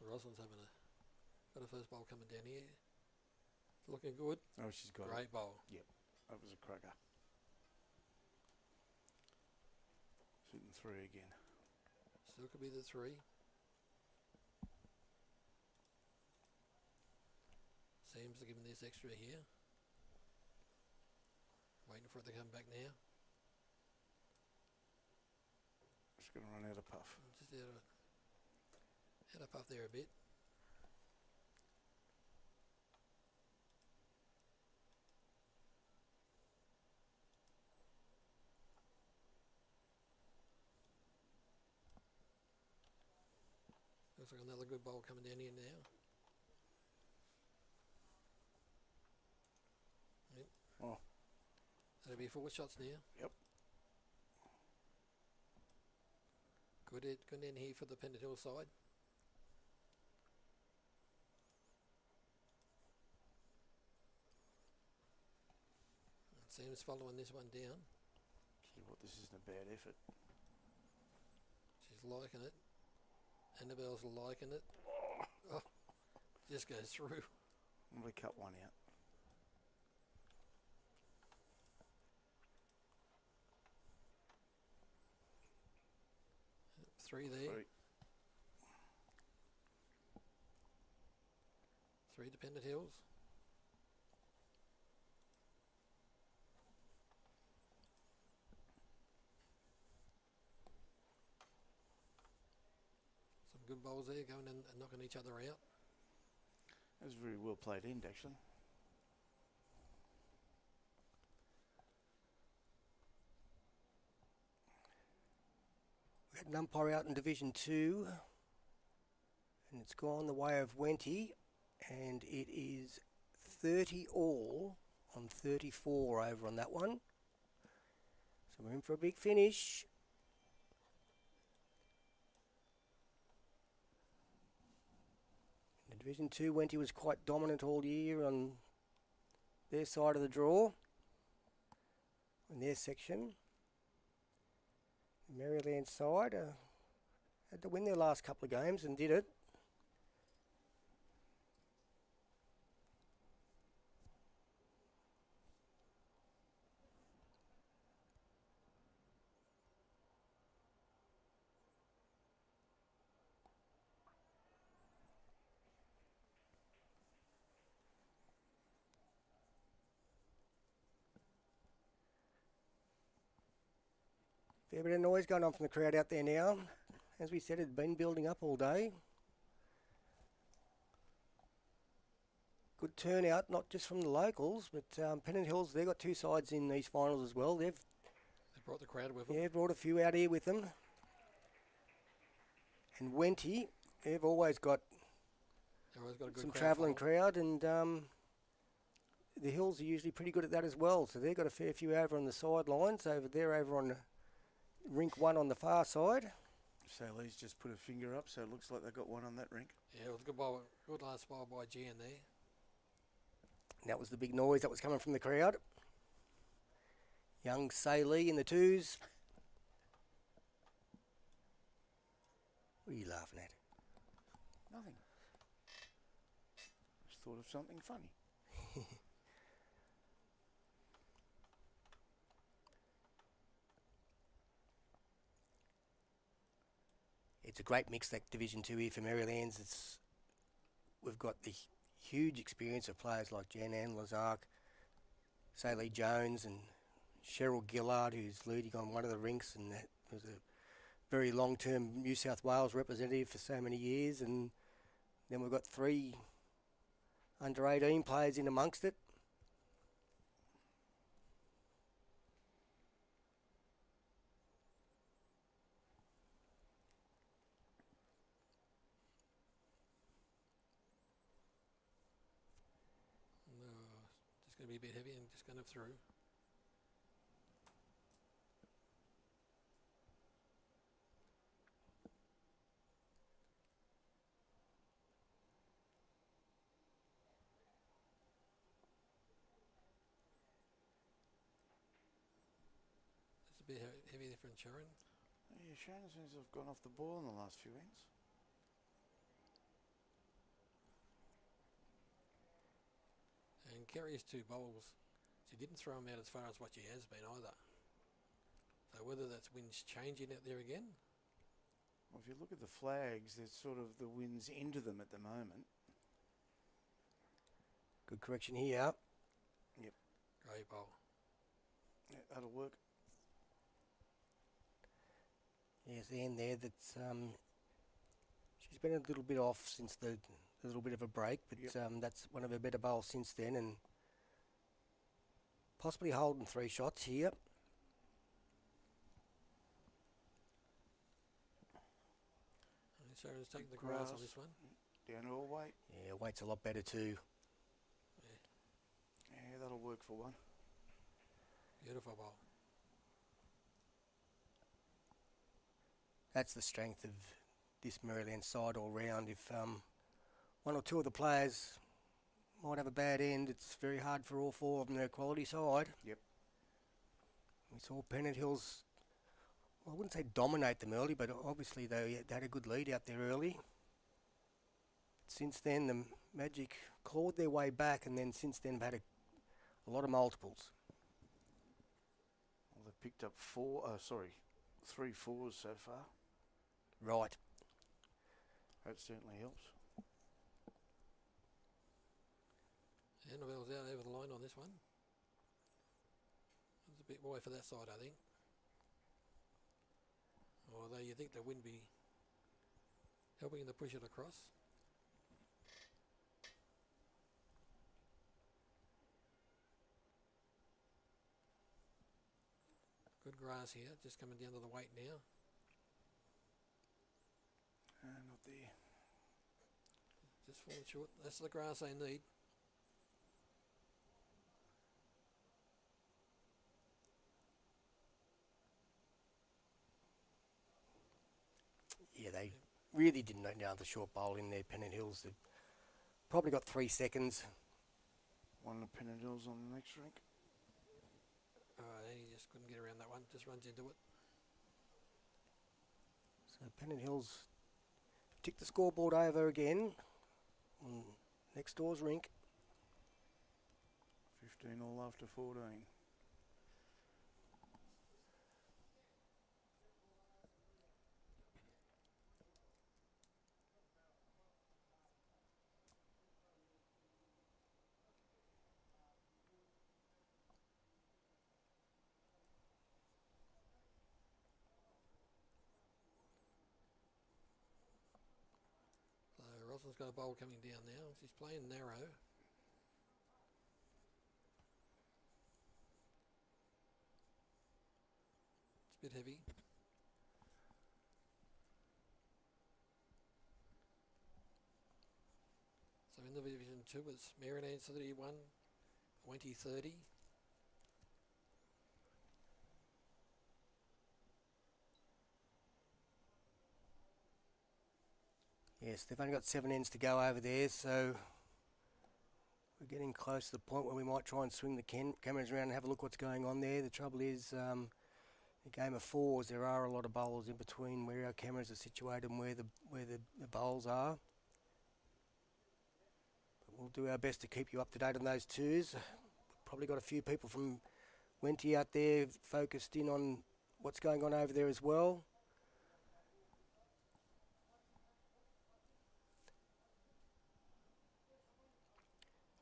Roslyn's having got a first bowl coming down here. Looking good. Oh, she's got Great it. bowl. Yep, that was a cracker. Shooting 3 again. Still could be the 3. Seems to give him this extra here. Waiting for it to come back now. Just going to run out of puff. Just out of puff there a bit. Looks like another good bowl coming down here now. Yep. Oh. That'll be 4 shots now. Yep. Good in here for the Pennant Hill side. Sam's following this one down. See what, this isn't a bad effort. She's liking it. Annabelle's liking it. Oh, just goes through. I'm going to cut one out. Three there. 3 to Pennant Hills. Some good bowls there going in and knocking each other out. That was very well played end, actually. We had an umpire out in Division 2, and it's gone the way of Wenty, and it is 30 all on 34 over on that one. So we're in for a big finish. In Division 2, Wenty was quite dominant all year on their side of the draw, in their section. The Merrylands side had to win their last couple of games and did it. Fair bit of noise going on from the crowd out there now. As we said, it had been building up all day. Good turnout, not just from the locals, but Pennant Hills, they've got two sides in these finals as well. They've brought the crowd with them. Yeah, brought a few out here with them. And Wenty, they've always got a good some crowd travelling following. crowd, and the Hills are usually pretty good at that as well. So they've got a fair few over on the sidelines. Over on Rink 1 on the far side. Shylie's just put a finger up, so it looks like they've got one on that rink. Yeah, it was a good last ball by Jan there. And that was the big noise that was coming from the crowd. Young Shylie in the twos. What are you laughing at? Nothing. Just thought of something funny. It's a great mix, that Division 2 here for Merrylands. We've got the huge experience of players like Jan Ann Lazark, Shylie Jones and Cheryl Gillard, who's leading on one of the rinks and was a very long-term New South Wales representative for so many years. And then we've got 3 under-18 players in amongst it. Just going to be a bit heavy and just going to through. It's a bit heavy there from Sharon. Yeah, Sharon seems to have gone off the ball in the last few ends. And Kerry's 2 bowls, she didn't throw them out as far as what she has been either. So whether that's wind's changing out there again. Well, if you look at the flags, there's sort of the winds into them at the moment. Good correction here. Yep. Great bowl. Yeah, that'll work. Yes, the end there. That's she's been a little bit off since the little bit of a break, but that's one of her better bowls since then, and possibly holding 3 shots here. And Sharon's taking the grass on this one. Down to all weight. Yeah, weight's a lot better too. Yeah, that'll work for one. Beautiful bowl. That's the strength of this Merrylands side all round. If one or two of the players might have a bad end, it's very hard for all 4 of them. They're a quality side. Yep. We saw Pennant Hills, well, I wouldn't say dominate them early, but obviously they had a good lead out there early. Since then, the Magic clawed their way back, and then since then have had a lot of multiples. Well, they've picked up 3 fours so far. Right. That certainly helps. Annabelle's out over the line on this one. It's a bit wide for that side, I think. Although you think the wind be helping to push it across. Good grass here, just coming down to the weight now. Not there. Just falling short. That's the grass they need. Yeah, they really didn't know the short bowl in there, Pennant Hills. They've probably got 3 seconds. One of the Pennant Hills on the next rink. And he just couldn't get around that one, just runs into it. So Pennant Hills tick the scoreboard over again on next door's rink. 15 all after 14. Roslyn's got a bowl coming down now. She's playing narrow. It's a bit heavy. So in the Division 2 it's Merrylands 31, Wenty 30. Yes, they've only got 7 ends to go over there, so we're getting close to the point where we might try and swing the cameras around and have a look what's going on there. The trouble is, a game of fours, there are a lot of bowls in between where our cameras are situated and where the bowls are. But we'll do our best to keep you up to date on those twos. Probably got a few people from Wenty out there focused in on what's going on over there as well.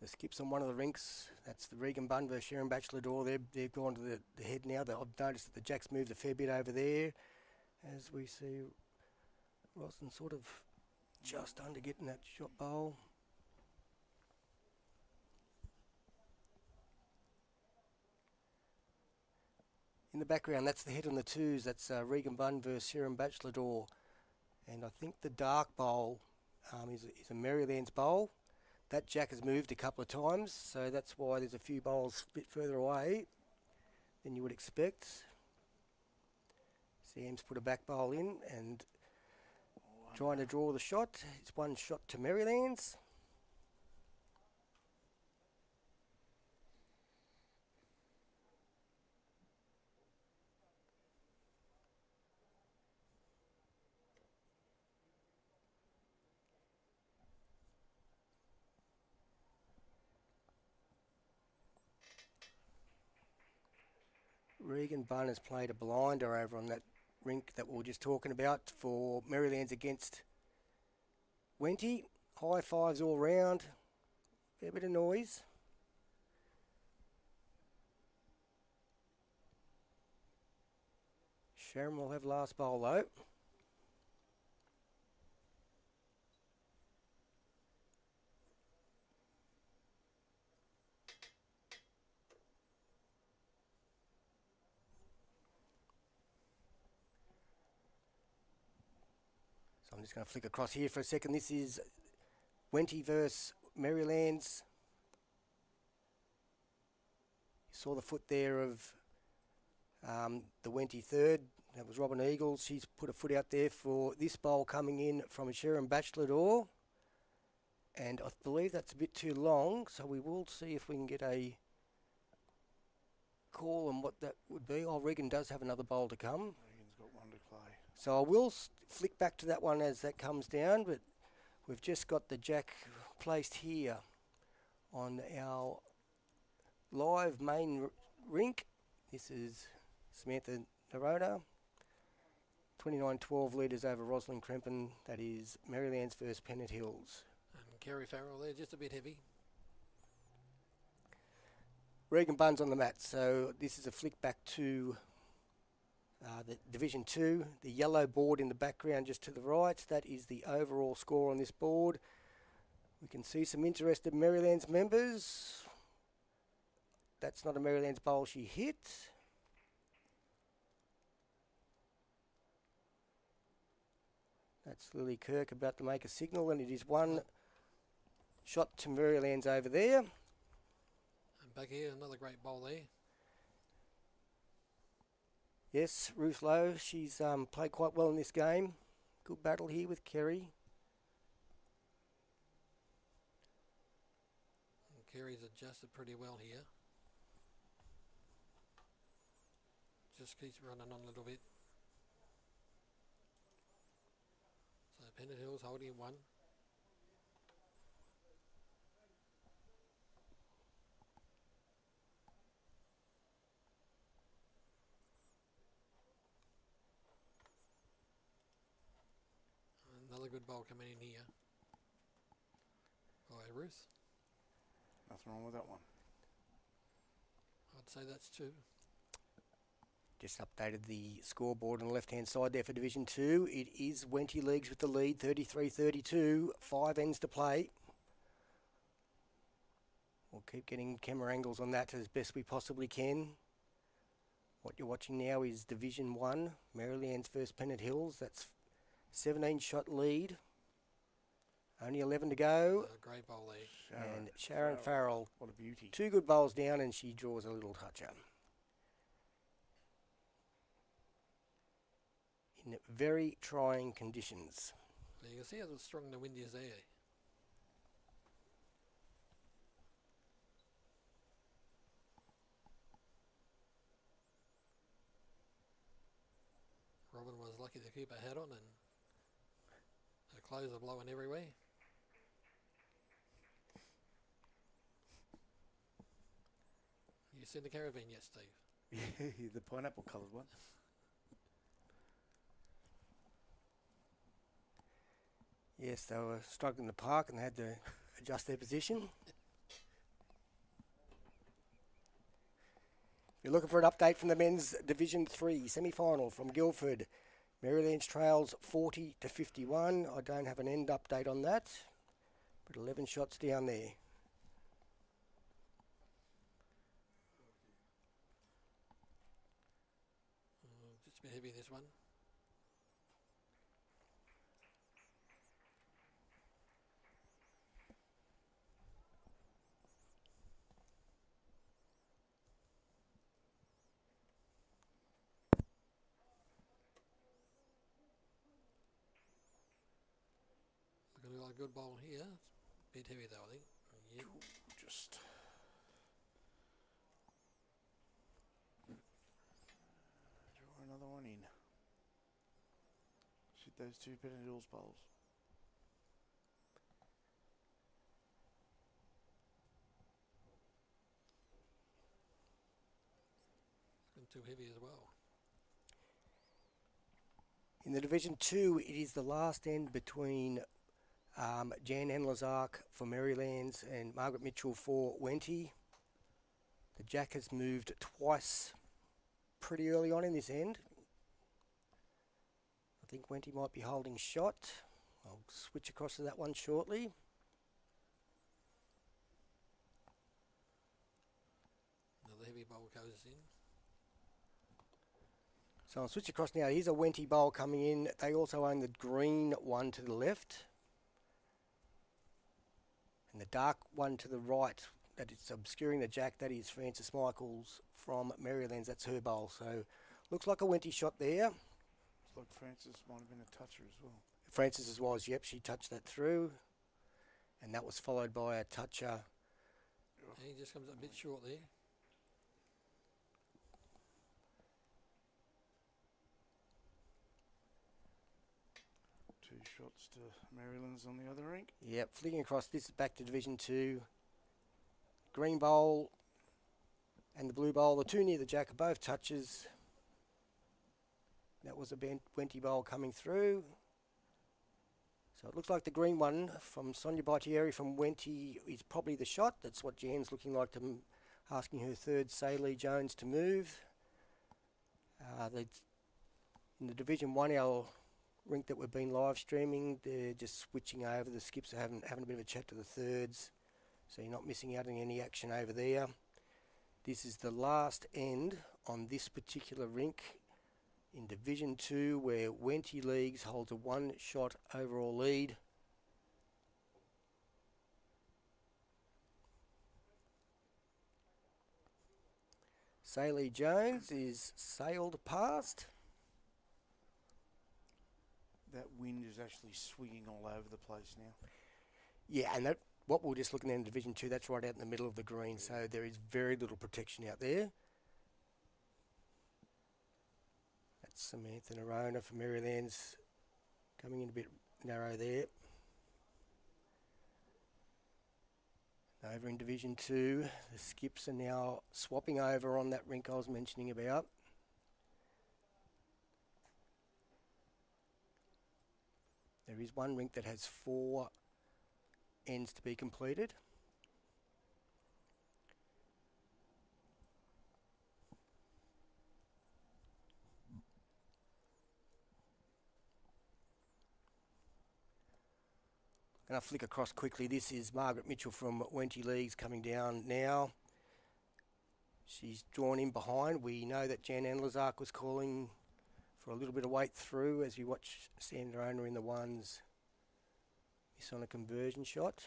The skips on one of the rinks, that's the Regan Bun versus Sharon Bachelor door. They've gone to the head now. I've noticed that the jacks moved a fair bit over there, as we see Roslyn sort of just under getting that shot bowl. In the background, that's the head on the twos. That's Regan Bun versus Sharon Bachelor door. And I think the dark bowl is a Merrylands bowl. That jack has moved a couple of times, so that's why there's a few bowls a bit further away than you would expect. Sam's put a back bowl in and trying to draw the shot. It's one shot to Merrylands. Regan Bunn has played a blinder over on that rink that we were just talking about for Merrylands against Wenty. High fives all round. Fair bit of noise. Sharon will have last bowl though. I'm just going to flick across here for a second. This is Wenty versus Merrylands. You saw the foot there of the Wenty third. That was Robin Eagles. She's put a foot out there for this bowl coming in from a Sharon Bachelor door. And I believe that's a bit too long, so we will see if we can get a call on what that would be. Oh, Regan does have another bowl to come. Regan's got one to play. So I will flick back to that one as that comes down, but we've just got the jack placed here on our live main rink. This is Samantha Noronha, 29-12 leaders over Roslyn Krempin. That is Merrylands versus Pennant Hills. And Kerry Farrell there, just a bit heavy. Regan Bunn's on the mat, so this is a flick back to the Division 2, the yellow board in the background just to the right. That is the overall score on this board. We can see some interested Merrylands members. That's not a Merrylands bowl she hit. That's Lily Kirk about to make a signal, and it is one shot to Merrylands over there. And back here, another great bowl there. Yes, Ruth Lowe, she's played quite well in this game. Good battle here with Kerry. And Kerry's adjusted pretty well here. Just keeps running on a little bit. So Pennant Hills holding one. Another good bowl coming in here by Ruth. Nothing wrong with that one. I'd say that's two. Just updated the scoreboard on the left-hand side there for Division 2. It is Wenty Leagues with the lead, 33-32. 5 ends to play. We'll keep getting camera angles on that as best we possibly can. What you're watching now is Division 1, Merrylands versus Pennant Hills. That's 17-shot lead. Only 11 to go. Great bowl there. And Sharon Farrell, What a beauty. 2 good bowls down, and she draws a little toucher. In very trying conditions. So you can see how strong the wind is there. Robin was lucky to keep her hat on, and her clothes are blowing everywhere. You seen the caravan yet, Steve? The pineapple coloured one. Yes, they were struggling to park and they had to adjust their position. If you're looking for an update from the men's Division 3 semi-final from Guildford, Merrylands trails 40-51. I don't have an end update on that, but 11 shots down there. Just a bit heavy this one. Looking like a good bowl here. Bit heavy though, I think. Yep. Just draw another one in. Shoot those 2 Pennant Hills bowls. Looking too heavy as well. In the Division 2, it is the last end between Jan Enlazark for Merrylands and Margaret Mitchell for Wenty. The jack has moved twice pretty early on in this end. I think Wenty might be holding shot. I'll switch across to that one shortly. Another heavy bowl goes in. So I'll switch across now. Here's a Wenty bowl coming in. They also own the green one to the left. And the dark one to the right, that is obscuring the jack, that is Frances Michaels from Merrylands. That's her bowl. So looks like a Wenty shot there. Looks like Frances might have been a toucher as well. Frances was, yep, she touched that through. And that was followed by a toucher. He just comes up a bit short there. Two shots to Merrylands on the other rink. Yep, flicking across, this is back to Division 2. Green bowl and the blue bowl, the two near the jack are both touches. That was a Wenty bowl coming through. So it looks like the green one from Sonia Baitieri from Wenty is probably the shot. That's what Jan's looking like, to asking her third Shylie Jones to move. In the Division 1, our rink that we've been live streaming, they're just switching over. The skips are having a bit of a chat to the thirds, so you're not missing out on any action over there. This is the last end on this particular rink in Division 2, where Wenty Leagues holds a 1-shot overall lead. Shylie Jones is sailed past. That wind is actually swinging all over the place now. Yeah, and that what we're just looking at in Division 2, that's right out in the middle of the green, so there is very little protection out there. That's Samantha Noronha for Merrylands, coming in a bit narrow there. Over in Division 2, the skips are now swapping over on that rink I was mentioning about. There is one rink that has 4 ends to be completed. going to flick across quickly. This is Margaret Mitchell from Wenty Leagues coming down now. She's drawn in behind. We know that Jan Anlazark was calling for a little bit of weight through as we watch Noronha in the ones. Miss on a conversion shot.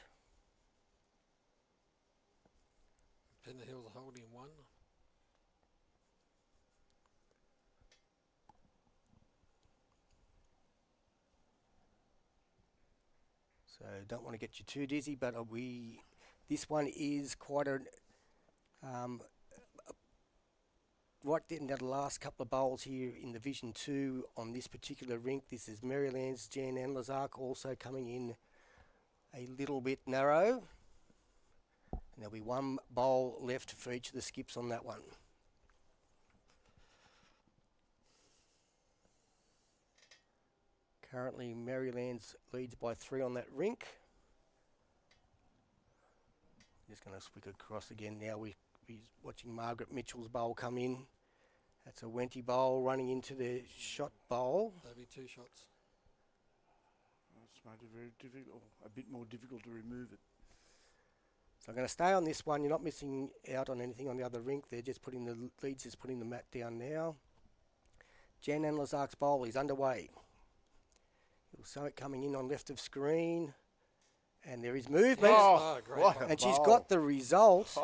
Pennant Hills are holding 1. So don't want to get you too dizzy, but this one is quite a right in the last couple of bowls here in Division 2 on this particular rink. This is Merrylands, Jan Anlazark also coming in a little bit narrow. And there'll be 1 bowl left for each of the skips on that one. Currently Merrylands leads by 3 on that rink. Just going to flick across again now. We're watching Margaret Mitchell's bowl come in. That's a Wenty bowl running into the shot bowl. That'll be 2 shots. It's made it very difficult, a bit more difficult to remove it. So I'm going to stay on this one. You're not missing out on anything on the other rink. They're just putting the leads, just putting the mat down now. Jan Anlazark's bowl is underway. You'll see it coming in on left of screen. And there is movement. Oh, great. what a And she's bowl. got the result.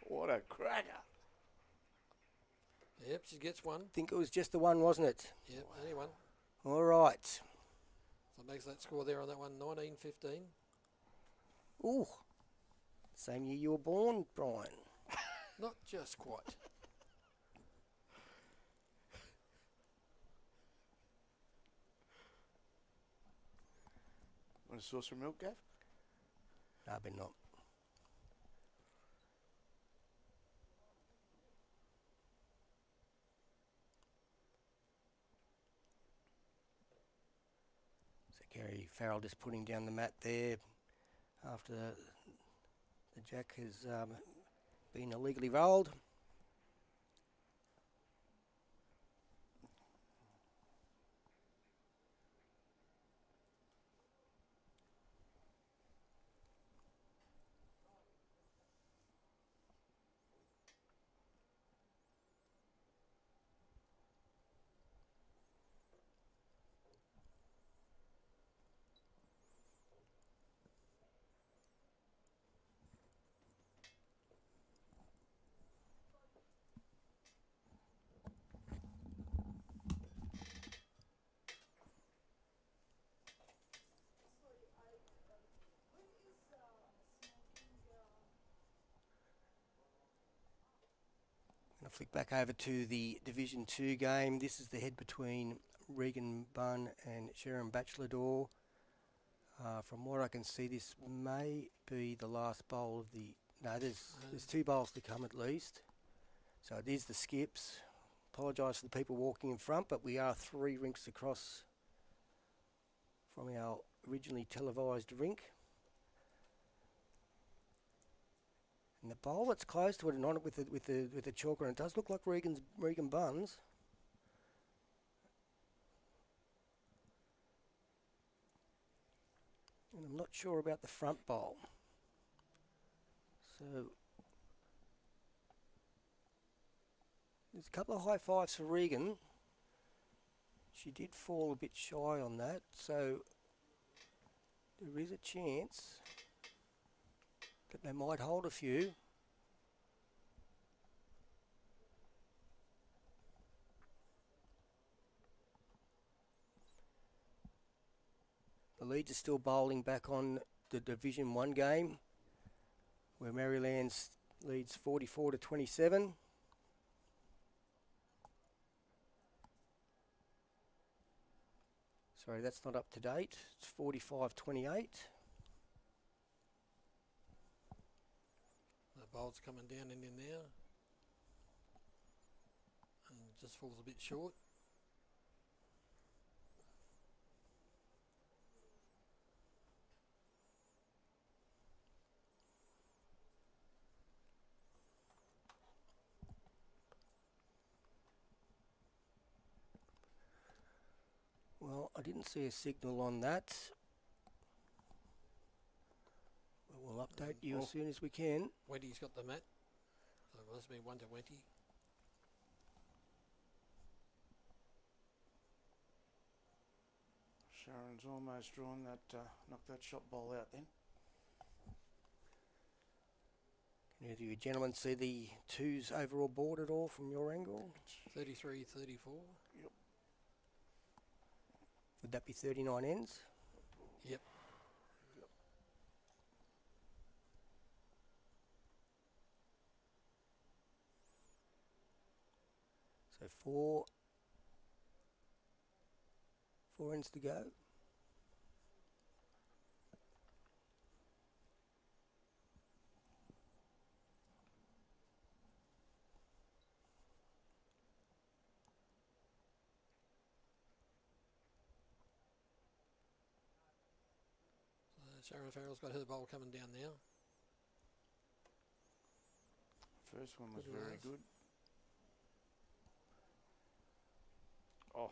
What a cracker. Yep, she gets 1. I think it was just the one, wasn't it? Yep, only 1. All right. So it makes that score there on that one 19-15. Ooh. Same year you were born, Brian. Not just quite. Want a saucer of milk, Gav? No, but not. So Kerry Farrell just putting down the mat there after the jack has been illegally rolled. Going to flick back over to the Division 2 game. This is the head between Regan Bunn and Sharon Bachelor-Door. From what I can see, this may be the last bowl of the... No, there's 2 bowls to come at least. So it is the skips. Apologise for the people walking in front, but we are 3 rinks across from our originally televised rink. And the bowl that's close to it and on it with the chalker, and it does look like Regan Bunn's. And I'm not sure about the front bowl. So there's a couple of high fives for Regan. She did fall a bit shy on that, so there is a chance that they might hold a few. The Leeds are still bowling back on the Division 1 game, where Merrylands leads 44-27. Sorry, that's not up to date. It's 45-28. The bowl's coming down in there now. And just falls a bit short. Well, I didn't see a signal on that. We'll update you as soon as we can. Wenty's got the mat. So it must be 1 to Wenty. Sharon's almost drawn that, knocked that shot ball out then. Can either of you gentlemen see the twos overall board at all from your angle? 33, 34. Yep. Would that be 39 ends? Yep. So four ends to go. Sharon Farrell's got her bowl coming down now. First one was Good very rise. good. Oh,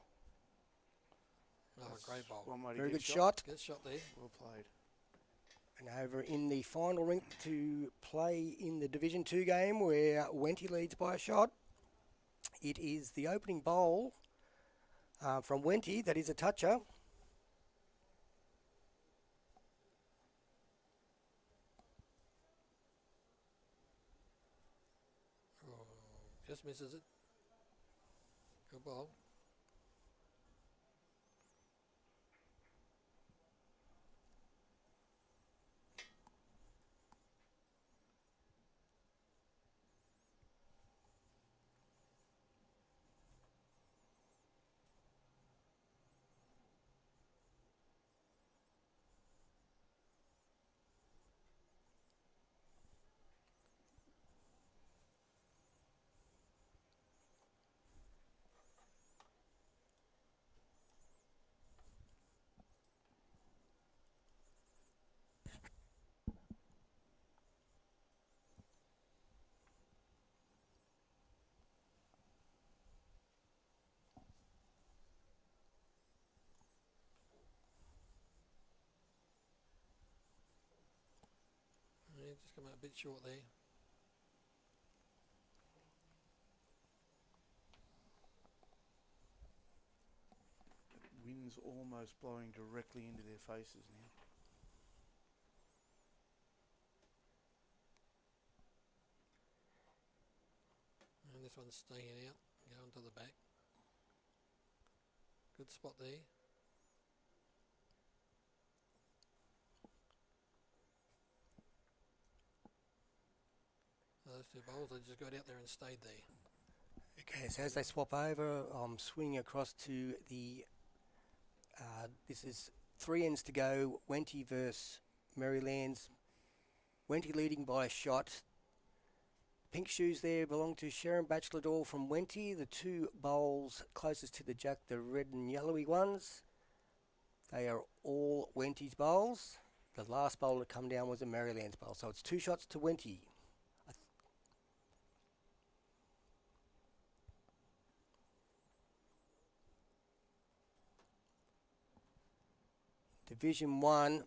Oh, that's great bowl. one way to Very get good shot. Good shot there. Well played. And over in the final rink to play in the Division 2 game where Wenty leads by a shot. It is the opening bowl from Wenty that is a toucher. Oh, just misses it. Good ball. Yeah, just come out a bit short there. Wind's almost blowing directly into their faces now. And this one's staying out, going to the back. Good spot there. Those two bowls, they just got out there and stayed there. Okay, so as they swap over, I'm swinging across to the, this is 3 ends to go, Wenty versus Merrylands. Wenty leading by a shot. Pink shoes there belong to Sharon Bachelor from Wenty. The 2 bowls closest to the jack, the red and yellowy ones, they are all Wenty's bowls. The last bowl to come down was a Merrylands bowl, so it's 2 shots to Wenty. Division 1,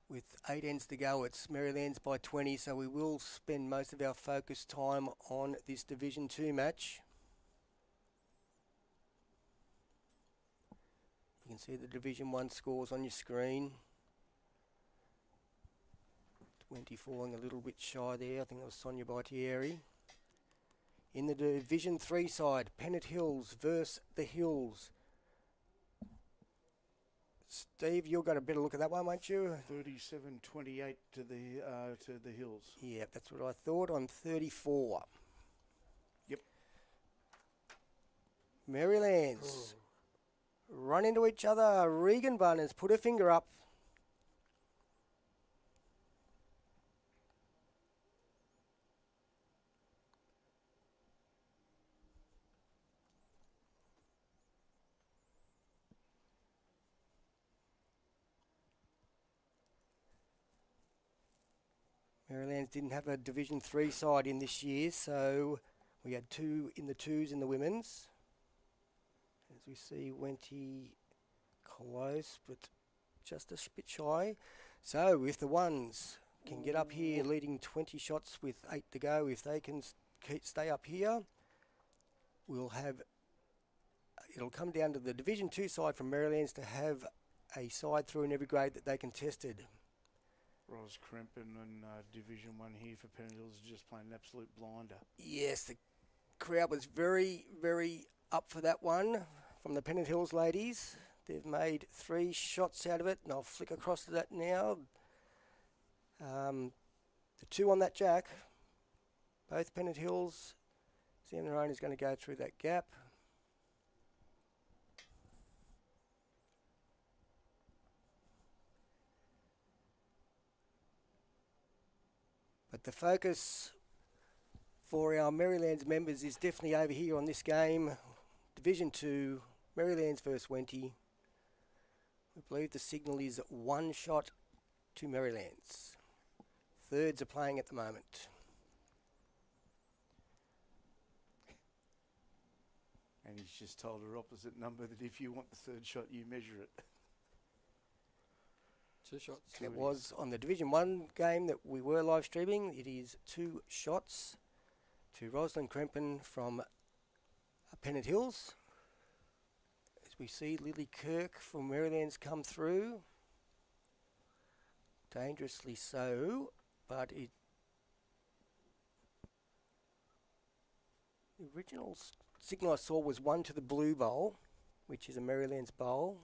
with 8 ends to go, it's Merrylands by 20, so we will spend most of our focus time on this Division 2 match. You can see the Division 1 scores on your screen. 20 falling a little bit shy there, I think that was Sonia Baitieri. In the Division 3 side, Pennant Hills versus the Hills. Steve, you'll get a better look at that one, won't you? 37-28 to the Hills. Yeah, that's what I thought on 34. Yep. Merrylands run into each other. Regan Bunn has put her finger up. Merrylands didn't have a Division 3 side in this year, so we had 2 in the twos in the women's. As we see, Wenty close, but just a bit shy. So with the ones, can get up here leading 20 shots with 8 to go. If they can stay up here, we'll have, it'll come down to the Division 2 side from Merrylands to have a side through in every grade that they contested. Ros Krempin and Division 1 here for Pennant Hills is just playing an absolute blinder. Yes, the crowd was very, very up for that one from the Pennant Hills ladies. They've made 3 shots out of it, and I'll flick across to that now. The 2 on that jack, both Pennant Hills. Sam Noronha is going to go through that gap. But the focus for our Merrylands members is definitely over here on this game. Division 2, Merrylands versus Wenty. We believe the signal is 1 shot to Merrylands. Thirds are playing at the moment. And he's just told her opposite number that if you want the 3rd shot, you measure it. 2 shots. It was on the Division 1 game that we were live streaming. It is 2 shots to Roslyn Krempin from Pennant Hills. As we see Lily Kirk from Merrylands come through. Dangerously so, but the original signal I saw was 1 to the blue bowl, which is a Merrylands bowl.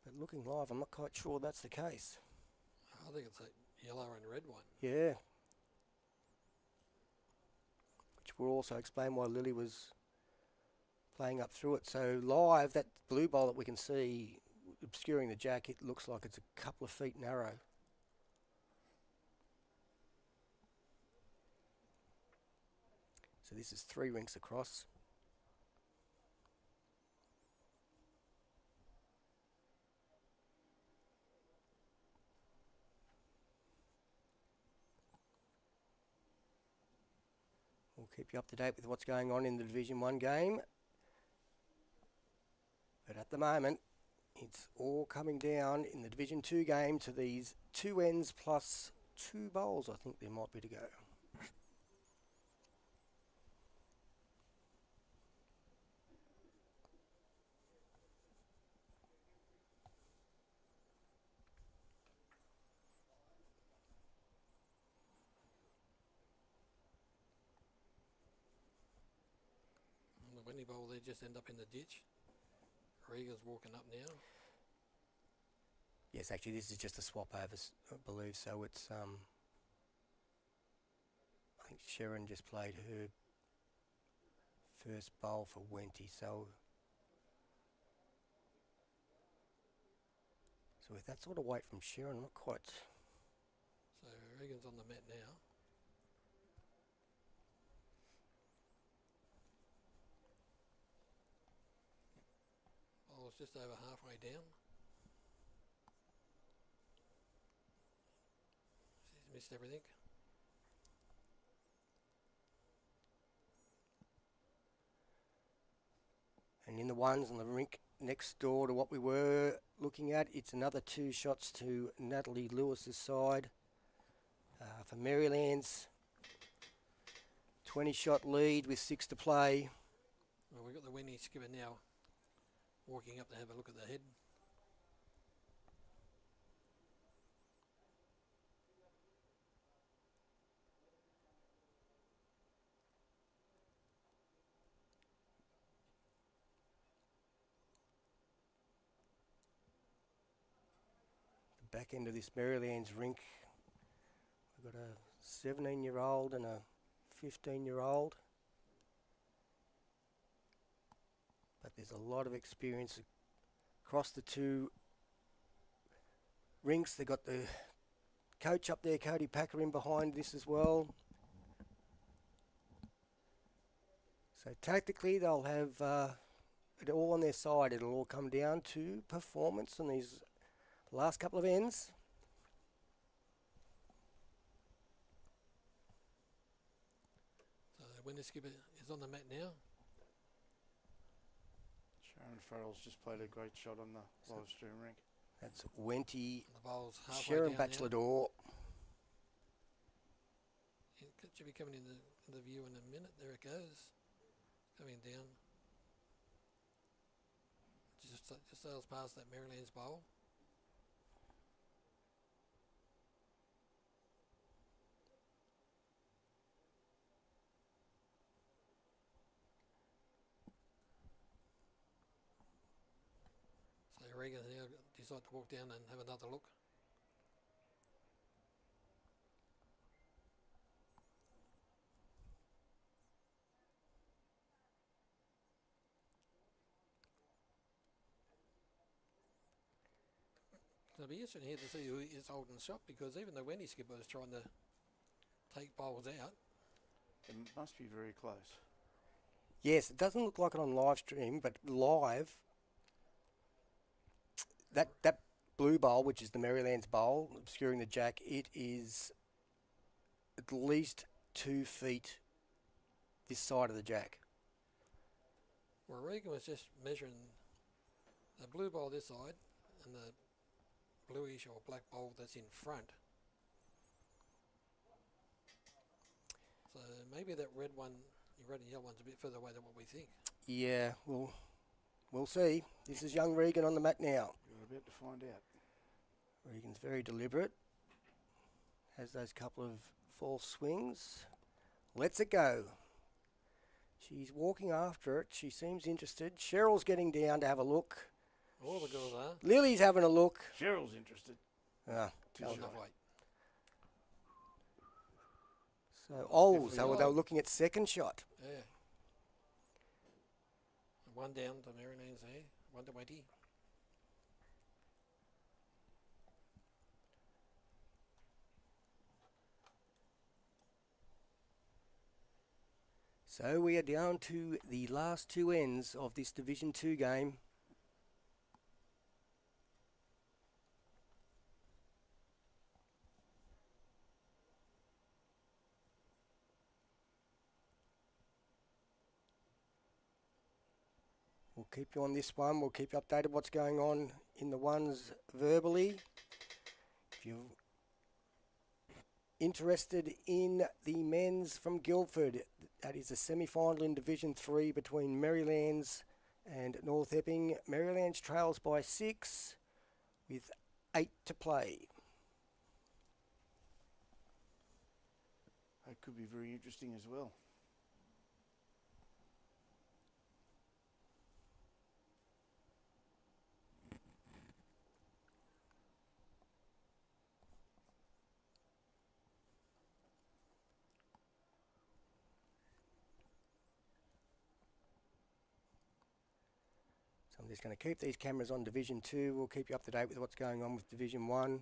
But looking live, I'm not quite sure that's the case. I think it's a yellow and red one. Yeah. Which will also explain why Lily was playing up through it. So live, that blue bowl that we can see obscuring the jack, it looks like it's a couple of feet narrow. So this is 3 rinks across. We'll keep you up to date with what's going on in the Division 1 game. But at the moment, it's all coming down in the Division 2 game to these 2 ends plus 2 bowls, I think there might be to go. The Winnie Bowl, they just end up in the ditch. Regan's walking up now. Yes, actually, this is just a swap over, I believe. So it's, I think Sharon just played her first bowl for Wenty. So with that sort of weight from Sharon, not quite. So Regan's on the mat now. Bowl's just over halfway down. She's missed everything. And in the ones on the rink next door to what we were looking at, it's another 2 shots to Natalie Lewis's side for Merrylands. 20-shot lead with 6 to play. Well, we've got the Winnie skipper now walking up to have a look at the head. The back end of this Merrylands rink, we've got a 17-year-old and a 15-year-old. But there's a lot of experience across the 2 rinks. They've got the coach up there, Cody Packer, in behind this as well. So tactically, they'll have it all on their side. It'll all come down to performance on these last couple of ends. So the winner skipper is on the mat now. Sharon Farrell's just played a great shot on the live stream rink. That's Wenty, The bowl's halfway Sharon down now. Bachelor Door. It should be coming in the view in a minute. There it goes. Coming down. Just sails past that Merrylands bowl. So Regan now decide to walk down and have another look. It'll be interesting here to see who is holding the shot, because even the Wendy skipper was trying to take bowls out. It must be very close. Yes, it doesn't look like it on live stream, but live, that blue bowl, which is the Merrylands bowl, obscuring the jack, it is at least 2 feet this side of the jack. Well, Regan was just measuring the blue bowl this side and the bluish or black bowl that's in front. So maybe that red one, the red and yellow one's a bit further away than what we think. Yeah, we'll see. This is young Regan on the mat now. You're about to find out. Regan's very deliberate. Has those couple of false swings. Lets it go. She's walking after it. She seems interested. Cheryl's getting down to have a look. All the girls are. Lily's having a look. Cheryl's interested. Too shy. wait. So, they Definitely were looking at second shot. Yeah. One down to Merrylands there. 120. So we are down to the last 2 ends of this Division 2 game. We'll keep you on this one. We'll keep you updated what's going on in the ones verbally. If you're interested in the men's from Guildford, that is a semi-final in Division 3 between Merrylands and North Epping. Merrylands trails by 6 with 8 to play. That could be very interesting as well. So I'm just going to keep these cameras on Division 2. We'll keep you up to date with what's going on with Division 1.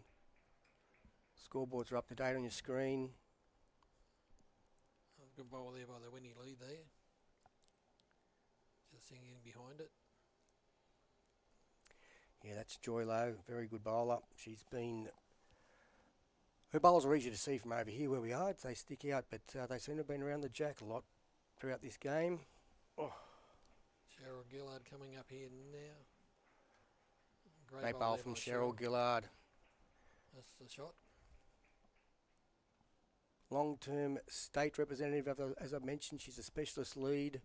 Scoreboards are up to date on your screen. Good bowl there by the Winnie lead there. Just singing in behind it. Yeah, that's Joy Lowe, very good bowler. She's been... Her bowls are easy to see from over here where we are. They stick out, but they seem to have been around the jack a lot throughout this game. Oh, Cheryl Gillard coming up here now. Great bowl there from by Cheryl Gillard. That's the shot. Long-term state representative, as I mentioned, she's a specialist lead.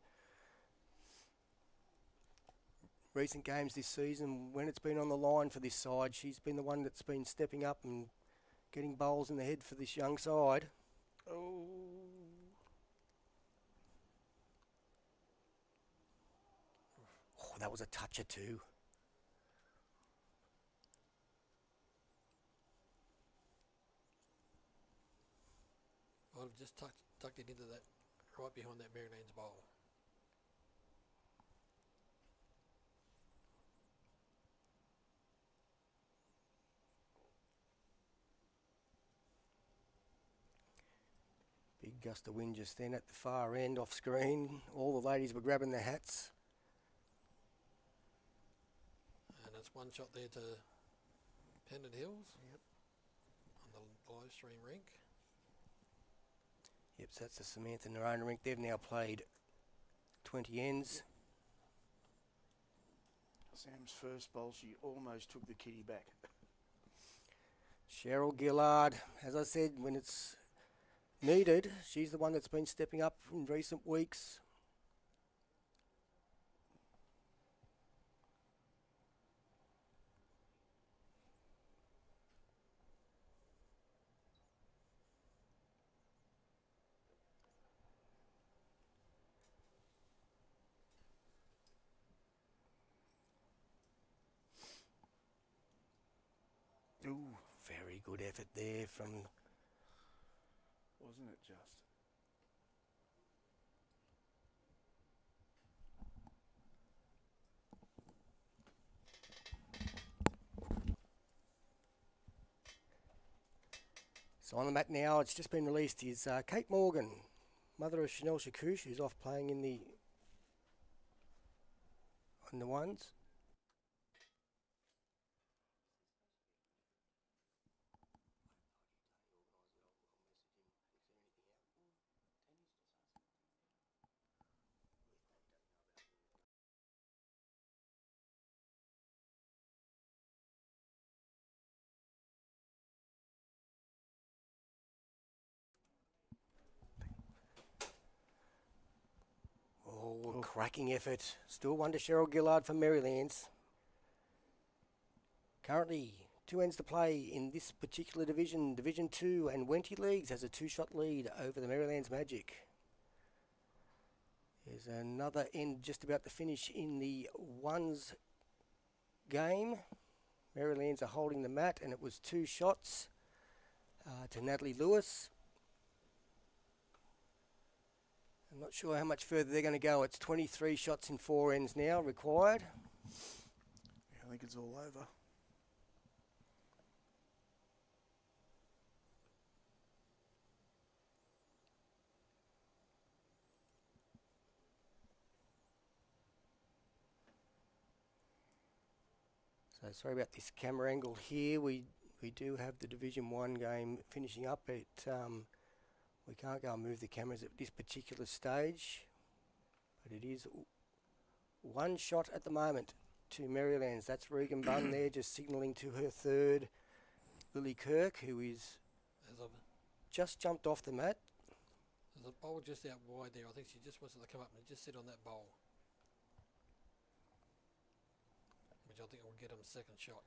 Recent games this season, when it's been on the line for this side, she's been the one that's been stepping up and getting bowls in the head for this young side. oh. Oh, that was a toucher too. I'd have just tucked it into that, right behind that Merrylands bowl. Big gust of wind just then at the far end off screen. All the ladies were grabbing their hats. And it's one shot there to Pennant Hills. Yep. On the live stream rink. Yep, so that's the Samantha Noronha rink. They've now played 20 ends. Sam's first bowl, she almost took the kitty back. Cheryl Gillard, as I said, when it's needed, she's the one that's been stepping up in recent weeks. Ooh, Very good effort there from... wasn't it just? So on the mat now, it's just been released, is Kate Morgan, mother of Chanel Chakouch, who's off playing in the... on the ones. Oh, cracking effort. Still one to Cheryl Gillard for Merrylands. Currently 2 ends to play in this particular division, Division 2, and Wenty Leagues has a 2-shot lead over the Merrylands Magic. There's another end just about to finish in the ones game. Merrylands are holding the mat, and it was 2 shots to Natalie Lewis. I'm not sure how much further they're going to go. It's 23 shots in 4 ends now required. Yeah, I think it's all over. So sorry about this camera angle here. We do have the Division 1 game finishing up. We can't go and move the cameras at this particular stage. But it is 1 shot at the moment to Merrylands. That's Regan Bunn there just signalling to her third, Lily Kirk, who is just jumped off the mat. There's a bowl just out wide there. I think she just wants to come up and just sit on that bowl. Which I think will get him a second shot.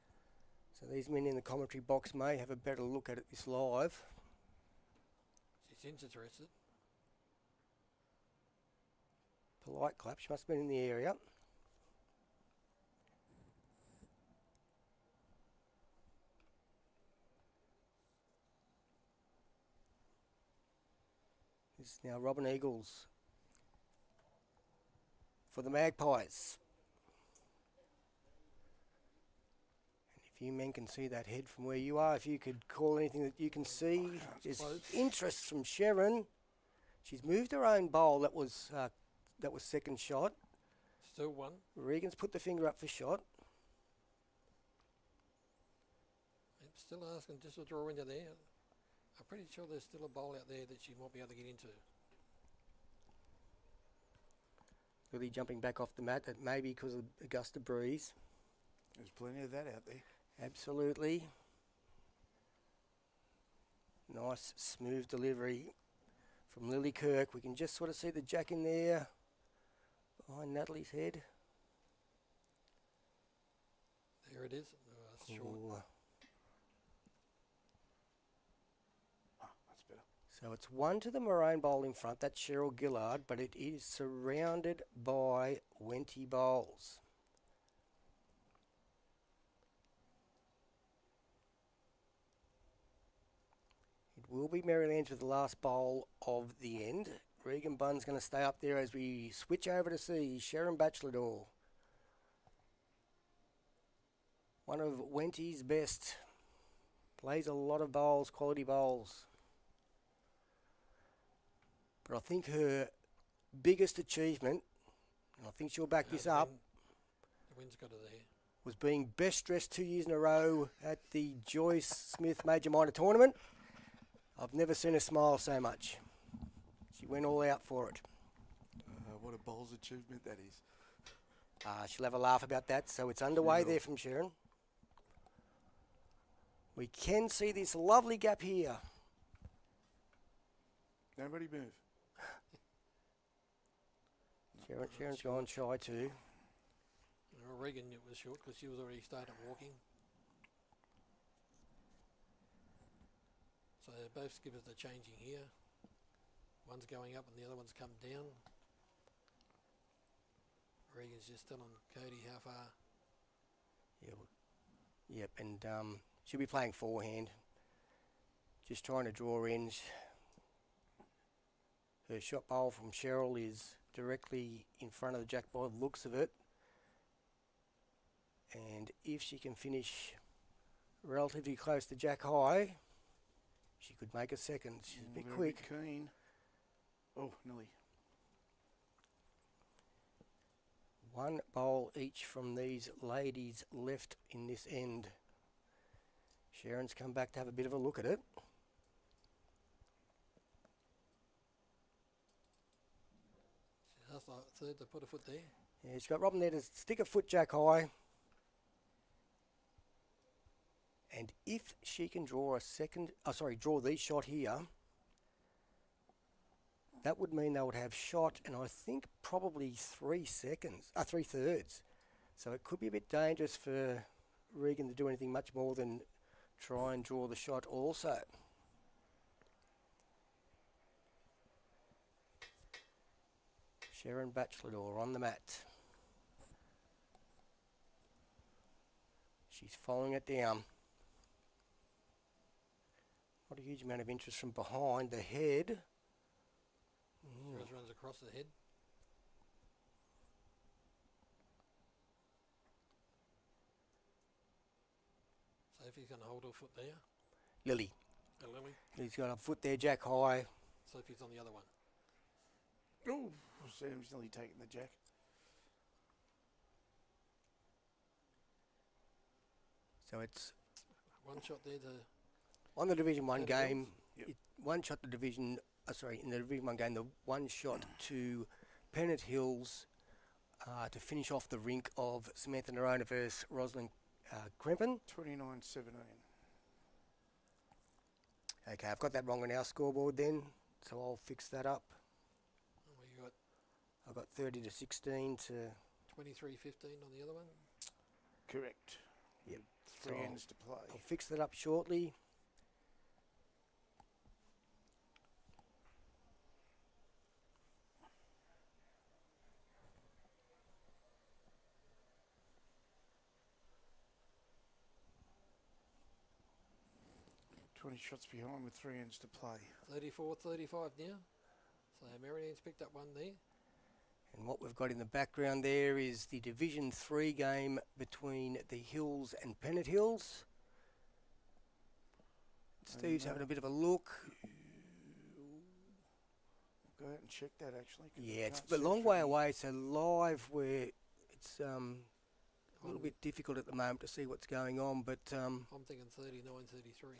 So these men in the commentary box may have a better look at it this live. She seems interested. Polite clap. She must have been in the area. This is now Robin Eagles for the Magpies. And if you men can see that head from where you are, if you could call anything that you can see, there's interest from Sharon. She's moved her own bowl. That was second shot. Still 1. Regan's put the finger up for shot. I'm still asking just to draw into there. I'm pretty sure there's still a bowl out there that she might be able to get into. Lily jumping back off the mat. That may be because of a gust of breeze. There's plenty of that out there. Absolutely. Nice smooth delivery from Lily Kirk. We can just sort of see the jack in there behind Natalie's head. There it is. That's short. Ooh. That's better. So it's 1 to the maroon bowl in front. That's Cheryl Gillard, but it is surrounded by Wenty bowls. It will be Merrylands with the last bowl of the end. Regan Bunn's going to stay up there as we switch over to see Sharon Bachelor. One of Wenty's best. Plays a lot of bowls, quality bowls. But I think her biggest achievement, and I think she'll back this up, The wind's got her there. was being best dressed 2 years in a row at the Joyce Smith Major Minor Tournament. I've never seen her smile so much. She went all out for it. What a bowls achievement that is. She'll have a laugh about that. So it's underway there from Sharon. We can see this lovely gap here. Nobody move. Sharon's gone shy too. Well, Regan knew it was short because she was already started walking. So they both give us the changing here. One's going up and the other one's come down. Regan's just still on Cody. How far? Yep, and she'll be playing forehand. Just trying to draw ends. Her shot bowl from Cheryl is directly in front of the jack by the looks of it. And if she can finish relatively close to jack high, she could make a second. She's a bit quick. A bit keen. Oh, nearly. One bowl each from these ladies left in this end. Sharon's come back to have a bit of a look at it. That's like third to put a foot there. Yeah, she's got Robin there to stick a foot jack high. And if she can draw draw the shot here, that would mean they would have shot, and I think probably 3 thirds. So it could be a bit dangerous for Regan to do anything much more than try and draw the shot also. Sharon Bachelor on the mat. She's following it down. Not a huge amount of interest from behind the head. Runs across the head. Sophie's going to hold her foot there. Lily. Lily. He's got a foot there, jack high. Sophie's on the other one. Oh, Sam's nearly taking the jack. So it's One shot there to... on the Division 1 game. Yep. One shot to Division... in the Division 1 game, the one shot to Pennant Hills to finish off the rink of Samantha Noronha versus Roslyn Krempin. 29-17. Okay, I've got that wrong on our scoreboard then, so I'll fix that up. We got I've got 30 to 16 to... 23-15 on the other one. Correct. Yep. Three So ends to play. I'll fix that up shortly. Twenty shots behind with 3 ends to play. 34-35 now. So Merrylands picked up one there. And what we've got in the background there is the Division 3 game between the Hills and Pennant Hills. Steve's having a bit of a look. Go out and check that actually. 'cause Yeah, I it's can't a see long it way from away, so live where it's a little bit difficult at the moment to see what's going on, but I'm thinking 39-33.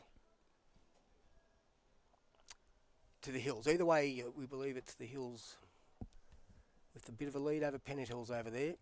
to the Hills. Either way, we believe it's the Hills with a bit of a lead over Pennant Hills over there.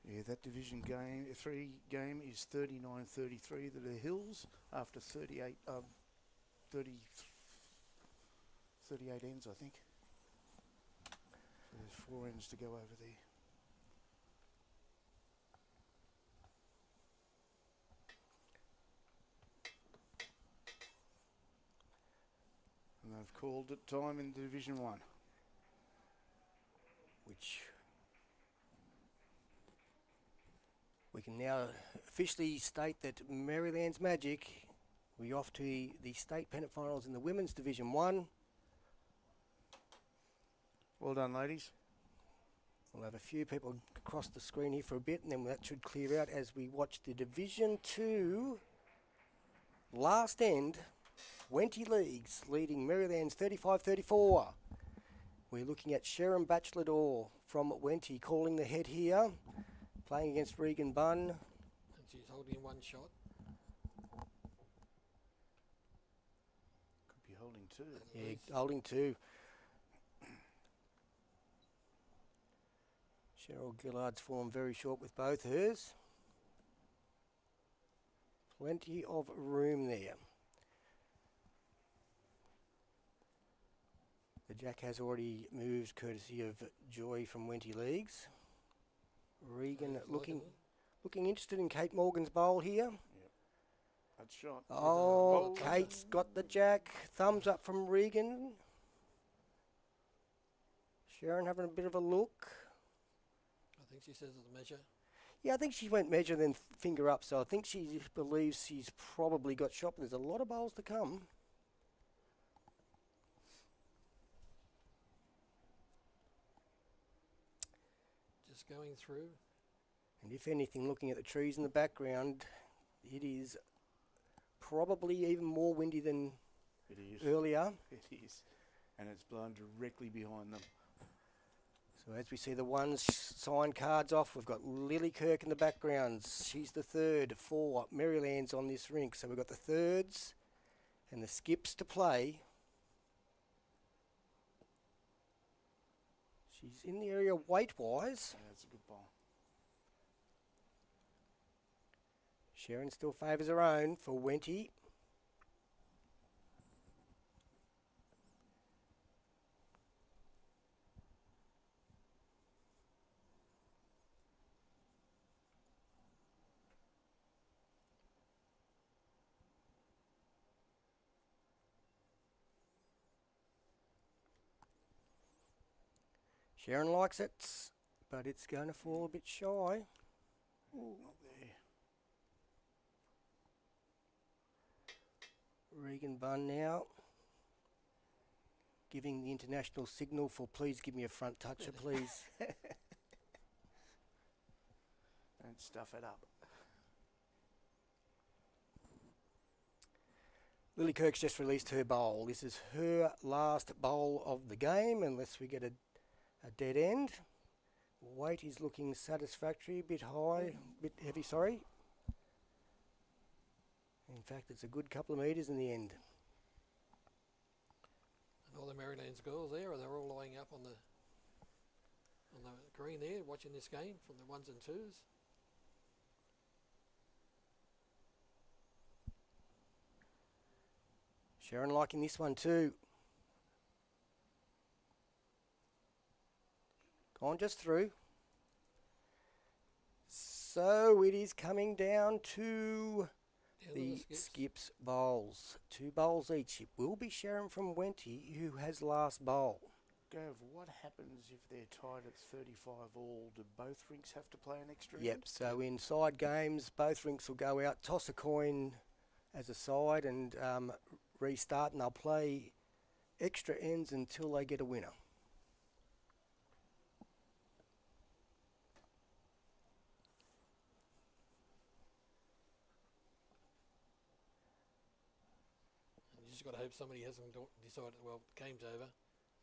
Yeah, that Division game, 3 game is 39-33 to the Hills after 38 ends, I think. So there's 4 ends to go over there. And they've called it time in Division 1. Which we can now officially state that Merrylands Magic will be off to the state pennant finals in the Women's Division 1. Well done, ladies. We'll have a few people across the screen here for a bit, and then that should clear out as we watch the Division 2 last end. Wenty Leagues leading Merrylands 35-34. We're looking at Sharon Bachelor from Wenty calling the head here, playing against Regan Bunn. And she's holding one shot. Could be holding 2. Yeah, holding 2. Cheryl Gillard's fallen very short with both hers. Plenty of room there. The jack has already moved courtesy of Joy from Wenty Leagues. Regan looking interested in Kate Morgan's bowl here. Yep. That's shot. Oh, Kate's got the jack. Thumbs up from Regan. Sharon having a bit of a look. I think she says it's a measure. Yeah, I think she went measure then finger up, so I think she believes she's probably got shot, but there's a lot of bowls to come. Just going through. And if anything, looking at the trees in the background, it is probably even more windy than It is. earlier. It is. And it's blown directly behind them. So as we see the ones signed cards off, we've got Lily Kirk in the background. She's the third for Merrylands on this rink. So we've got the thirds and the skips to play. She's in the area weight-wise. Yeah, that's a good ball. Sharon still favours her own for Wenty. Sharon likes it, but it's going to fall a bit shy. Ooh, not there. Regan Bunn now giving the international signal for please give me a front toucher, please. Don't stuff it up. Lily Kirk's just released her bowl. This is her last bowl of the game, unless we get a dead end. Weight is looking satisfactory, a bit high, bit heavy, sorry. In fact, it's a good couple of metres in the end. And all the Merrylands girls there, they're all lying up on the green there, watching this game from the 1s and 2s. Sharon liking this one too. Gone just through. So it is coming down to the skips bowls. 2 bowls each. It will be Sharon from Wenty who has last bowl. Gav, what happens if they're tied at 35 all? Do both rinks have to play an extra Yep, end? so in side games, both rinks will go out, toss a coin as a side and restart, and they'll play extra ends until they get a winner. And you just got to hope somebody hasn't decided, well, game's over,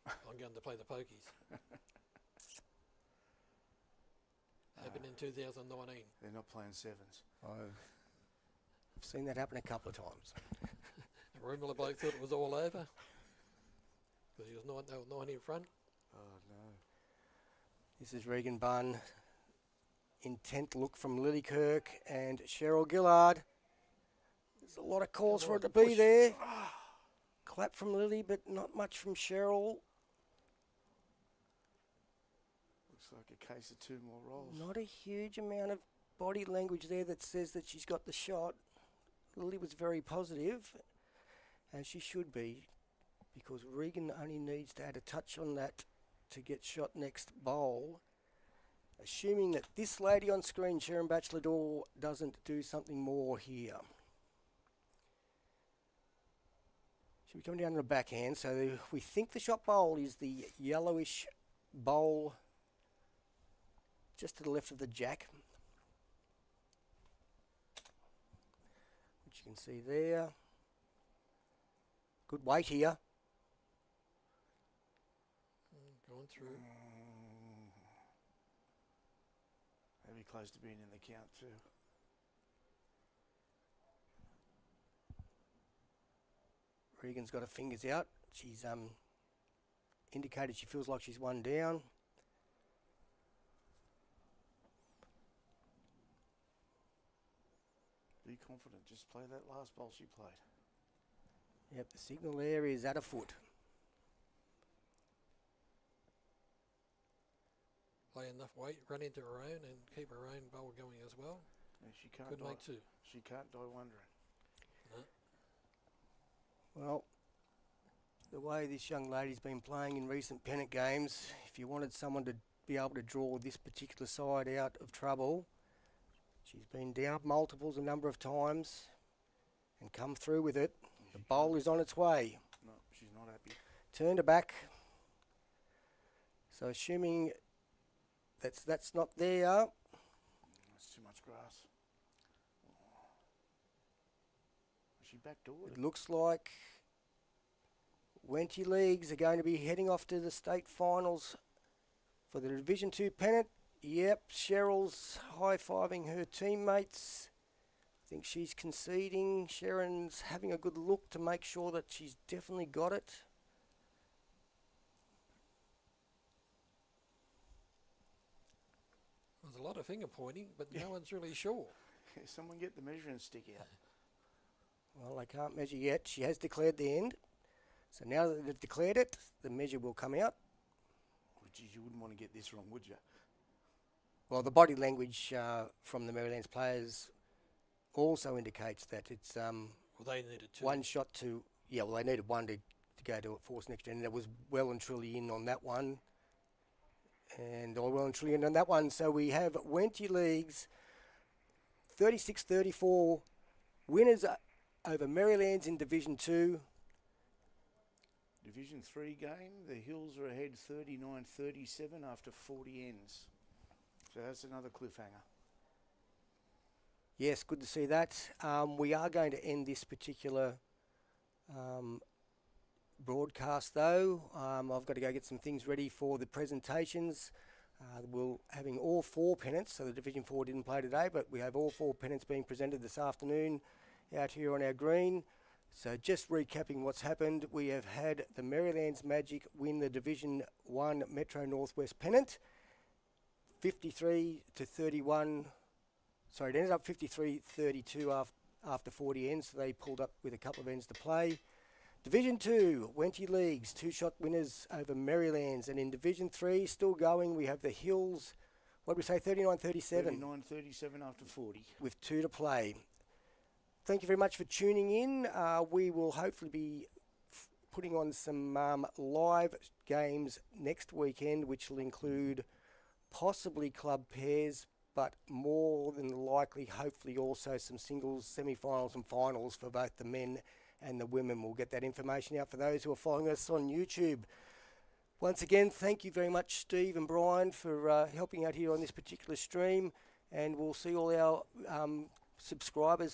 I'm going to play the pokies. Happened in 2019. They're not playing 7s. I've seen that happen a couple of times. The rumour bloke thought it was all over. Because he was 9 in front. Oh, no. This is Regan Bunn. Intent look from Lily Kirk and Cheryl Gillard. There's a lot of calls for it to be there. Clap from Lily, but not much from Cheryl. Looks like a case of 2 more rolls. Not a huge amount of body language there that says that she's got the shot. Lily was very positive, as she should be. because Regan only needs to add a touch on that to get shot next bowl. Assuming that this lady on screen, Sharon Batchelor-Dore, doesn't do something more here. She'll be coming down to the backhand, so we think the shot bowl is the yellowish bowl just to the left of the jack, which you can see there. Good weight here. Going through. Maybe close to being in the count too. Regan's got her fingers out. She's indicated she feels like she's one down. Be confident. Just play that last bowl she played. Yep, the signal there is at a foot. Play enough weight, run into her own, and keep her own bowl going as well. Yeah, she can't Could die. make two. She can't die wondering. No. Well, the way this young lady's been playing in recent Pennant games, if you wanted someone to be able to draw this particular side out of trouble, she's been down multiples a number of times and come through with it. The bowl is on its way. No, she's not happy. Turned her back. So assuming that's not there, That's too much grass. Is she backdoored? it looks like Wenty Leagues are going to be heading off to the state finals for the Division 2 pennant. Yep, Cheryl's high-fiving her teammates. I think she's conceding. Sharon's having a good look to make sure that she's definitely got it. There's a lot of finger pointing, but no one's really sure. Someone get the measuring stick out. Well, they can't measure yet. She has declared the end. So now that they've declared it, the measure will come out. Oh, geez, you wouldn't want to get this wrong, would you? Well, the body language from the Merrylands players also indicates that it's Well, they needed two. one shot to... Yeah, well, they needed one to go to force next gen, and it was well and truly in on that one. And all well and truly in on that one. So we have Wenty Leagues 36-34 winners over Merrylands in Division 2. Division 3 game, the Hills are ahead 39-37 after 40 ends. So that's another cliffhanger. Yes, good to see that. We are going to end this particular broadcast though. I've got to go get some things ready for the presentations. We're having all four pennants, so the Division 4 didn't play today, but we have all four pennants being presented this afternoon out here on our green. So just recapping what's happened, we have had the Merrylands Magic win the Division 1 Metro Northwest pennant, 53-31. Sorry, it ended up 53-32 after 40 ends, so they pulled up with a couple of ends to play. Division 2, Wenty Leagues, two-shot winners over Merrylands. And in Division 3, still going, we have the Hills, what did we say, 39-37? 39-37 after 40. With two to play. Thank you very much for tuning in. We will hopefully be putting on some live games next weekend, which will include possibly club pairs, but more than likely, hopefully also some singles, semi-finals and finals for both the men and the women. We'll get that information out for those who are following us on YouTube. Once again, thank you very much, Steve and Brian, for helping out here on this particular stream, and we'll see all our subscribers